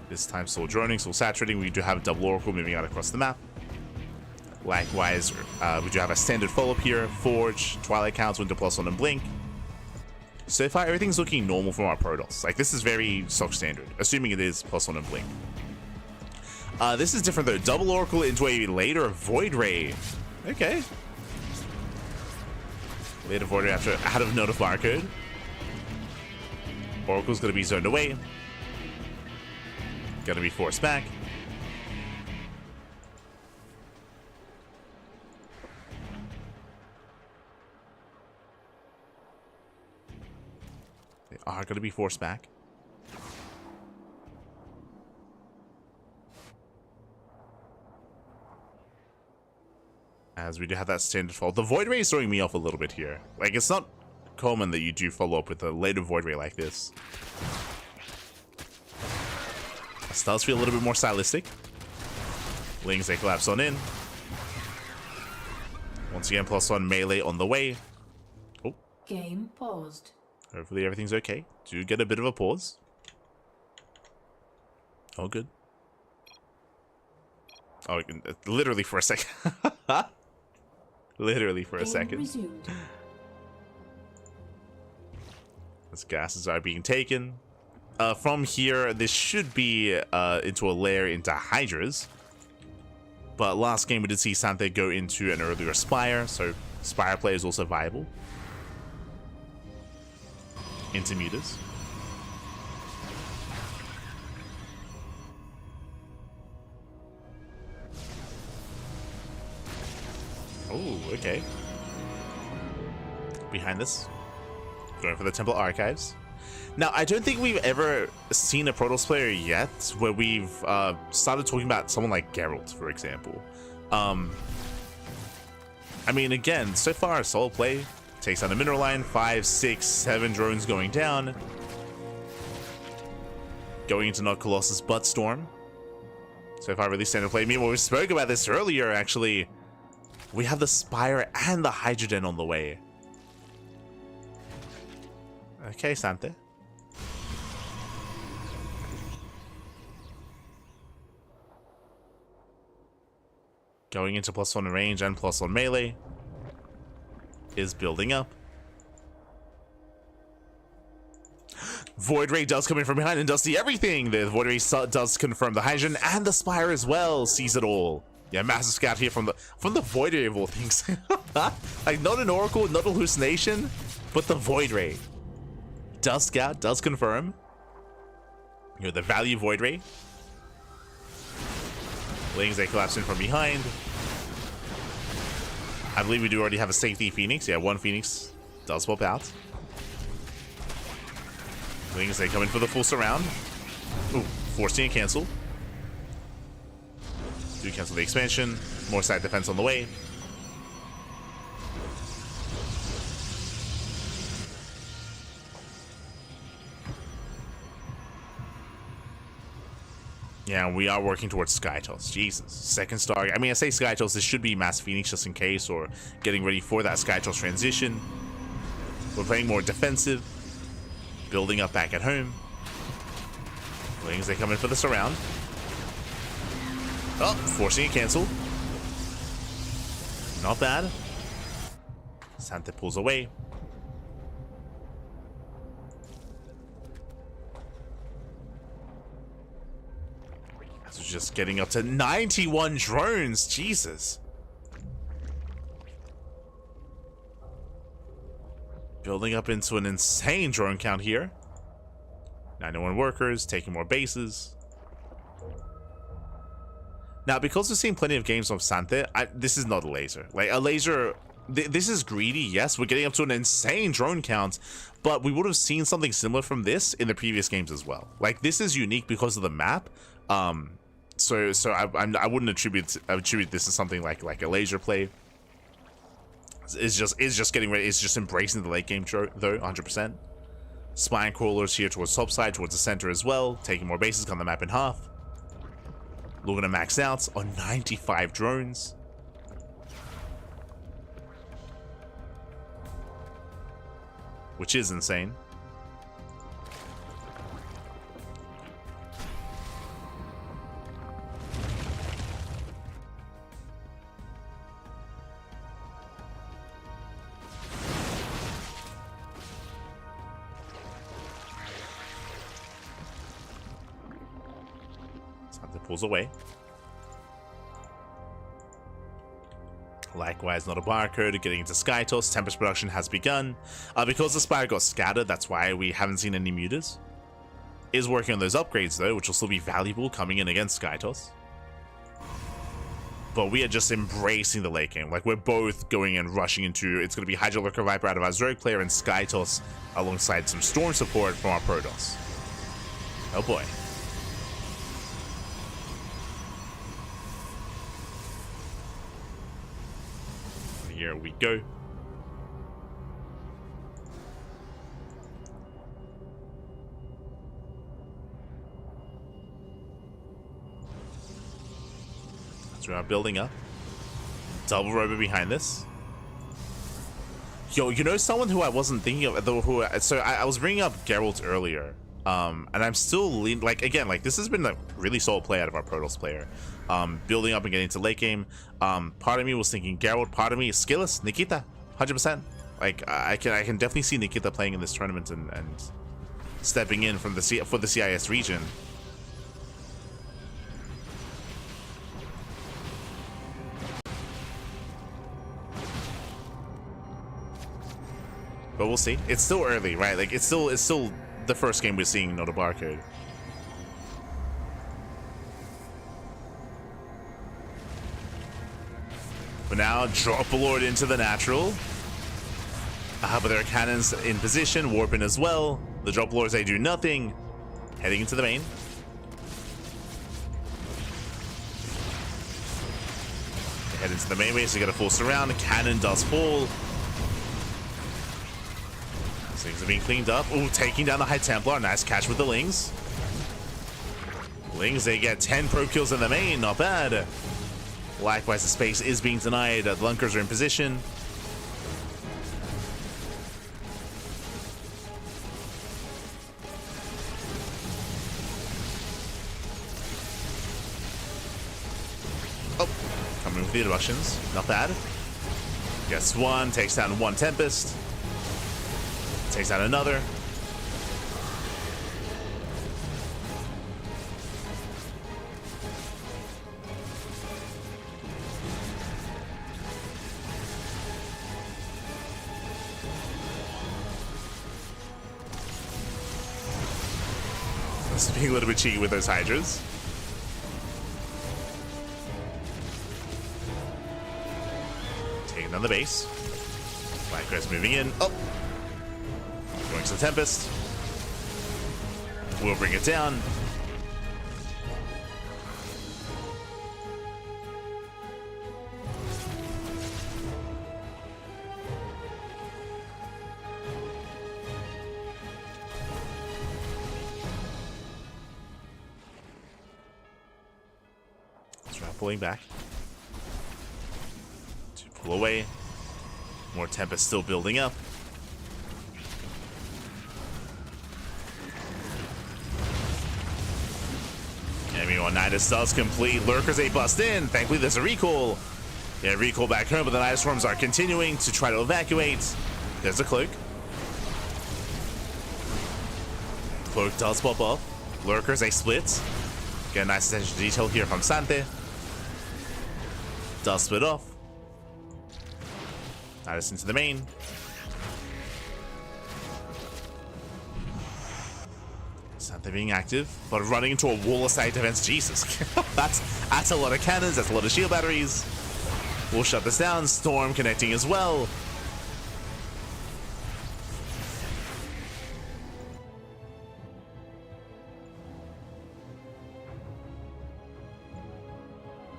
This time still droning, still saturating. We do have double Oracle moving out across the map. Likewise, we do have a standard follow-up here. Forge, Twilight Counts, Winter Plus on and Blink. So far, everything's looking normal from our Protoss. Like, this is very stock standard, assuming it is plus on and Blink. This is different though. Double Oracle into a later Void Ray. Okay. Later Void Ray after out of Note of Barcode. Oracle's gonna be zoned away. Gonna be forced back. They are gonna be forced back. As we do have that standard fall. The Void Ray is throwing me off a little bit here. Like, it's not common that you do follow up with a later Void Ray like this. This does feel a little bit more stylistic. Lings, they collapse on in. Once again, plus one melee on the way. Oh. Game paused. Hopefully everything's okay. Do get a bit of a pause. Oh, good. Oh, literally for a second. Literally for a second. Resumed. As gases are being taken. From here, this should be into a lair into Hydras. But last game we did see Santhe go into an earlier Spire, so Spire play is also viable. Into Mutas. Oh, okay. Behind this. Going for the Temple Archives. Now, I don't think we've ever seen a Protoss player yet where we've started talking about someone like Geralt, for example. I mean, again, so far, solo play takes on a Mineral Line, 5, 6, 7 drones going down. Going into not Colossus, but Storm. So far, really standard play. Meanwhile, we spoke about this earlier, actually. We have the Spire and the Hydrogen on the way. Okay, Santhe. Going into plus one range and plus one melee is building up. Void Ray does come in from behind and does see everything. The Void Ray does confirm the Hydrogen and the Spire as well. Sees it all. Yeah, massive scout here from the Void Ray of all things. Like, not an Oracle, not a hallucination, but the Void Ray. Does scout, does confirm. You know, the value Void Ray. Lings, they collapse in from behind. I believe we do already have a safety Phoenix. Yeah, one Phoenix does pop out. Lings, they come in for the full surround. Ooh, forcing a cancel. Do cancel the expansion. More side defense on the way. Yeah, we are working towards Sky Toss. Jesus. Second star. I mean, I say Sky Toss, this should be Mass Phoenix just in case, or getting ready for that Sky Toss transition. We're playing more defensive. Building up back at home. Wings, they come in for the surround. Oh, forcing a cancel. Not bad. Santhe pulls away. So just getting up to 91 drones. Jesus. Building up into an insane drone count here. 91 workers, taking more bases. Now, because we've seen plenty of games of Santhe, this is not a laser. Like, a laser, this is greedy, yes. We're getting up to an insane drone count, but we would have seen something similar from this in the previous games as well. Like, this is unique because of the map. So I wouldn't attribute this to something like a laser play. It's just getting ready. It's just embracing the late game though, 100%. Spine crawlers here towards top side, towards the center as well, taking more bases, cut the map in half. Looking to max out on 95 drones. Which is insane. Hunter pulls away. Likewise, not a barcode, getting into Skytoss. Tempest production has begun. Because the Spire got scattered, that's why we haven't seen any mutas. Is working on those upgrades though, which will still be valuable coming in against Skytoss. But we are just embracing the late game. Like, we're both going and rushing into, it's going to be Hydra Lurker Viper out of our Zerg player and Skytoss alongside some Storm support from our Protoss. Oh boy. Here we go. So we are building up. Double rover behind this. Yo, you know someone who I wasn't thinking of, so I was bringing up Geralt earlier. And I'm still like, again, like, this has been a really solid play out of our Protoss player. Building up and getting to late game. Part of me was thinking Geralt, part of me is Skilless, Nikita, 100%. Like, I can definitely see Nikita playing in this tournament and stepping in from for the CIS region. But we'll see. It's still early, right? Like, it's still the first game we're seeing not a barcode. But now, drop a Lord into the natural. But there are cannons in position, warping as well. The drop lords, they do nothing. Heading into the main. They head into the main base, so you get a full surround. The cannon does fall. Things are being cleaned up. Ooh, taking down the High Templar. Nice catch with the Lings. Lings, they get 10 pro kills in the main. Not bad. Likewise, the space is being denied. The Lunkers are in position. Oh, coming with the Russians. Not bad. Gets one, takes down one Tempest. Takes out another. This is being a little bit cheeky with those Hydras. Taking down the base. Blackcrest moving in. Oh! Going to the Tempest. We'll bring it down. Let's try pulling back. To pull away. More Tempest still building up. Meanwhile, Nidus does complete. Lurkers, they bust in. Thankfully, there's a recall. Yeah, recall back home, but the Nidus Swarms are continuing to try to evacuate. There's a Cloak. Cloak does pop off. Lurkers, they split. Get a nice attention to detail here from Sante. Does split off. Nidus into the main. Santa being active, but running into a wall of side defense. Jesus. that's a lot of cannons, that's a lot of shield batteries. We'll shut this down. Storm connecting as well.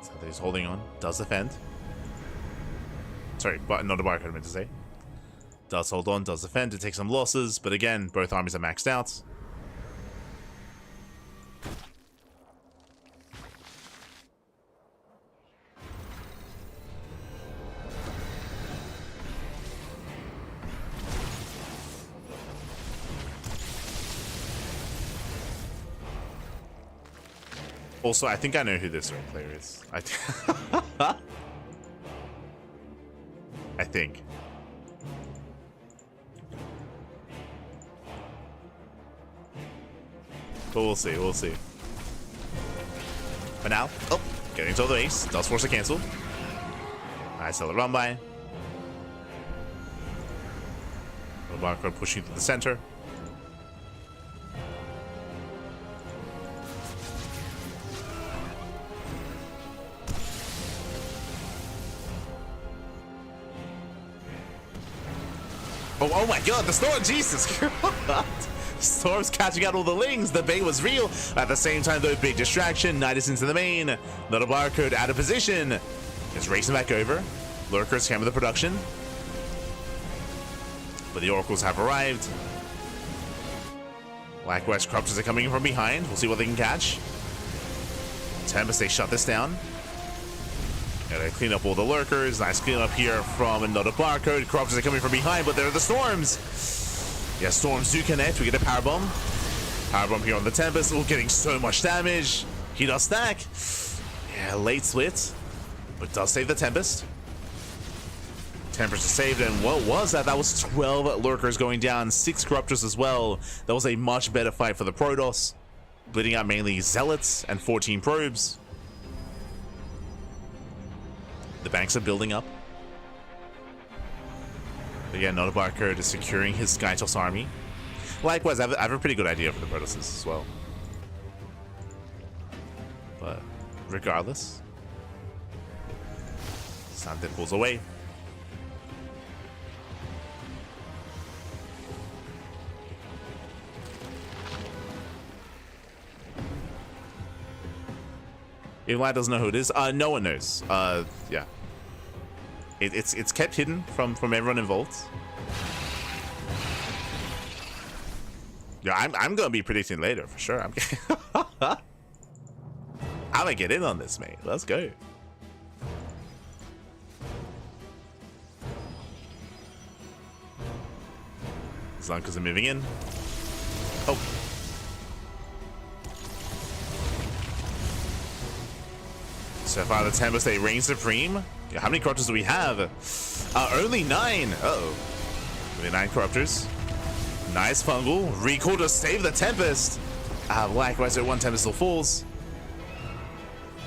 Santa's holding on, does defend. Sorry, but not a barcode I meant to say. Does hold on, does defend to take some losses, but again, both armies are maxed out. Also, I think I know who this red player is. I think. But we'll see, we'll see. For now, oh, getting to the base. Does force a cancel. Nice little run by. The barcode pushing to the center. Oh my god, the storm, Jesus! Storm's catching out all the lings. The bait was real. At the same time, though, big distraction. Knight is into the main. Little barcode out of position. Is racing back over. Lurkers hammer the production. But the oracles have arrived. Likewise, corruptors are coming in from behind. We'll see what they can catch. Tempest, they shut this down. Gotta clean up all the lurkers. Nice clean up here from another barcode. Corruptors are coming from behind, but there are the storms. Yeah, storms do connect. We get a power bomb. Power bomb here on the Tempest. We're getting so much damage. He does stack. Yeah, late split, but does save the Tempest. Tempest is saved, and what was that? That was 12 lurkers going down, 6 corruptors as well. That was a much better fight for the Protoss. Bleeding out mainly zealots and 14 probes. The banks are building up. But yeah, Nota Barcode is securing his Skytoss army. Likewise, I have a pretty good idea for the Protosses as well. But regardless, Santa pulls away. Eli doesn't know who it is. No one knows. Yeah. It's kept hidden from everyone involved. Yeah, I'm gonna be predicting later for sure. I'm gonna get in on this, mate. Let's go. Zunkas are moving in. Oh. So far, the Tempest, they reign supreme. Yeah, how many corruptors do we have? Only 9. Uh-oh. Only 9 corruptors. Nice fungal. Recall to save the Tempest. Likewise, one Tempest still falls.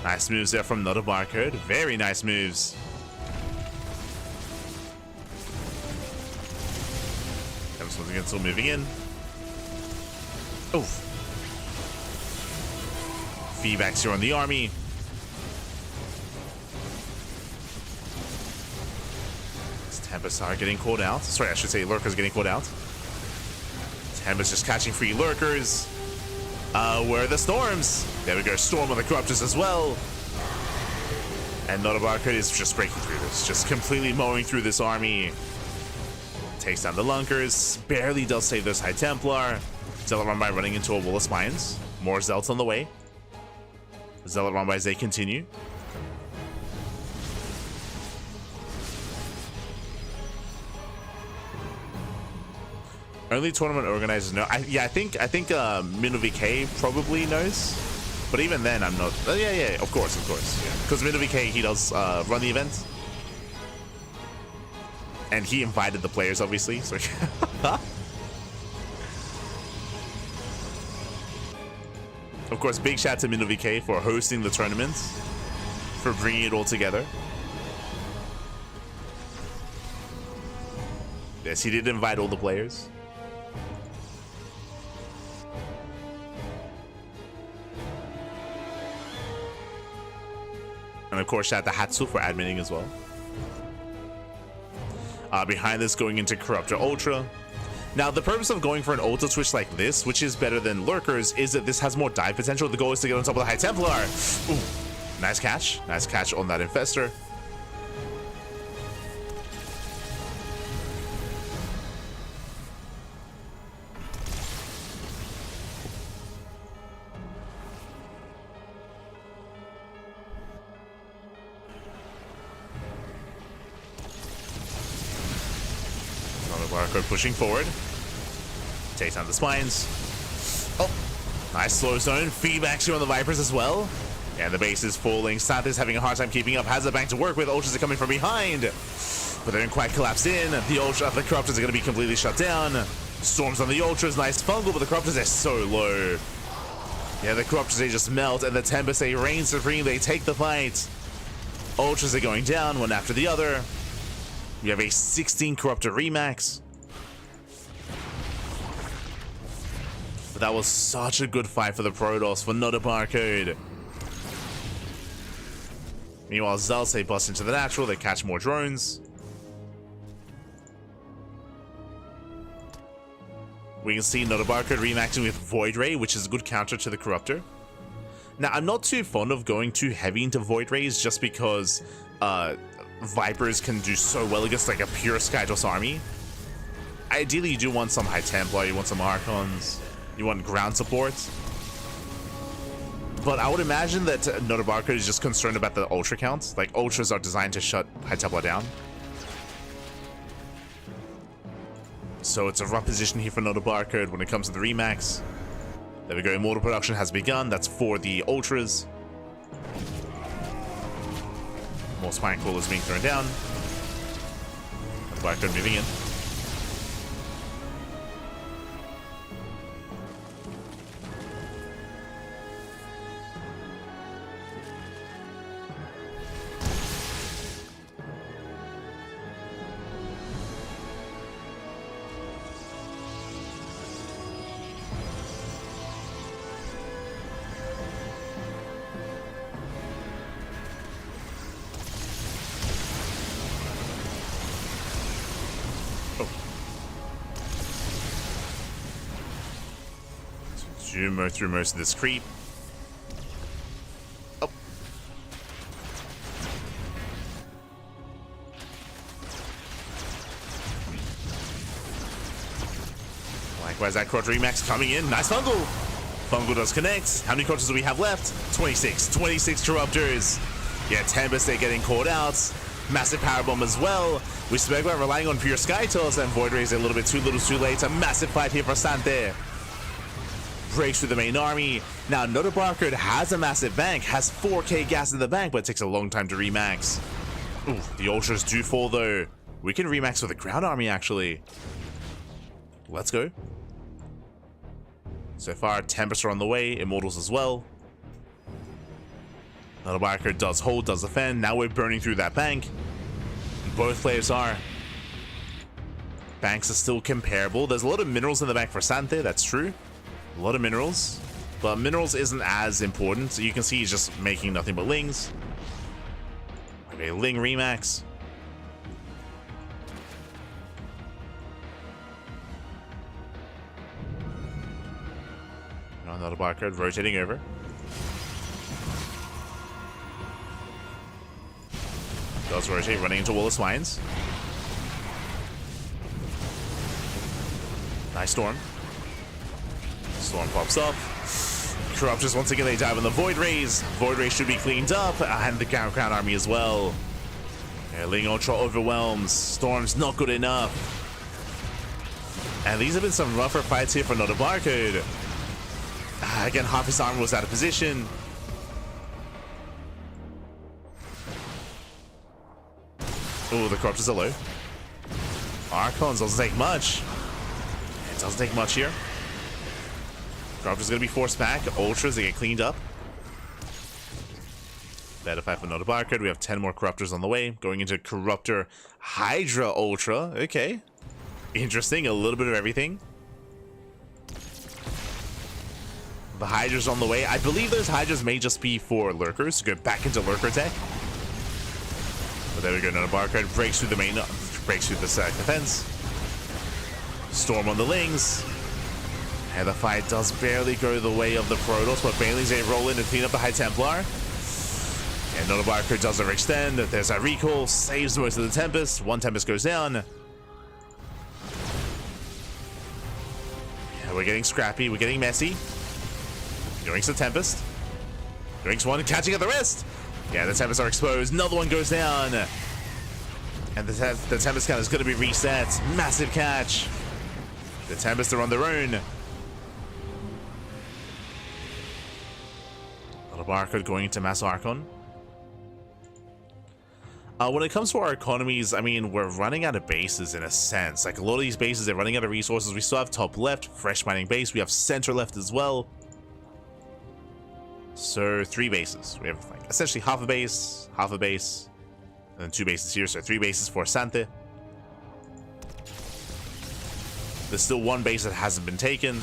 Nice moves there from Nota Barcode. Very nice moves. Tempest once again still moving in. Oof. Feedbacks here on the army. Tempest are getting called out. Sorry, I should say lurkers getting called out. Tempest just catching free lurkers. Where are the storms? There we go. Storm on the corruptors as well. And Nota Barcode is just breaking through this. Just completely mowing through this army. Takes down the lunkers. Barely does save this High Templar. Zealot run by running into a wall of spines. More zealots on the way. Zealot run by as they continue. Only tournament organizers know. I think Mino VK probably knows, but even then, I'm not. Yeah, of course, because Mino VK, he does run the event, and he invited the players, obviously. So, of course, big shout out to Mino VK for hosting the tournament, for bringing it all together. Yes, he did invite all the players. And of course, shout out to Hatsu for adminning as well. Behind this, going into Corruptor Ultra. Now, the purpose of going for an Ultra switch like this, which is better than Lurkers, is that this has more dive potential. The goal is to get on top of the High Templar. Ooh, nice catch. Nice catch on that Infestor. Barcode pushing forward. Takes down the spines. Oh, nice slow zone. Feedback here on the Vipers as well. And the base is falling. Santa's having a hard time keeping up. Has a bank to work with. Ultras are coming from behind. But they don't quite collapse in. The Corruptors are going to be completely shut down. Storms on the Ultras. Nice fungal, but the Corruptors are so low. Yeah, the Corruptors, they just melt. And the Tempest, they reign supreme. They take the fight. Ultras are going down one after the other. We have a 16 Corruptor Remax. But that was such a good fight for the Protoss, for not a barcode. Meanwhile, Zealots, they bust into the natural, they catch more drones. We can see Not a Barcode remaxing with Void Ray, which is a good counter to the Corruptor. Now, I'm not too fond of going too heavy into Void Rays just because Vipers can do so well against like a pure Skydos army. Ideally, you do want some High Templar, you want some Archons, you want ground support. But I would imagine that Not a Barcode is just concerned about the Ultra counts. Like, Ultras are designed to shut High Templar down. So it's a rough position here for Not a Barcode when it comes to the Remax. There we go, Immortal production has begun. That's for the Ultras. More Spine Crawlers being thrown down. Not a Barcode moving in. Zoom through most of this creep. Oh. Likewise, that Quad Remax coming in. Nice Fungal. Fungal does connect. How many Quadras do we have left? 26. 26 Corruptors. Yeah, Tempest, they're getting caught out. Massive Power Bomb as well. We spoke about relying on pure Skytos, and Void Rays a little bit too late. A massive fight here for Sante. Breaks through the main army. Now, Not a Barcode has a massive bank, has 4k gas in the bank, but it takes a long time to remax. Ooh, the Ultras do fall though. We can remax with a ground army actually. Let's go. So far, Tempest are on the way, Immortals as well. Not a Barcode does hold, does defend. Now we're burning through that bank. Both players are. Banks are still comparable. There's a lot of minerals in the bank for Sante, that's true. A lot of minerals, but minerals isn't as important. So you can see he's just making nothing but lings. Okay, ling remax. Not a Barcode rotating over. Does rotate, running into Wall of Swines. Nice Storm. Storm pops up. Corruptors, once again, they dive on the Void Rays. Void Rays should be cleaned up, and the Ground Army as well. Yeah, Ling Ultra overwhelms. Storm's not good enough. And these have been some rougher fights here for Not a Barcode. Again, half his armor was out of position. Oh, the Corruptors are low. Archons doesn't take much. It doesn't take much here. Corruptor's gonna be forced back. Ultras, they get cleaned up. Better fight for Not a Barcode. We have 10 more Corruptors on the way. Going into Corruptor Hydra Ultra. Okay. Interesting. A little bit of everything. The Hydra's on the way. I believe those Hydras may just be for Lurkers to go back into Lurker tech. But there we go. Not a Barcode breaks through the main, breaks through the defense. Storm on the Lings. And the fight does barely go the way of the Protoss, but Bailey's a roll in to clean up the High Templar. And Not a Barcode does overextend. There's that recall, saves most of the Tempest. One Tempest goes down. Yeah, we're getting scrappy, we're getting messy. Yoinks the Tempest. Yoinks one, catching at the rest. Yeah, the Tempest are exposed. Another one goes down. And the Tempest count is going to be reset. Massive catch. The Tempest are on their own. Little barcode going into Mass Archon. When it comes to our economies, I mean, we're running out of bases in a sense. Like, a lot of these bases, they're running out of resources. We still have top left, fresh mining base. We have center left as well. So 3 bases. We have like essentially half a base, and then 2 bases here. So 3 bases for Sante. There's still 1 base that hasn't been taken.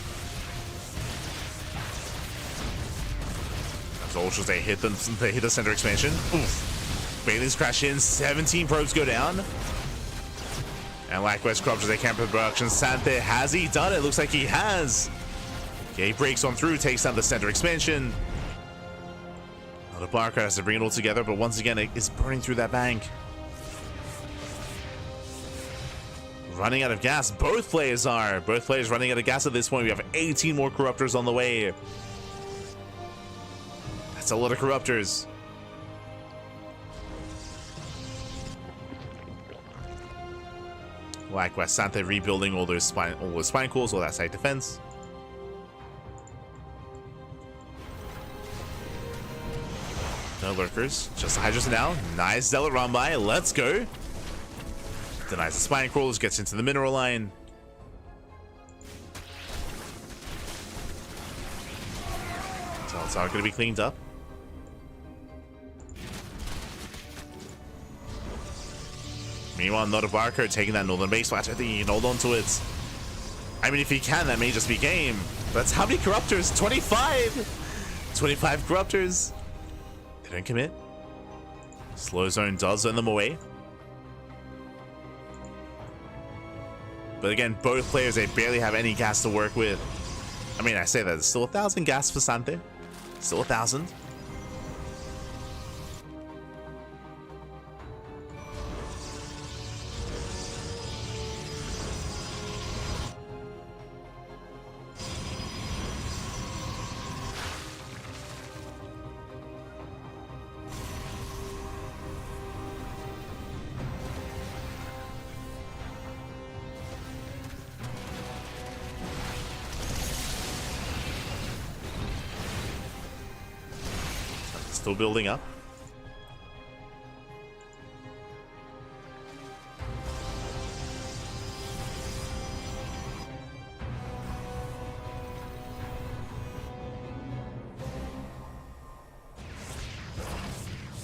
As Ultras, they hit the center expansion. Oof. Bailey's crash in, 17 probes go down. And likewise, Corruptors, they can't put production. Sante, has he done it? Looks like he has. Okay, breaks on through, takes down the center expansion. The Barcode has to bring it all together, but once again, it is burning through that bank. Running out of gas. Both players running out of gas at this point. We have 18 more Corruptors on the way. That's a lot of Corruptors. Likewise, Sante rebuilding all those spine cores, all that side defense. No lurkers, just the Hydras now. Nice Zealot run by, let's go. Denies the spine crawlers, gets into the mineral line. Zealots are going to be cleaned up. Meanwhile, not a barcode taking that northern base. I think he can hold on to it. I mean, if he can, that may just be game. That's how many Corruptors? 25! 25 Corruptors. They don't commit. Slow zone does earn them away. But again, both players, they barely have any gas to work with. I mean, I say that. There's still 1,000 gas for Sante. Still 1,000. Still building up.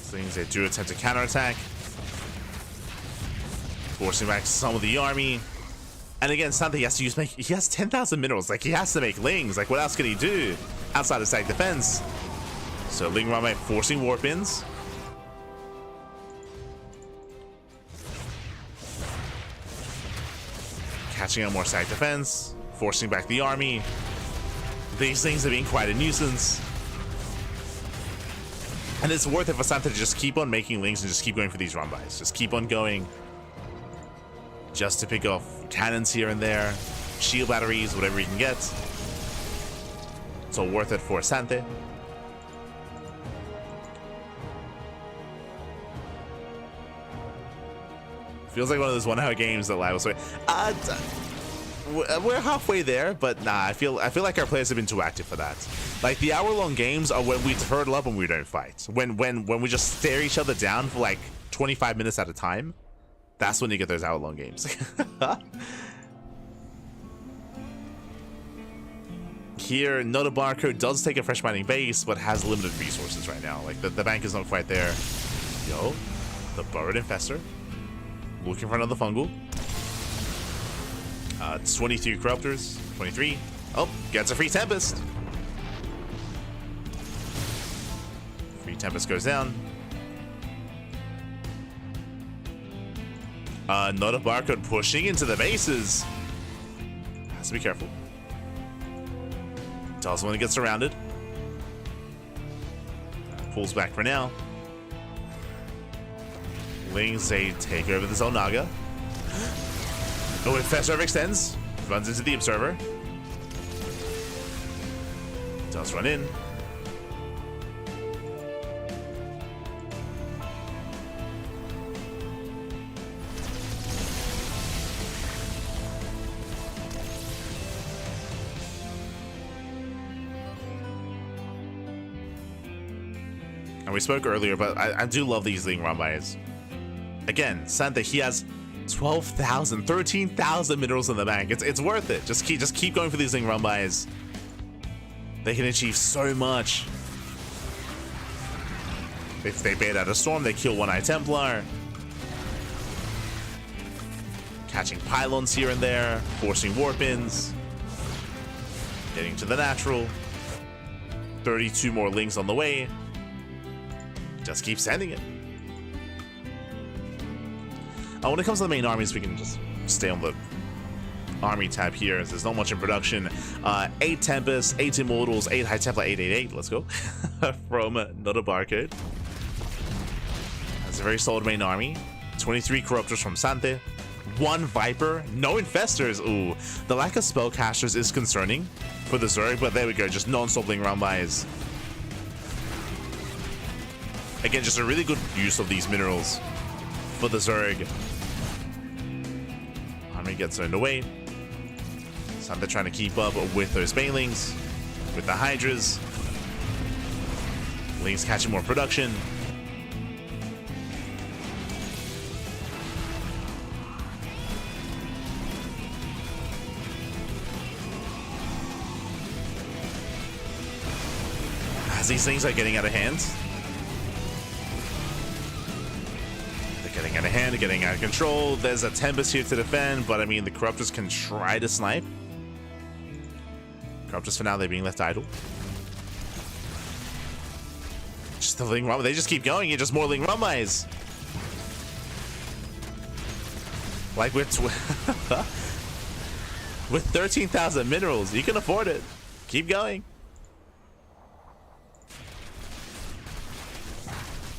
Things they do attempt to counterattack, forcing back some of the army. And again, something he has to use. He has 10,000 minerals. Like, he has to make Lings. Like, what else can he do outside of static defense? So Ling Rame forcing warp-ins. Catching on more static defense, forcing back the army. These things are being quite a nuisance. And it's worth it for Santa to just keep on making Lings and just keep going for these run-bys. Just keep on going. Just to pick off cannons here and there, shield batteries, whatever you can get. It's all worth it for Sante. Feels like one of those 1 hour games that Live was like, we're halfway there, but nah, I feel like our players have been too active for that. Like, the hour-long games are when we turtle up and we don't fight. When we just stare each other down for like 25 minutes at a time. That's when you get those hour-long games. Here, Nota Barcode does take a fresh mining base, but has limited resources right now. Like, the bank is not quite there. Yo, the Burrowed Infestor. Looking for another fungal. It's 23 Corruptors. 23. Oh, gets a free Tempest. Free Tempest goes down. Not a barcode pushing into the bases. Has to be careful. Tells when it gets surrounded. Pulls back for now. Lings, they take over the Zelnaga. Oh, Infestor extends. Runs into the Observer. Does run in. And we spoke earlier, but I do love these Ling Rumbais. Again, Santa, he has 12,000, 13,000 minerals in the bank. It's worth it. Just keep going for these Ling Rumbais. They can achieve so much. If they bait out a storm, they kill One-Eye Templar. Catching pylons here and there, forcing warp-ins. Getting to the natural. 32 more Lings on the way. Just keep sending it. When it comes to the main armies, we can just stay on the army tab here. There's not much in production. 8 Tempest, 8 Immortals, 8 High Templar, 888. Let's go. From Not a Barcode. That's a very solid main army. 23 Corruptors from Sante. 1 Viper. No Infestors. Ooh. The lack of Spellcasters is concerning for the Zerg, but there we go. Just non-stop Ling Rumbais. Again, just a really good use of these minerals for the Zerg. Army gets turned away. Santa trying to keep up with those Banelings, with the Hydras. Lings catching more production. As these things are getting out of hand. Getting out of hand, getting out of control. There's a Tempest here to defend, but I mean, the Corruptors can try to snipe. Corruptors for now, they're being left idle. Just the Ling Rumbais, they just keep going, and just more Ling Rumbais. Like with 13,000 minerals, you can afford it. Keep going.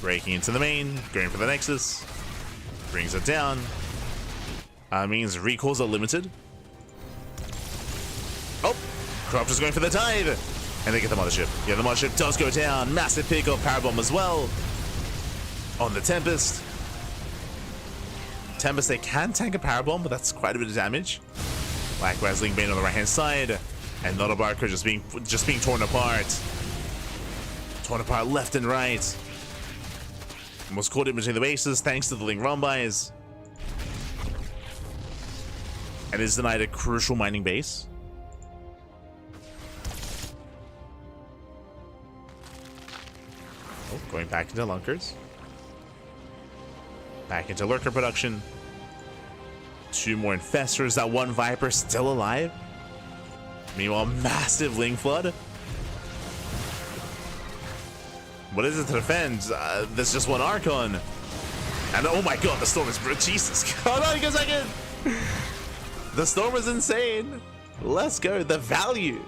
Breaking into the main, going for the Nexus. Brings it down. Means recalls are limited. Oh! Corruptor's going for the dive! And they get the Mothership. Yeah, the Mothership does go down. Massive pick of Parabomb as well. On the Tempest. Tempest, they can tank a Parabomb, but that's quite a bit of damage. Likewise, Ling Bane on the right-hand side. And Not a Barker just being torn apart. Torn apart left and right. Was caught in between the bases thanks to the Ling Rumbais. And is denied a crucial mining base. Oh, going back into Lunkers. Back into Lurker production. 2 more Infestors. That 1 Viper still alive. Meanwhile, massive Ling Flood. What is it to defend? There's just 1 Archon. And oh my god, the storm is... Jesus. Hold on a second. The storm is insane. Let's go. The value.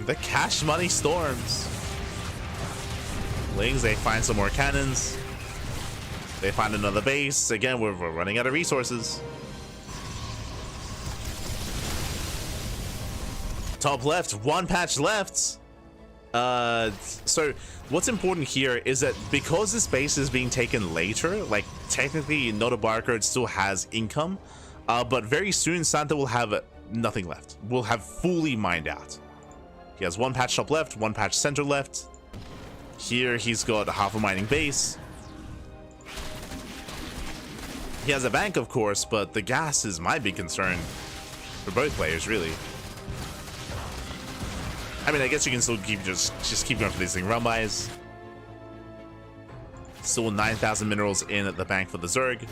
The cash money storms. Lings, they find some more cannons. They find another base. Again, we're running out of resources. Top left, 1 patch left. So what's important here is that because this base is being taken later, like technically Not a Barcode still has income, but very soon Santa will have nothing left. Will have fully mined out. He has 1 patch top left, 1 patch center left. Here he's got half a mining base. He has a bank, of course, but the gas is my big concern for both players, really. I mean, I guess you can still keep just keep going for these Ling Rumbais. Still 9,000 minerals in the bank for the Zerg.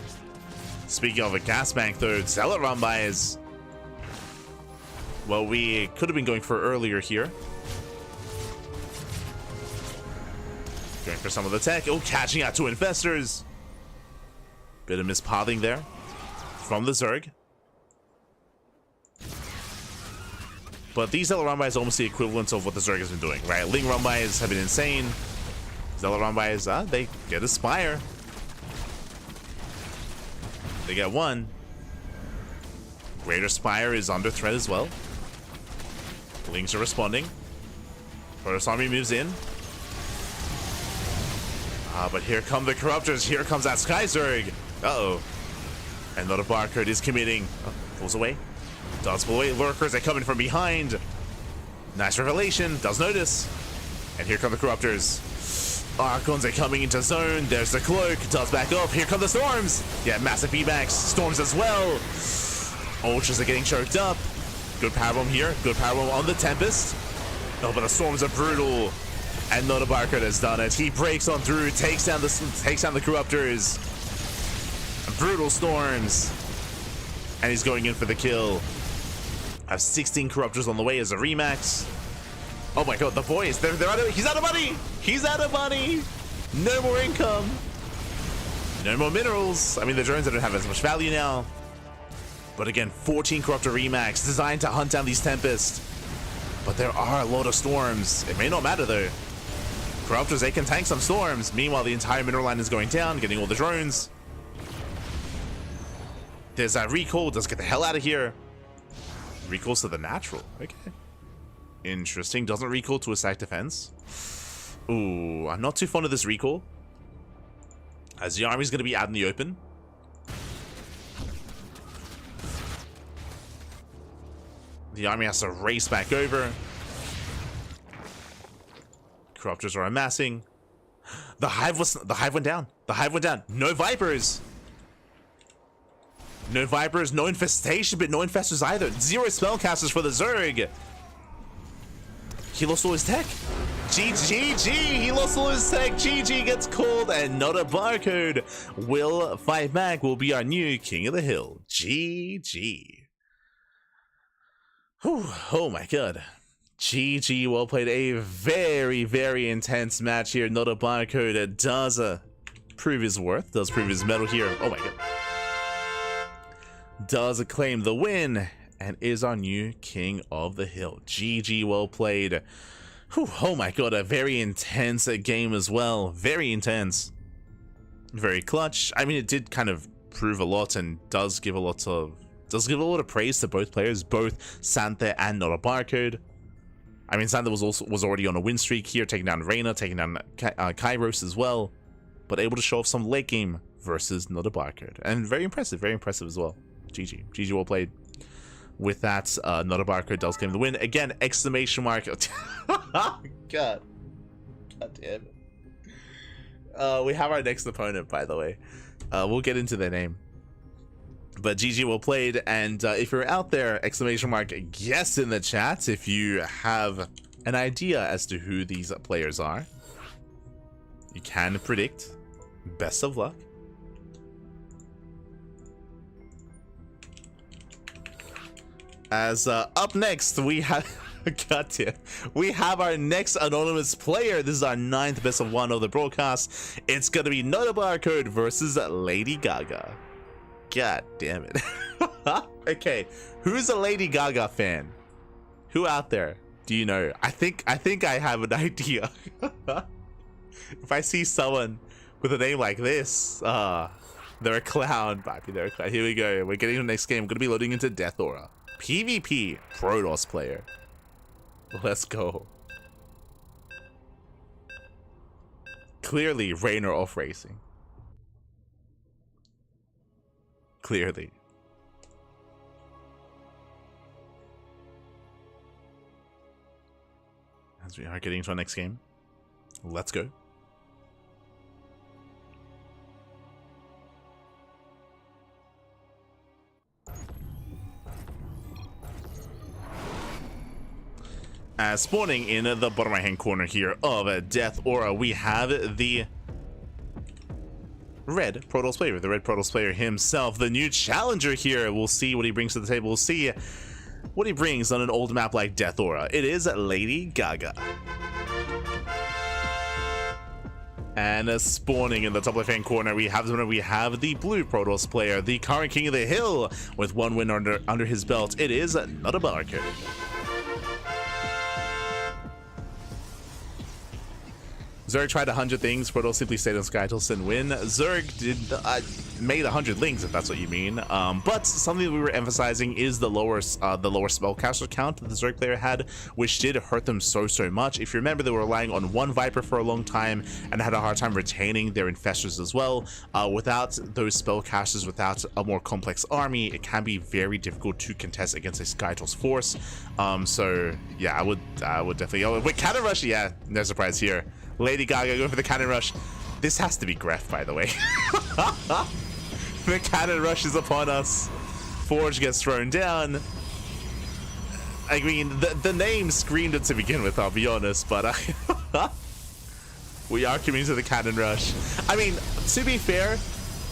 Speaking of a gas bank, though, Zealot Rumbais. Well, we could have been going for earlier here. Going for some of the tech. Oh, catching out 2 Infestors. Bit of mispathing there from the Zerg. But these Zealot Rumbais are almost the equivalent of what the Zerg has been doing, right? Ling Rumbais have been insane. Zealot Rumbais, they get a Spire. They get 1. Greater Spire is under threat as well. Lings are responding. First army moves in. But here come the Corruptors. Here comes that Sky Zerg. Uh-oh. And Not a Barcode is committing. Pulls away. Does pull away. Lurkers are coming from behind. Nice revelation. Does notice. And here come the Corruptors. Archons are coming into zone. There's the cloak. Does back up. Here come the storms. Yeah, massive feedbacks. Storms as well. Ultras are getting choked up. Good power bomb here. Good power bomb on the Tempest. Oh, but the storms are brutal. And Not a Barcode has done it. He breaks on through, takes down the Corruptors. Brutal storms. And he's going in for the kill. I have 16 Corruptors on the way as a remax. Oh my god, the boys, he's out of money! He's out of money! No more income. No more minerals. I mean, the drones don't have as much value now. But again, 14 Corruptor remax designed to hunt down these Tempests. But there are a lot of storms. It may not matter though. Corruptors, they can tank some storms. Meanwhile, the entire mineral line is going down, getting all the drones. There's that recall. Let's get the hell out of here. Recalls to the natural. Okay. Interesting. Doesn't recall to a stack defense. Ooh, I'm not too fond of this recall, as the army's going to be out in the open. The army has to race back over. Corruptors are amassing. The hive went down. The hive went down. No Vipers. No Vipers, no infestation, but no infestors either. 0 spellcasters for the Zerg. He lost all his tech. GG, he lost all his tech. GG gets called, and Not a Barcode will fight back. Will be our new King of the Hill. GG. Whew, oh my god. GG, well played. A very, very intense match here. Not a Barcode does prove his worth, does prove his mettle here. Oh my god. Does claim the win and is our new King of the Hill. GG, well played. Whew, oh my god, a very intense game as well. Very intense. Very clutch. I mean, it did kind of prove a lot and does give a lot of praise to both players, both Santhe and Not a Barcode. I mean, Santhe was already on a win streak here, taking down Reyna, taking down Kairos as well, but able to show off some late game versus Not a Barcode, and very impressive as well. GG, well played. With that, Not a Barcode does claim the win. Again, exclamation mark. God damn it. We have our next opponent, by the way. We'll get into their name. But GG, well played. And if you're out there, exclamation mark yes in the chat if you have an idea as to who these players are. You can predict. Best of luck. As up next, we have we have our next anonymous player. This is our 9th best of 1 of the broadcast. It's gonna be Not a Barcode versus Lady Gaga. God damn it. Okay, who's a Lady Gaga fan? Who out there do you know? I think I have an idea. If I see someone with a name like this, they're a clown, Papi. They're a clown. Here we go. We're getting to the next game. I'm gonna be loading into Death Aura. PvP Protoss player. Let's go. Clearly, Rain or off racing. Clearly. As we are getting into our next game, let's go. As spawning in the bottom right hand corner here of Death Aura, we have the red Protoss player, himself, the new challenger here. We'll see what he brings to the table. We'll see what he brings on an old map like Death Aura. It is Lady Gaga. And spawning in the top left hand corner, we have the blue Protoss player, the current King of the Hill, with 1 win under his belt. It is Not a Barcode. Zerg tried 100 things, Protoss simply stayed on Sky till Sin win. Zerg did made 100 links, if that's what you mean. But something that we were emphasizing is the lower spellcaster count that the Zerg player had, which did hurt them so much. If you remember, they were relying on one Viper for a long time and had a hard time retaining their infestors as well. Without those spellcasters, without a more complex army, it can be very difficult to contest against a Skytoss force. So yeah, I would definitely go with Cannon Rush. Yeah, no surprise here. Lady Gaga going for the Cannon Rush. This has to be Gref, by the way. The Cannon Rush is upon us. Forge gets thrown down. I mean, the name screamed it to begin with, I'll be honest, but we are coming to the Cannon Rush. I mean, to be fair,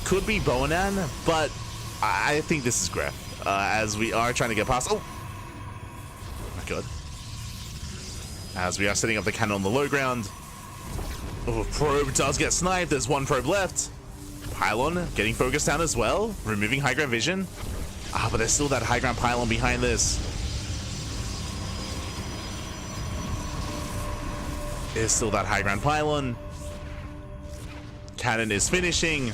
could be Bonan, but I think this is Gref, as we are trying to get past. Oh my god. As we are setting up the cannon on the low ground. Oh, probe does get sniped. There's one probe left. Pylon getting focused down as well, removing high ground vision. But there's still that high ground pylon behind this. There's still that high ground pylon. Cannon is finishing.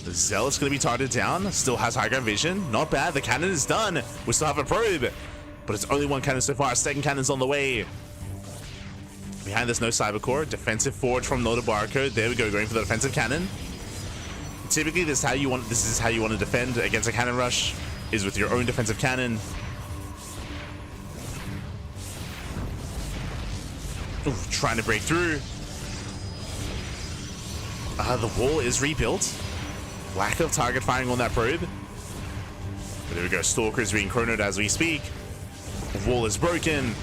The Zealot's going to be targeted down. Still has high ground vision. Not bad. The cannon is done. We still have a probe, but it's only one cannon so far. Second cannon's on the way. Behind this, no Cybercore. Defensive forge from Nota Barcode. There we go, going for the defensive cannon. Typically, this is how you want to defend against a cannon rush, is with your own defensive cannon. Ooh, trying to break through. The wall is rebuilt. Lack of target firing on that probe. But there we go. Stalker is being chronoed as we speak. The wall is broken.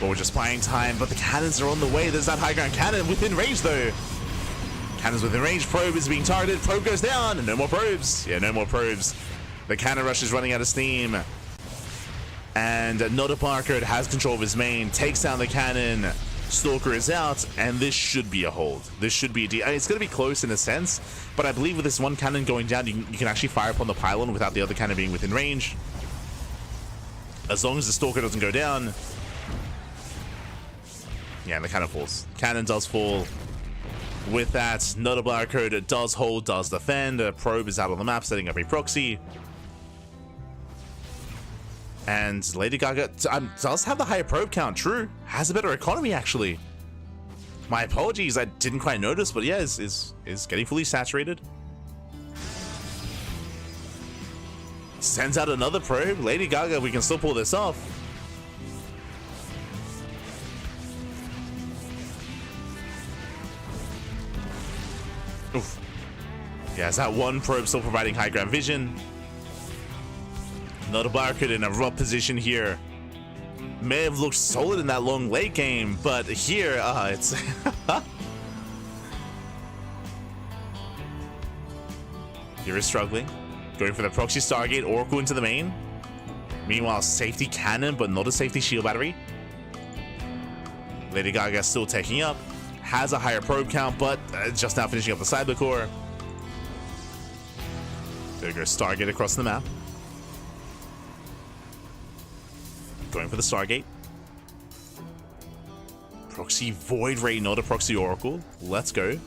But we're just buying time, but the cannons are on the way. There's that high ground cannon within range, though. Cannons within range. Probe is being targeted. Probe goes down. No more probes. Yeah, no more probes. The cannon rush is running out of steam. And Nota Barcode has control of his main. Takes down the cannon. Stalker is out, and this should be a hold. This should be a D. I mean, it's going to be close in a sense, but I believe with this one cannon going down, you can actually fire upon the pylon without the other cannon being within range. As long as the Stalker doesn't go down. Yeah, and the cannon falls. Cannon does fall. With that, Nota Barcode does hold, does defend. Probe is out on the map, setting up a proxy. And Lady Gaga does have the higher probe count, true. Has a better economy, actually. My apologies, I didn't quite notice, but yeah, is getting fully saturated. Sends out another probe. Lady Gaga, we can still pull this off. Oof. Yeah, is that one probe still providing high ground vision? Nota Barcode in a rough position here. May have looked solid in that long late game, but here, it's... Here is struggling. Going for the proxy Stargate, Oracle into the main. Meanwhile, safety cannon, but not a safety shield battery. Lady Gaga still taking up. Has a higher probe count, but just now finishing up the Cybercore. There goes Stargate across the map. Going for the Stargate. Proxy Void Ray, not a proxy Oracle. Let's go.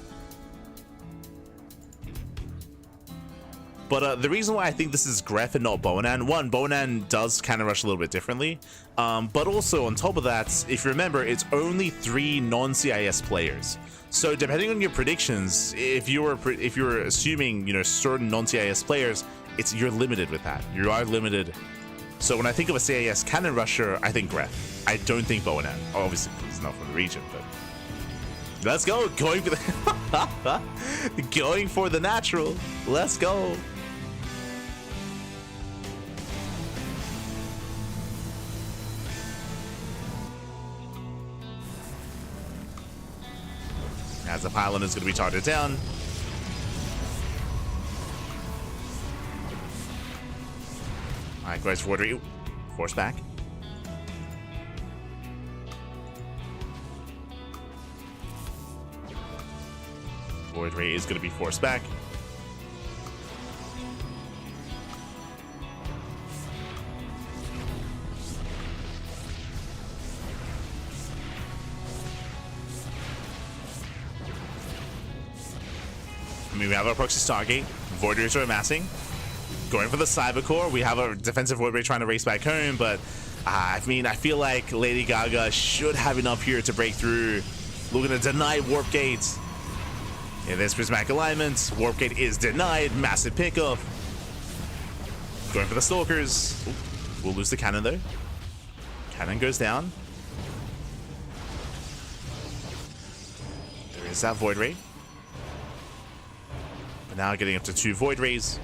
But the reason why I think this is Gref and not Bonan, one, Bonan does cannon rush a little bit differently, but also on top of that, if you remember, it's only 3 non-CIS players. So depending on your predictions, if you were assuming, you know, certain non-CIS players, you're limited with that. You are limited. So when I think of a CIS cannon rusher, I think Gref. I don't think Bonan. Obviously, he's not from the region, but let's go. Going for the going for the natural. Let's go. As the pylon is going to be targeted down. Alright, guys, force back. Void Ray is going to be forced back. I mean, we have our proxy Stargate. Void Rays are amassing. Going for the Cyber Core. We have a defensive Void Ray trying to race back home, but I mean, I feel like Lady Gaga should have enough here to break through. Looking to deny Warp Gate. Yeah, there's Prismatic Alignment. Warp Gate is denied. Massive pickup. Going for the Stalkers. Ooh, we'll lose the cannon though. Cannon goes down. There is that Void Ray. But now getting up to 2 Void Rays.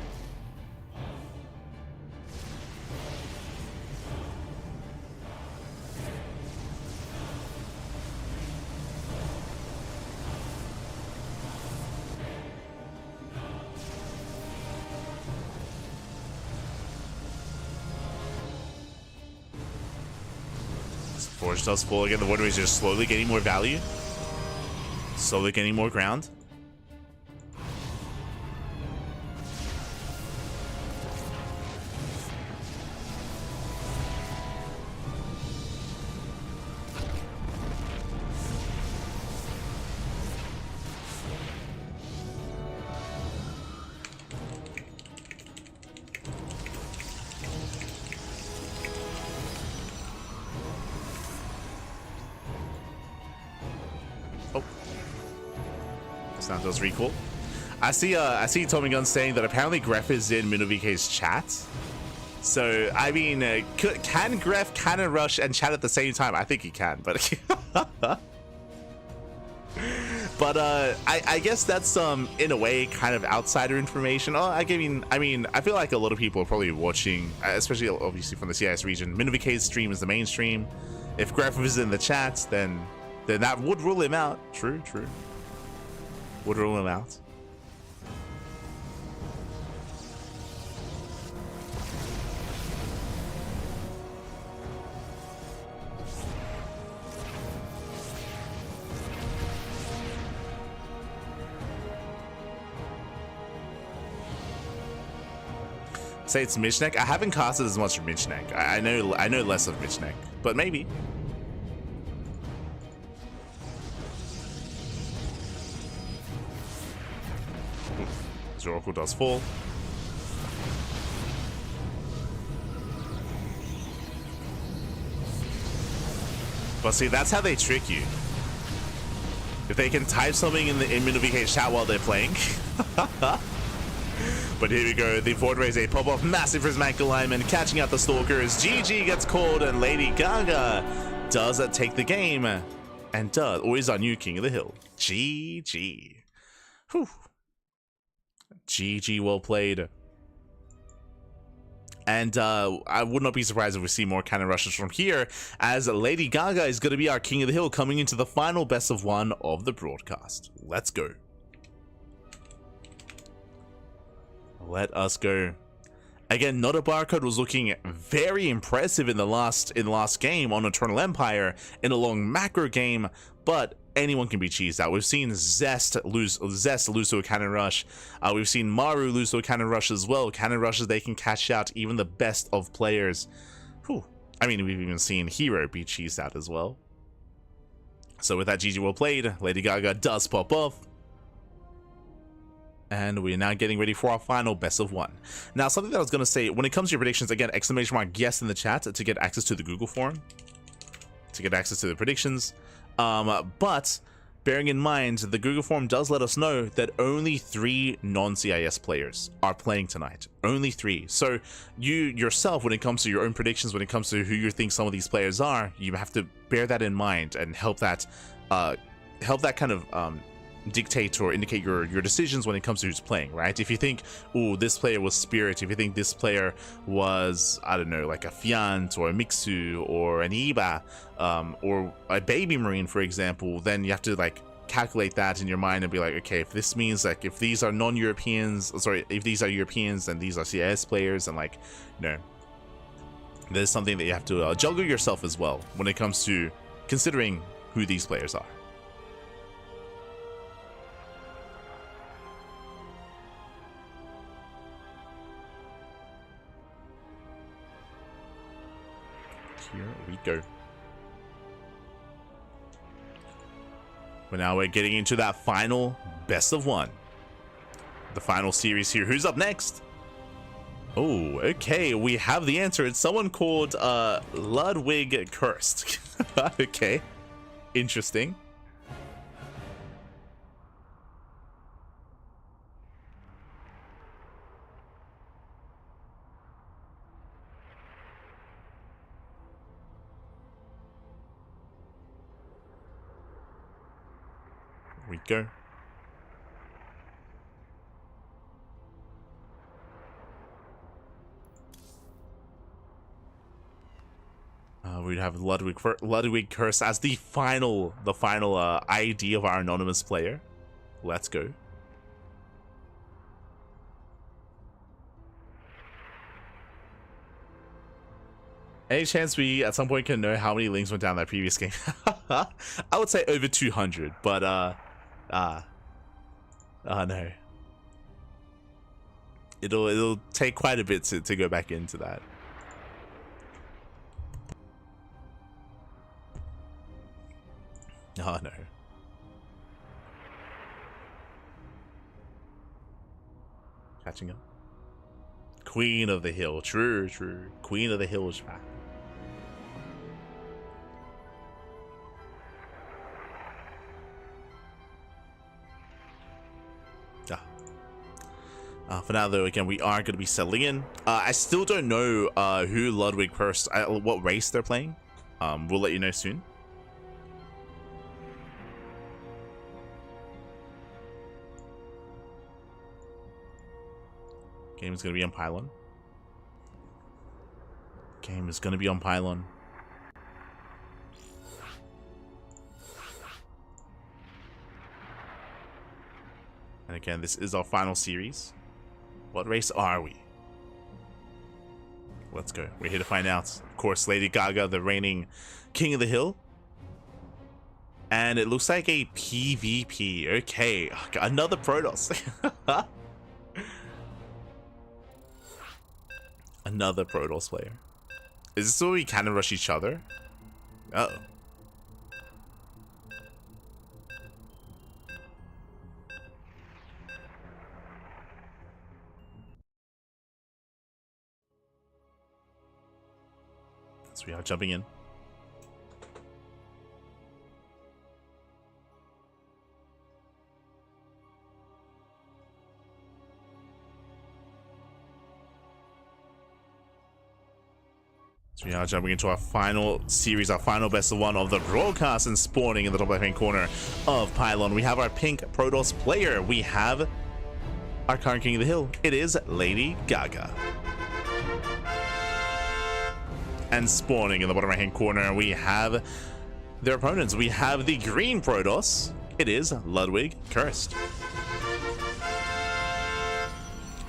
Forge does fall again. The Void Ray is just slowly getting more value. Slowly getting more ground. Now does recall. I see Tommy Gunn saying that apparently Gref is in MinoVK's chat. So I mean, can Gref cannon rush and chat at the same time? I think he can, but but I guess that's in a way kind of outsider information. Oh, I mean I feel like a lot of people are probably watching, especially obviously from the CIS region. MinoVK's stream is the mainstream. If Gref is in the chat, then that would rule him out. True. Would rule him out. Say it's Michnek. I haven't casted as much Michnek. I know less of Michnek, but maybe. Oracle does fall. But see, that's how they trick you. If they can type something in the MinoVK chat while they're playing. But here we go. The Void Rays, a pop off massive prismatic alignment, catching out the Stalkers. GG gets called, and Lady Gaga does take the game, and does always our new King of the Hill. GG. Whew. GG, well played. And I would not be surprised if we see more cannon rushes from here, as Lady Gaga is going to be our King of the Hill coming into the final best of 1 of the broadcast. Let's go. Let us go. Again, Not a Barcode was looking very impressive in the last game on Eternal Empire in a long macro game, but anyone can be cheesed out. We've seen Zest lose to a cannon rush. We've seen Maru lose to a cannon rush as well. Cannon rushes, they can catch out even the best of players. Whew. I mean, we've even seen Hero be cheesed out as well. So with that, GG well played. Lady Gaga does pop off. And we're now getting ready for our final best of 1. Now, something that I was going to say, when it comes to your predictions, again, exclamation mark yes in the chat to get access to the Google form, to get access to the predictions. But bearing in mind, the Google form does let us know that only 3 non-CIS players are playing tonight. Only 3. So you yourself, when it comes to your own predictions, when it comes to who you think some of these players are, you have to bear that in mind and help that kind of dictate or indicate your decisions when it comes to who's playing, right? If you think, oh, this player was Spirit, if you think this player was, I don't know, like a Fiant or a Mixu or an Iba, or a Baby Marine, for example, then you have to like calculate that in your mind and be like, okay, if this means like if these are non-Europeans, sorry, if these are Europeans and these are CIS players, and like, you know, there's something that you have to juggle yourself as well when it comes to considering who these players are. Here we go. But now we're getting into that final best of 1. The final series here. Who's up next? Oh, okay. We have the answer. It's someone called Ludwig Cursed. Okay. Interesting. Here we go. We'd have Ludwig Curse as the final ID of our anonymous player. Let's go. Any chance we at some point can know how many links went down that previous game? I would say over 200, but no. It'll take quite a bit to go back into that. Oh no. Catching up. Queen of the Hill. True. Queen of the Hill is back. For now, though, again, we are going to be settling in. I still don't know who Ludwig Cursed, what race they're playing. We'll let you know soon. Game is going to be on Pylon. Game is going to be on Pylon. And again, this is our final series. What race are we? Let's go. We're here to find out. Of course, Lady Gaga, the reigning King of the Hill. And it looks like a PvP. Okay, another Protoss. Another Protoss player. Is this where we cannon rush each other? Uh-oh. So we are jumping in. So we are jumping into our final series, our final best of one of the broadcast, and spawning in the top left-hand corner of Pylon. We have our pink Protoss player. We have our current King of the Hill. It is Lady Gaga. And spawning in the bottom right-hand corner, we have their opponents. We have the green Protoss. It is Ludwig Cursed.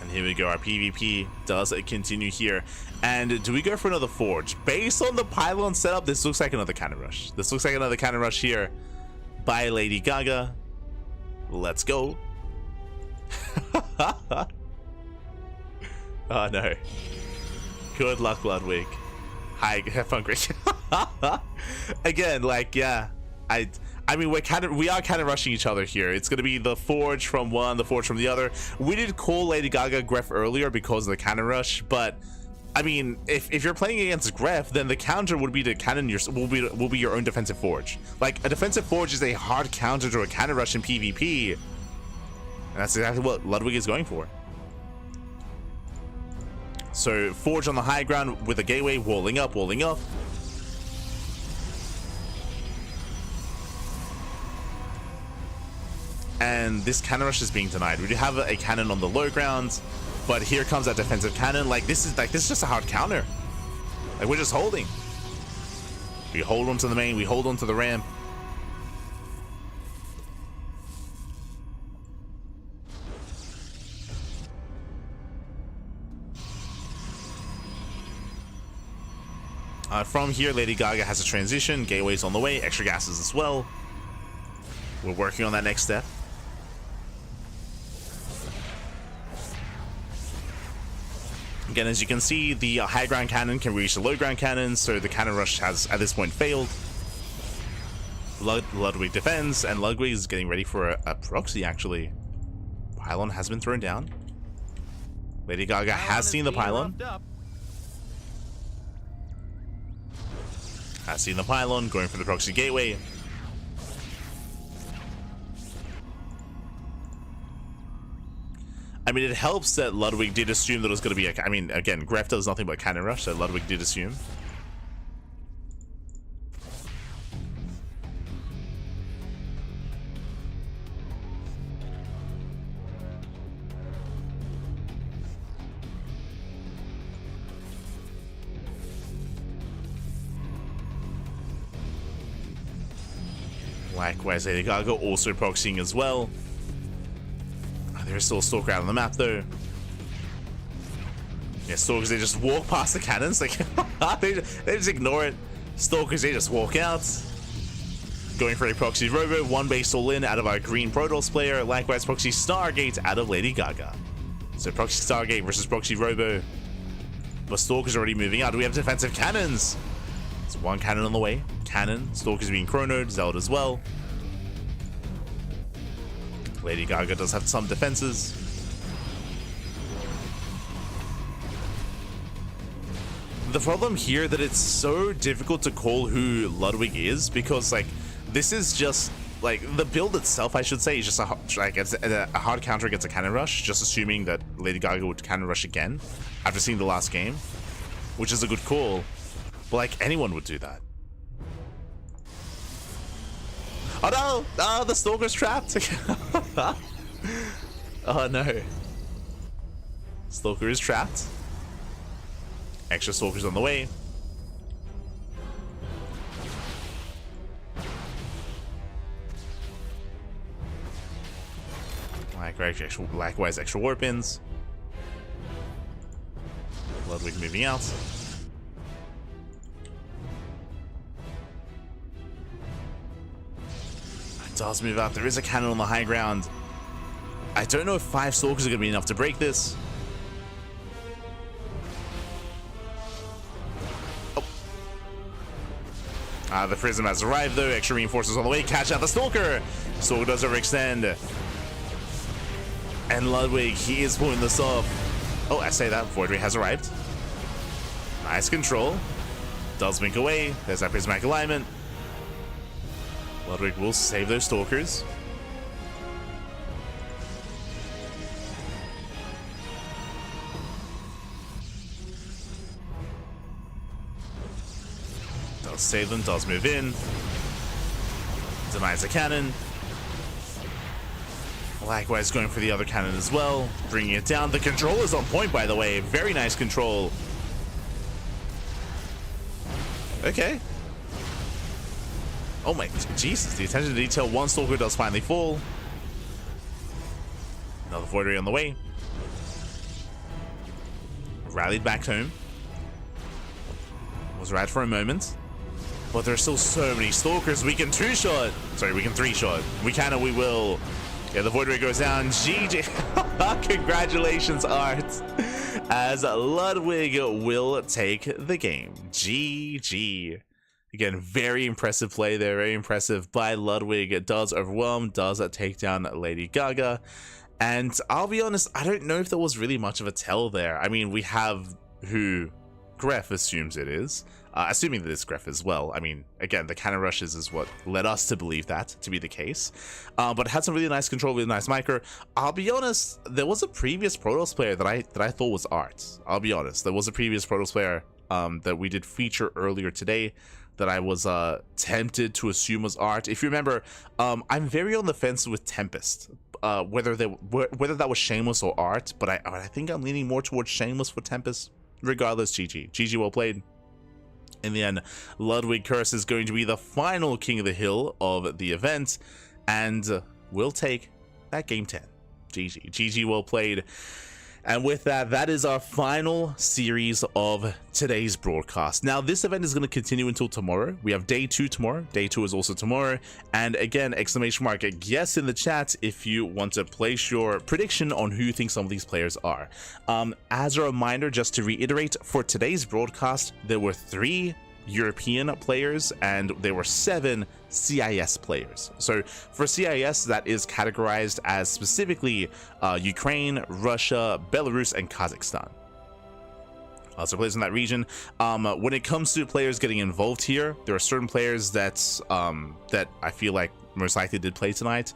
And here we go. Our PvP does continue here. And do we go for another Forge? Based on the Pylon setup, this looks like another cannon rush. This looks like another cannon rush here by Lady Gaga. Let's go. Oh no. Good luck, Ludwig. Hi, have fun, Chris. Again, like, yeah, I mean, we are kind of rushing each other here. It's gonna be the Forge from one, the Forge from the other. We did call Lady Gaga Gref earlier because of the cannon rush, but I mean, if you're playing against Gref, then the counter would be to cannon will be your own defensive Forge. Like, a defensive Forge is a hard counter to a cannon rush in PvP, and that's exactly what Ludwig is going for. So Forge on the high ground with a gateway, walling up, walling up. And this cannon rush is being denied. We do have a cannon on the low ground, but here comes that defensive cannon. Like, this is just a hard counter. Like, we're just holding. We hold on to the main, we hold on to the ramp. From here, Lady Gaga has a transition. Gateway's on the way. Extra gases as well. We're working on that next step. Again, as you can see, the high ground cannon can reach the low ground cannon, so the cannon rush has, at this point, failed. Ludwig defends, and Ludwig is getting ready for a proxy, actually. Pylon has been thrown down. Lady Gaga has seen the pylon. Has seen the pylon, going for the proxy gateway. I mean, it helps that Ludwig did assume that it was going to be a... I mean, again, Gref does nothing but cannon rush, so Ludwig did assume. Likewise, Lady Gaga also proxying as well. There's still a Stalker out on the map, though. Yeah, Stalkers, they just walk past the cannons. Like, they just ignore it. Stalkers, they just walk out. Going for a Proxy Robo. One base all in out of our green Protoss player. Likewise, Proxy Stargate out of Lady Gaga. So Proxy Stargate versus Proxy Robo. But Stalkers already moving out. We have defensive cannons. There's one cannon on the way. Cannon. Stalkers being chronoed. Zeld as well. Lady Gaga does have some defenses. The problem here that it's so difficult to call who Ludwig is, because like this is just like the build itself, I should say, is just a hard counter against a cannon rush, just assuming that Lady Gaga would cannon rush again after seeing the last game, which is a good call, but like anyone would do that. Oh no! Oh, the Stalker's trapped! Oh no. Stalker is trapped. Extra Stalkers on the way. Likewise, extra warp ins. Ludwig moving out. Does move out. There is a cannon on the high ground. I don't know if 5 Stalkers are going to be enough to break this. Oh. The Prism has arrived though. Extra reinforcements on the way. Catch out the Stalker. Stalker does overextend. And Ludwig, he is pulling this off. Oh, I say that. Void Ray has arrived. Nice control. Does blink away. There's that prismatic alignment. Ludwig will save those Stalkers. Does save them, does move in. Denies the cannon. Likewise going for the other cannon as well. Bringing it down. The control is on point, by the way. Very nice control. Okay. Oh my Jesus, the attention to detail. One Stalker does finally fall. Another Void Ray on the way. Rallied back home. Was right for a moment. But there's still so many Stalkers. We can 2-shot. Sorry, we can 3-shot. We can and we will. Yeah, the Void Ray goes down. GG. Congratulations, Art. As Ludwig will take the game. GG. Again, very impressive play there, very impressive by Ludwig. It does overwhelm, does take down Lady Gaga. And I'll be honest, I don't know if there was really much of a tell there. I mean, we have who Gref assumes it is, assuming that it's Gref as well. I mean, again, the cannon rushes is what led us to believe that to be the case. But it had some really nice control, really nice micro. I'll be honest, there was a previous Protoss player that I thought was Art. I'll be honest, there was a previous Protoss player that we did feature earlier today that I was tempted to assume was Art. If you remember, I'm very on the fence with Tempest, whether that was Shameless or Art, but I think I'm leaning more towards Shameless for Tempest. Regardless, GG well played. In the end, Ludwig Curse is going to be the final King of the Hill of the event, and will take that game 10. GG well played. And with that, that is our final series of today's broadcast. Now, this event is going to continue until tomorrow. We have day 2 tomorrow. Day 2 is also tomorrow. And again, exclamation mark, yes in the chat if you want to place your prediction on who you think some of these players are. As a reminder, just to reiterate, for today's broadcast, there were 3 European players and there were 7 CIS players. So for CIS, that is categorized as specifically Ukraine, Russia, Belarus, and Kazakhstan. So players in that region. When it comes to players getting involved here, there are certain players that I feel like most likely did play tonight.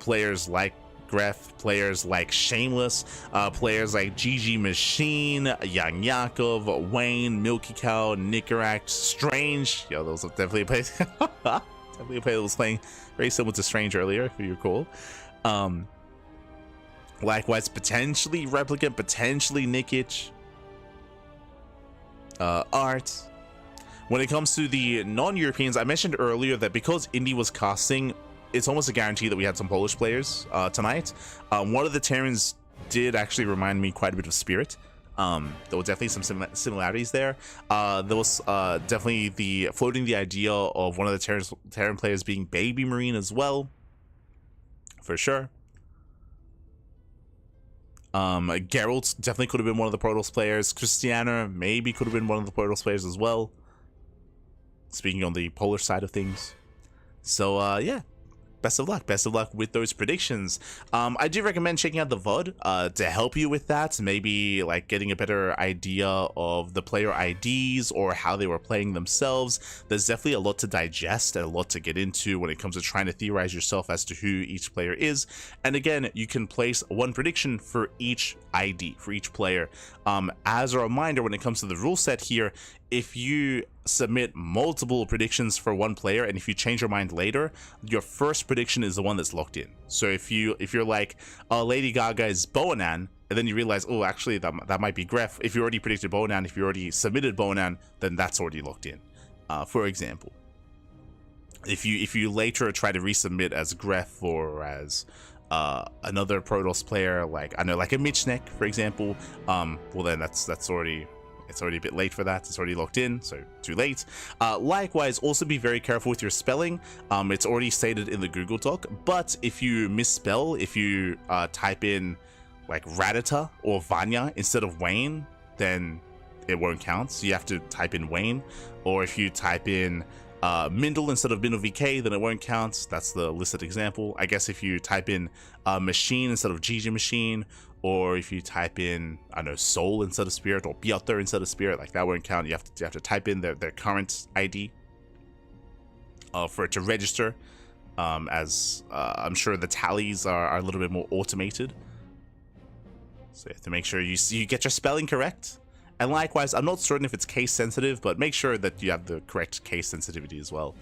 Players like Gref, players like Shameless, players like GG Machine, Young Yakov, Wayne, Milky Cow, Nicaract, Strange. Yo, those have definitely played. Definitely a player that was playing very similar to Strange earlier, if you recall. Likewise, potentially Replicant, potentially Nikic. Art. When it comes to the non-Europeans, I mentioned earlier that because Indy was casting, it's almost a guarantee that we had some Polish players tonight. One of the Terrans did actually remind me quite a bit of Spirit. There were definitely some similarities there. There was definitely floating the idea of one of the Terran players being Baby Marine as well, for sure. Geralt definitely could have been one of the Protoss players. Christiana maybe could have been one of the Protoss players as well, speaking on the Polish side of things. So yeah, best of luck with those predictions. I do recommend checking out the VOD to help you with that, maybe like getting a better idea of the player IDs or how they were playing themselves. There's definitely a lot to digest and a lot to get into when it comes to trying to theorize yourself as to who each player is. And again, you can place one prediction for each ID, for each player. As a reminder, when it comes to the rule set here, if you submit multiple predictions for one player and if you change your mind later, your first prediction is the one that's locked in. So if you're like, Lady Gaga is Boanan, and then you realize, oh, actually that might be Gref. If you already predicted Boanan, if you already submitted Boanan, then that's already locked in. For example, if you later try to resubmit as Gref or as another Protoss player, like I know, like a Michnek, for example, well then that's already. It's already a bit late for that. It's already locked in, so too late. Likewise, also be very careful with your spelling. It's already stated in the Google Doc, but if you misspell, if you type in like Radita or Vanya instead of Wayne, then it won't count. So you have to type in Wayne. Or if you type in Mindle instead of Mindle VK, then it won't count. That's the listed example. I guess if you type in Machine instead of GG Machine, or if you type in, I don't know, Soul instead of Spirit, or Piotr instead of Spirit, like that won't count. You have to type in their current ID for it to register. As I'm sure the tallies are a little bit more automated, so you have to make sure you get your spelling correct. And likewise, I'm not certain if it's case sensitive, but make sure that you have the correct case sensitivity as well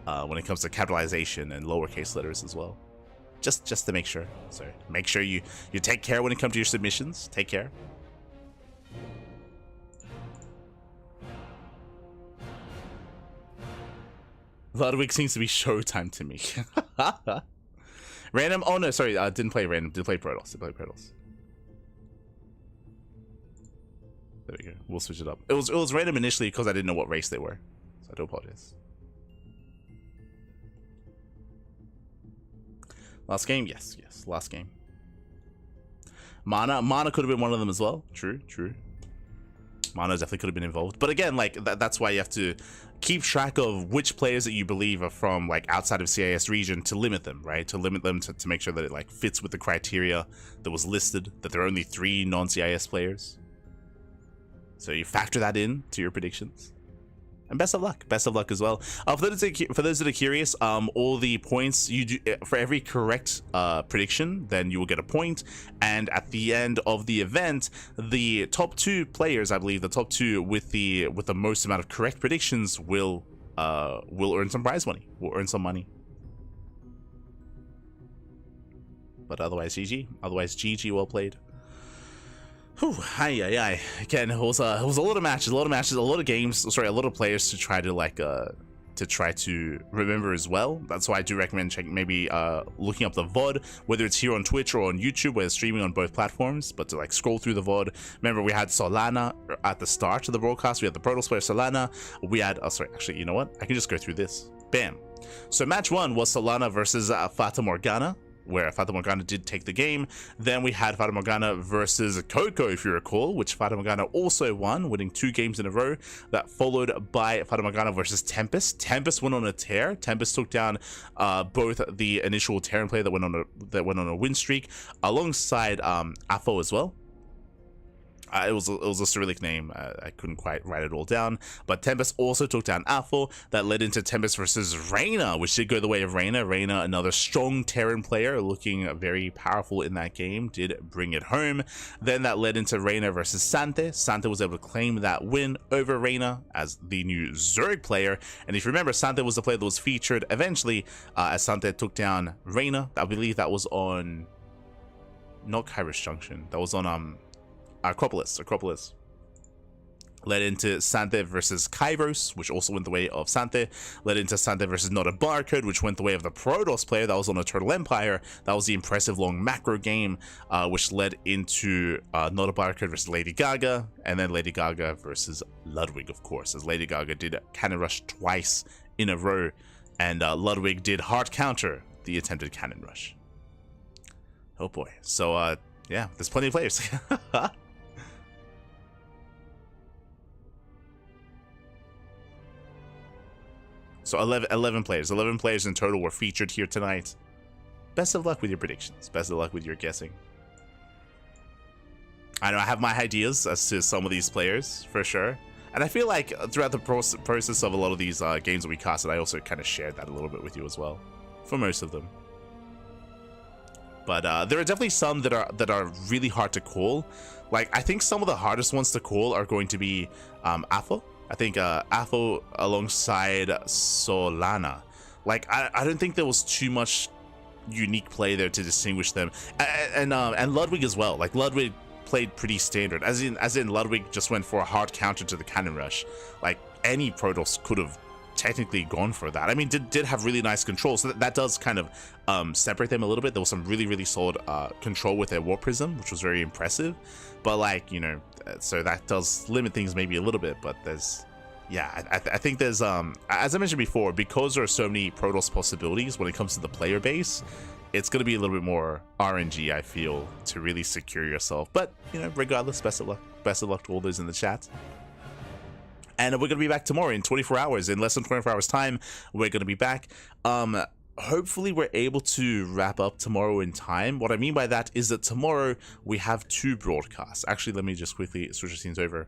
when it comes to capitalization and lowercase letters as well. Just to make sure. So make sure you take care when it comes to your submissions. Take care. Ludwig seems to be Showtime to me. Random. Oh no, sorry. Didn't play random. Did play Protoss. Did play Protoss. There we go. We'll switch it up. It was random initially because I didn't know what race they were, so I do apologize. Last game, yes, last game. Mana could have been one of them as well. True. Mana definitely could have been involved, but again, like that's why you have to keep track of which players that you believe are from like outside of CIS region to limit them, right? To limit them to make sure that it like fits with the criteria that was listed, that there are only 3 non-CIS players. So you factor that in to your predictions. And best of luck as well. For those that are curious, all the points you do for every correct prediction, then you will get a point. And at the end of the event, the top 2 players, I believe, the top 2 with the most amount of correct predictions will earn some prize money. Will earn some money. But otherwise, GG. Otherwise, GG. Well played. Whew, aye. Again, it was a lot of matches, a lot of games. Sorry, a lot of players to try to remember as well. That's why I do recommend checking, maybe looking up the VOD, whether it's here on Twitch or on YouTube, where it's streaming on both platforms. But to like scroll through the VOD, remember we had Solana at the start of the broadcast. We had the Protoss player Solana. We had, sorry, actually, you know what? I can just go through this. Bam. So match 1 was Solana versus Fata Morgana. where Fata Morgana did take the game. Then we had Fata Morgana versus Coco, if you recall, which Fata Morgana also won, winning 2 games in a row. That followed by Fata Morgana versus Tempest. Tempest went on a tear. Tempest took down both the initial Terran player that went on a win streak, alongside Afo as well. It was a Cyrillic name. I couldn't quite write it all down. But Tempest also took down Alpha. That led into Tempest versus Reyna, which did go the way of Reyna. Reyna, another strong Terran player, looking very powerful in that game, did bring it home. Then that led into Reyna versus Sante. Sante was able to claim that win over Reyna as the new Zerg player. And if you remember, Sante was the player that was featured eventually as Sante took down Reyna. I believe that was on... not Kairos Junction. That was on... Acropolis. Led into Sante versus Kairos, which also went the way of Sante. Led into Sante versus Not a Barcode, which went the way of the Protoss player. That was on a Turtle Empire. That was the impressive long macro game, which led into Not a Barcode versus Lady Gaga, and then Lady Gaga versus Ludwig, of course, as Lady Gaga did Cannon Rush twice in a row, and Ludwig did hard counter the attempted Cannon Rush. Oh boy. So, yeah, there's plenty of players. So 11 players in total were featured here tonight. Best of luck with your predictions. Best of luck with your guessing. I know I have my ideas as to some of these players, for sure. And I feel like throughout the process of a lot of these games that we casted, I also kind of shared that a little bit with you as well. For most of them. But there are definitely some that are really hard to call. Like, I think some of the hardest ones to call are going to be Afo. I think Afo alongside Solana. Like, I don't think there was too much unique play there to distinguish them, and Ludwig as well. Like, Ludwig played pretty standard, as in Ludwig just went for a hard counter to the Cannon Rush. Like, any Protoss could have technically gone for that. I mean, did have really nice control, so that does kind of separate them a little bit. There was some really solid control with their Warp Prism, which was very impressive. But, like, you know, so that does limit things maybe a little bit. But there's, yeah, I think there's as I mentioned before, because there are so many Protoss possibilities when it comes to the player base, it's going to be a little bit more RNG, I feel, to really secure yourself. But, you know, regardless, best of luck to all those in the chat. And we're going to be back tomorrow in 24 hours. In less than 24 hours time, we're going to be back. Hopefully we're able to wrap up tomorrow in time. What I mean by that is that tomorrow we have 2 broadcasts. Actually, let me just quickly switch the scenes over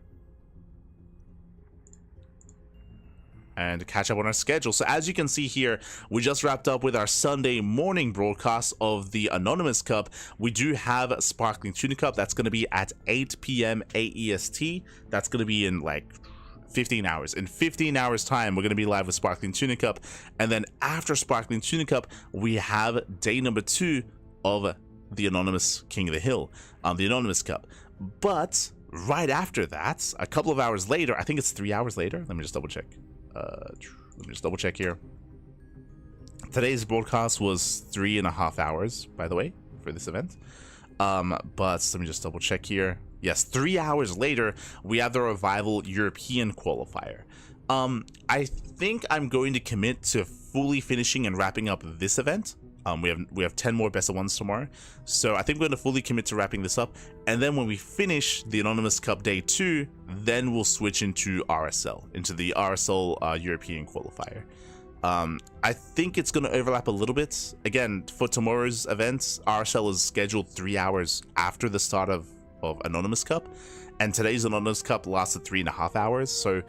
and catch up on our schedule. So as you can see here, we just wrapped up with our Sunday morning broadcast of the Anonymous Cup. We do have Sparkling Tuna Cup. That's going to be at 8 p.m. AEST. That's going to be in like 15 hours. In 15 hours time, we're going to be live with Sparkling Tuna Cup. And then after Sparkling Tuna Cup, we have day number 2 of the Anonymous King of the Hill, the Anonymous Cup. But right after that, a couple of hours later, I think it's 3 hours later. Let me just double check. Here. Today's broadcast was 3.5 hours, by the way, for this event. But let me just double check here. Yes, 3 hours later, we have the Revival European qualifier. I think I'm going to commit to fully finishing and wrapping up this event. We have 10 more best of ones tomorrow, so I think we're going to fully commit to wrapping this up. And then when we finish the Anonymous Cup Day 2, then we'll switch into RSL, into the RSL European qualifier. I think it's going to overlap a little bit. Again, for tomorrow's events, RSL is scheduled 3 hours after the start of Anonymous Cup, and today's Anonymous Cup lasted 3.5 hours, so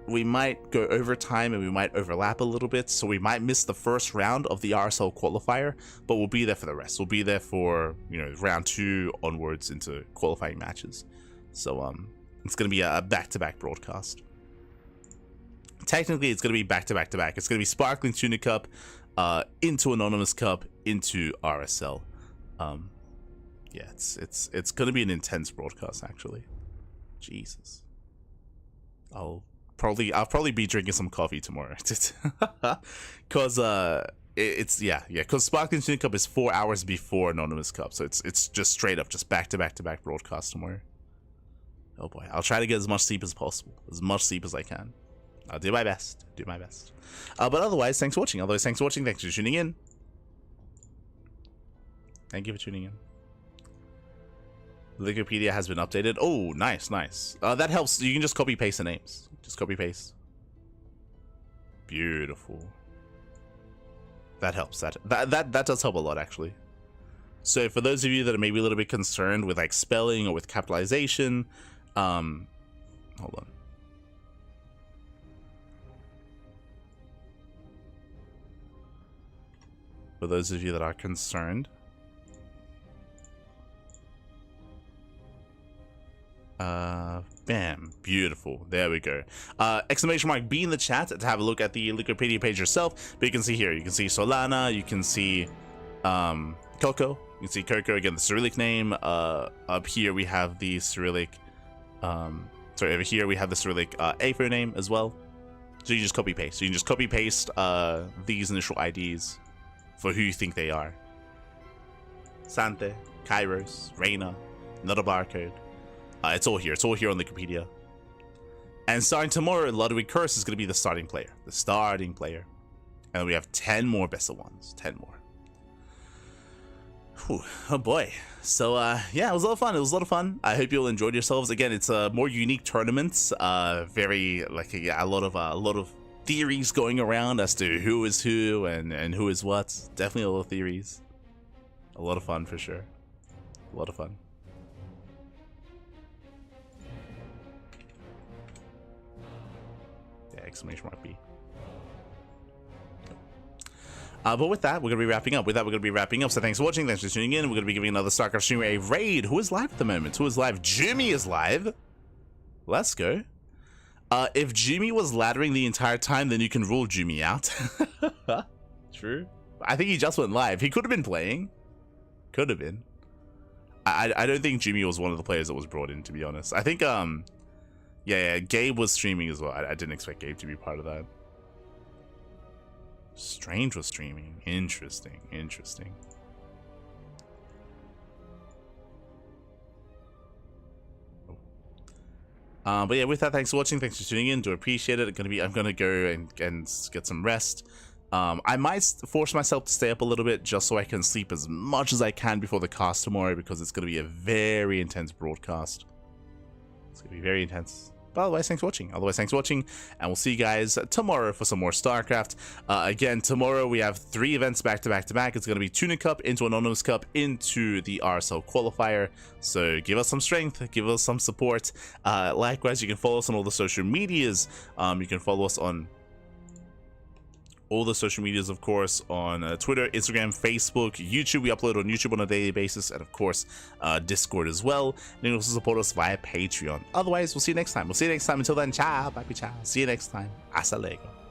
we might go over time and we might overlap a little bit, so we might miss the first round of the RSL qualifier, but we'll be there for the rest. We'll be there for, you know, round 2 onwards into qualifying matches. So it's going to be a back-to-back broadcast. Technically, it's going to be back-to-back-to-back. It's going to be Sparkling Tuna Cup, into Anonymous Cup, into RSL. Yeah, it's going to be an intense broadcast, actually. Jesus. I'll probably be drinking some coffee tomorrow. Cause because Sparkling Tuna Cup is 4 hours before Anonymous Cup, so it's just straight up just back-to-back-to-back broadcast tomorrow. Oh boy, I'll try to get as much sleep as possible, as much sleep as I can. I'll do my best. But otherwise, thanks for watching. Thanks for tuning in. Thank you for tuning in. Wikipedia has been updated. Oh, nice, nice. That helps. You can just copy paste the names. Just copy paste. Beautiful. That helps. That does help a lot, actually. So for those of you that are maybe a little bit concerned with like spelling or with capitalization, hold on. For those of you that are concerned, bam, beautiful. There we go. Exclamation mark B in the chat to have a look at the Wikipedia page yourself. But you can see here, you can see Solana, you can see Coco. You can see Coco, again, the Cyrillic name. Up here we have the Cyrillic, sorry, over here we have the Cyrillic AFO name as well. So you just copy paste. So you can just copy paste these initial IDs for who you think they are. Sante, Kairos, Reina, not a barcode. It's all here. It's all here on Wikipedia. And starting tomorrow, Ludwig Curse is going to be the starting player. The starting player. And we have 10 more best of ones. 10 more. Whew, oh boy. So yeah, it was a lot of fun. It was a lot of fun. I hope you all enjoyed yourselves. Again, it's more unique tournaments. Very like a lot of theories going around as to who is who and who is what. Definitely a lot of theories. A lot of fun for sure. A lot of fun. Yeah, exclamation mark B. But with that, we're going to be wrapping up. So thanks for watching. Thanks for tuning in. We're going to be giving another StarCraft streamer a raid. Who is live at the moment? Who is live? Jimmy is live. Let's go. If Jimmy was laddering the entire time, then you can rule Jimmy out. True. I think he just went live. He could have been playing. Could have been. I don't think Jimmy was one of the players that was brought in, to be honest. I think, yeah, Gabe was streaming as well. I didn't expect Gabe to be part of that. Strange was streaming. Interesting. Interesting. But yeah, with that, thanks for watching. Thanks for tuning in. Do appreciate it. I'm gonna go and get some rest. I might force myself to stay up a little bit just so I can sleep as much as I can before the cast tomorrow, because it's gonna be a very intense broadcast. It's gonna be very intense. But otherwise, thanks for watching. And we'll see you guys tomorrow for some more StarCraft. Again, tomorrow we have 3 events back to back to back. It's going to be Tuna Cup, into Anonymous Cup, into the RSL qualifier. So give us some strength, give us some support. Likewise, you can follow us on all the social medias. You can follow us on all the social medias, of course, on Twitter, Instagram, Facebook, YouTube. We upload on YouTube on a daily basis, and of course, Discord as well. And you can also support us via Patreon. Otherwise, we'll see you next time. Until then, ciao, papi, ciao. See you next time. Hasta luego.